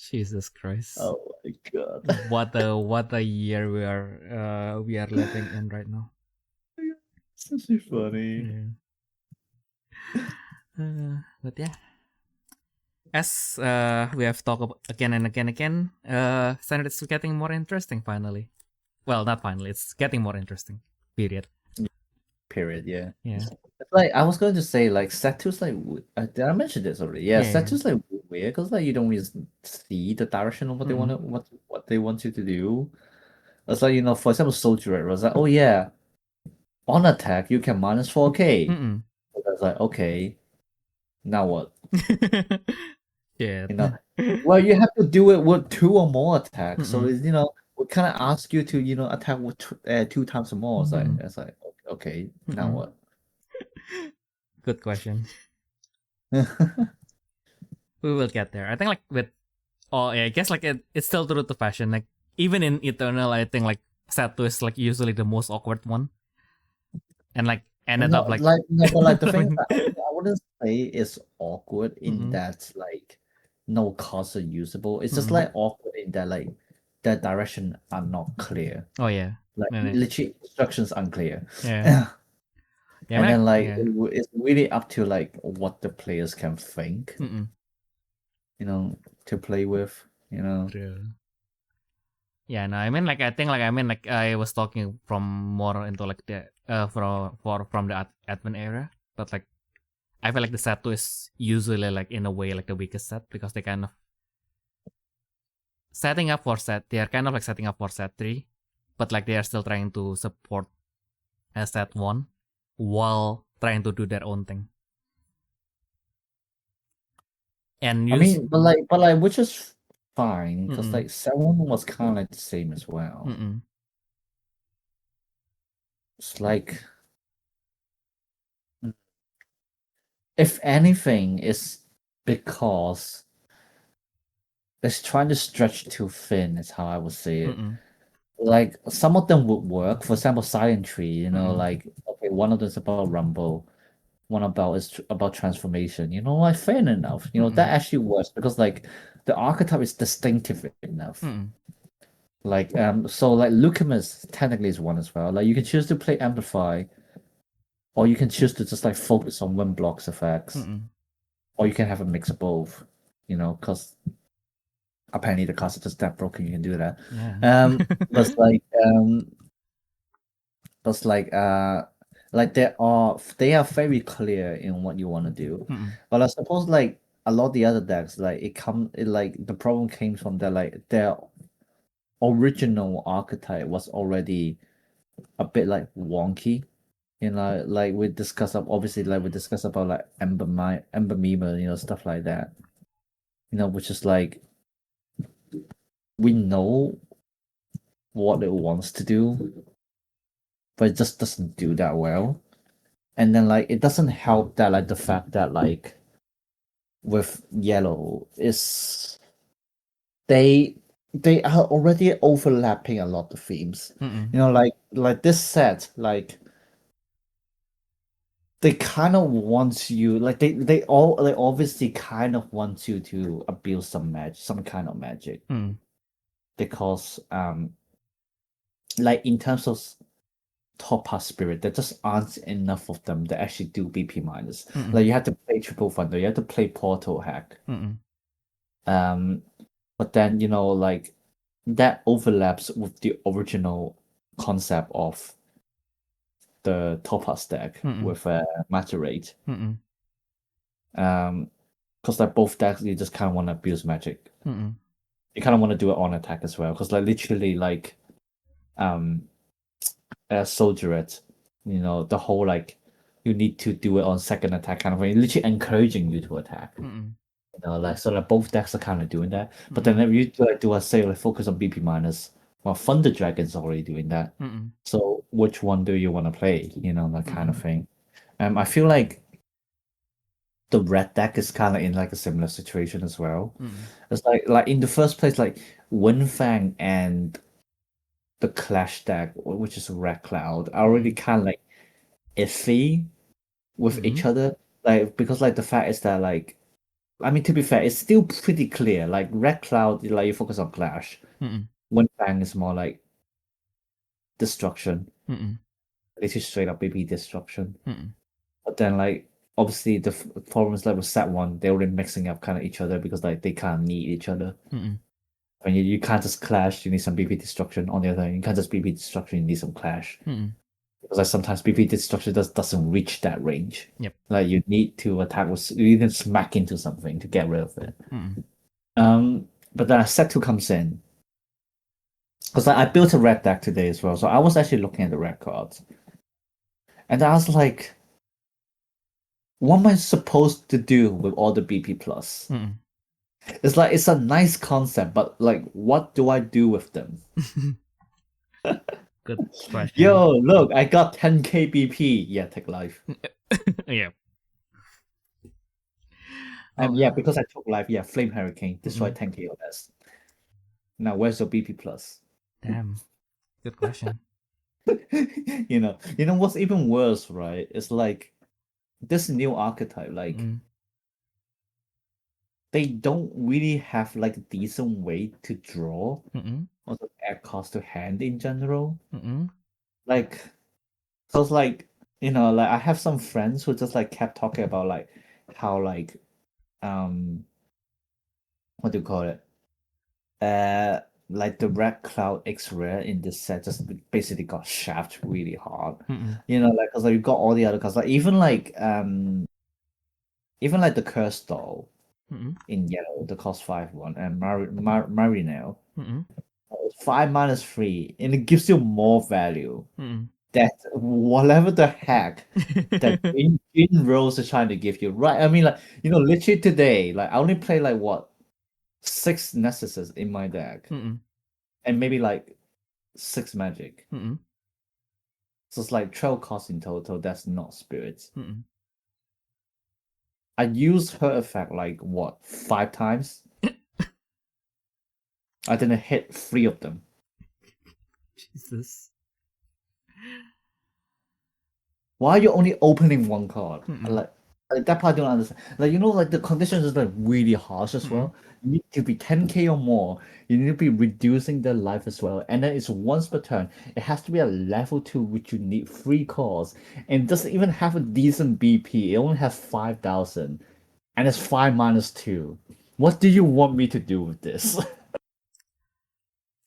Jesus Christ. Oh my god. What a year we are living in right now. It's so funny. Yeah. But yeah. As we have talked about again and again, Standard is getting more interesting finally. Well, not finally, it's getting more interesting. Period. Yeah. Yeah. Like I was going to say, like set 2's like did I mention this already? Yeah, set 2's like weird because like you don't really see the direction of what they want to what they want you to do. It's like for example, Soldier Red was like, oh yeah, on attack you can minus 4K. I was like, okay, now what? Yeah. Well, you have to do it with 2 or more attacks. So it's, we kind of ask you to attack with 2 times or more. It's like okay, now what? Good question. We will get there. I think like with I guess like it's still true to fashion. Like even in Eternal, I think like set 2 is like usually the most awkward one. And like ended up like the thing I wouldn't say it's awkward in that like no cards are usable. It's just like awkward in that like the direction are not clear. Oh yeah. Like literally instructions unclear. Yeah. Yeah, and man, then like yeah. it's really up to like what the players can think, Mm-mm. you know, to play with, you know. True. Yeah, no, I mean, like, I think, like, I mean, like, I was talking from more into, like, the, from the admin era, but, like, I feel like the set 2 is usually, like, in a way, like, the weakest set, because they kind of they are kind of, like, setting up for set 3, but, like, they are still trying to support set 1, while trying to do their own thing. And I mean, but like, which is fine, because Mm-mm. like 7 was kind of like the same as well. Mm-mm. It's like, if anything, it's because it's trying to stretch too thin, is how I would say it. Mm-mm. Like, some of them would work. For example, Silent Tree, you know, Mm-mm. like, okay, one of them is about Rumble, one about is about transformation. You know, like, fair enough. You know, that Mm-mm. actually works because like the archetype is distinctive enough. Mm-mm. Like, so like Leucomyst technically is one as well. Like, you can choose to play Amplify, or you can choose to just like focus on wind blocks effects, Mm-mm. or you can have a mix of both. You know, because apparently the cards are just that broken. You can do that. Yeah. But but like they are very clear in what you want to do. Mm-mm. But I suppose like a lot of the other decks, like like the problem came from that like their original archetype was already a bit like wonky. You know, like we discuss up obviously like we discuss about like Ember Meme, you know, stuff like that. You know, which is like we know what it wants to do, but it just doesn't do that well. And then like it doesn't help that like the fact that like with yellow is they are already overlapping a lot of themes. Mm-mm. You know, like this set, like they kind of want you like they obviously kind of want you to abuse some kind of magic. Mm. Because like in terms of Topaz spirit, there just aren't enough of them that actually do BP minus. Mm-mm. Like you have to play Triple Thunder, you have to play Portal Hack. Mm-mm. But then you know like that overlaps with the original concept of the Topaz deck Mm-mm. with matter rate. Mm-mm. Because like both decks you just kind of want to abuse magic. Mm-mm. You kind of want to do it on attack as well. Because like literally like Soldierette, you know, the whole like you need to do it on second attack kind of thing, literally encouraging you to attack. Mm-mm. You know, like so like both decks are kind of doing that. But then if you do a say like focus on BP minus, well Thunder Dragon's already doing that. Mm-mm. So which one do you want to play? You know, that kind of thing. I feel like the red deck is kind of in like a similar situation as well. It's like in the first place, like Windfang and the Clash deck, which is Red Cloud, are already kind of like iffy with each other. Like because like the fact is that like I mean to be fair, it's still pretty clear. Like Red Cloud, like you focus on Clash. Windfang is more like destruction. It's just straight up baby destruction. But then like obviously the problem is like with set 1, they're already mixing up kind of each other because like they can't need each other. I mean, you can't just clash, you need some BP destruction. On the other hand, you can't just BP destruction, you need some clash. Because like sometimes BP destruction doesn't reach that range. Yep. Like you need to attack with you need to smack into something to get rid of it. But then set 2 comes in. Because I built a red deck today as well, so I was actually looking at the red cards. And I was like, what am I supposed to do with all the BP plus? It's like it's a nice concept, but like what do I do with them? Good question. Yo, look, I got 10k BP. Yeah, take life. Yeah. Yeah, because I took life. Yeah, Flame Hurricane, destroy 10k or less. Now, where's your BP plus? Damn. Good question. you know what's even worse, right? It's like this new archetype, like they don't really have like a decent way to draw or to add cost to hand in general. Like, so it's like you know, like I have some friends who just like kept talking about like how like what do you call it? Like the Red Cloud X Rare in this set just basically got shafted really hard. You know, like because like, you got all the other cards, like even like the Curse Doll in yellow, the cost 5/1, and Marino. 5-3, and it gives you more value. That whatever the heck that Green Rose is trying to give you, right? I mean, like, you know, literally today, like I only play like what 6 Nessuses in my deck, and maybe like 6 Magic. So it's like 12 costs in total. That's not spirits. I used her effect like what 5 times. I didn't hit 3 of them. Jesus. Why are you only opening 1 card? Like that part I don't understand. Like, you know, like the conditions is like really harsh as well. You need to be 10k or more. You need to be reducing their life as well. And then it's once per turn. It has to be a level 2, which you need 3 cores. And it doesn't even have a decent BP. It only has 5,000. And it's 5-2. What do you want me to do with this?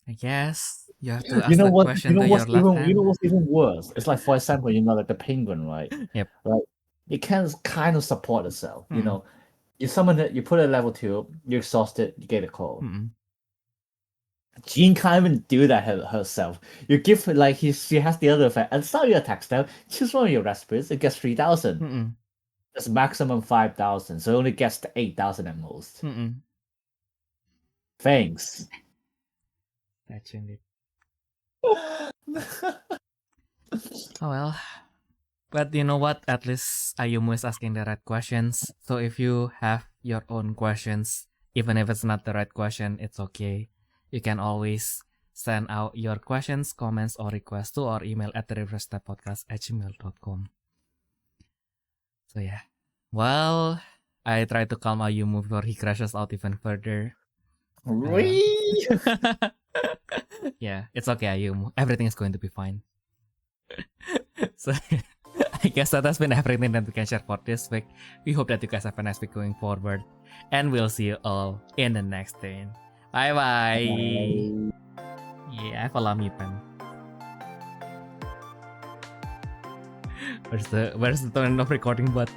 I guess you have to ask You know that what? question You know to what's your left even hand. you know what's even worse? It's like, for example, you know, like the penguin, right? Yep. Like it can kind of support itself. You know, you summon it, you put it at level 2, you exhaust it, you get a call. Jean can't even do that herself. You give her like she has the other effect, and start your attack step. Choose one of your respirates, it gets 3,000. That's maximum 5,000, so it only gets to 8,000 at most. Thanks. That's it. Oh well. But you know what? At least Ayumu is asking the right questions. So if you have your own questions, even if it's not the right question, it's okay. You can always send out your questions, comments, or requests to our email at therefreshsteppodcast@gmail.com. So yeah. Well, I try to calm Ayumu before he crashes out even further. Yeah, it's okay, Ayumu. Everything is going to be fine. So I guess that has been everything that we can share for this week. We hope that you guys have a nice week going forward. And we'll see you all in the next thing. Bye bye. Yeah, I have a lummy pen. Where's the turn of recording button?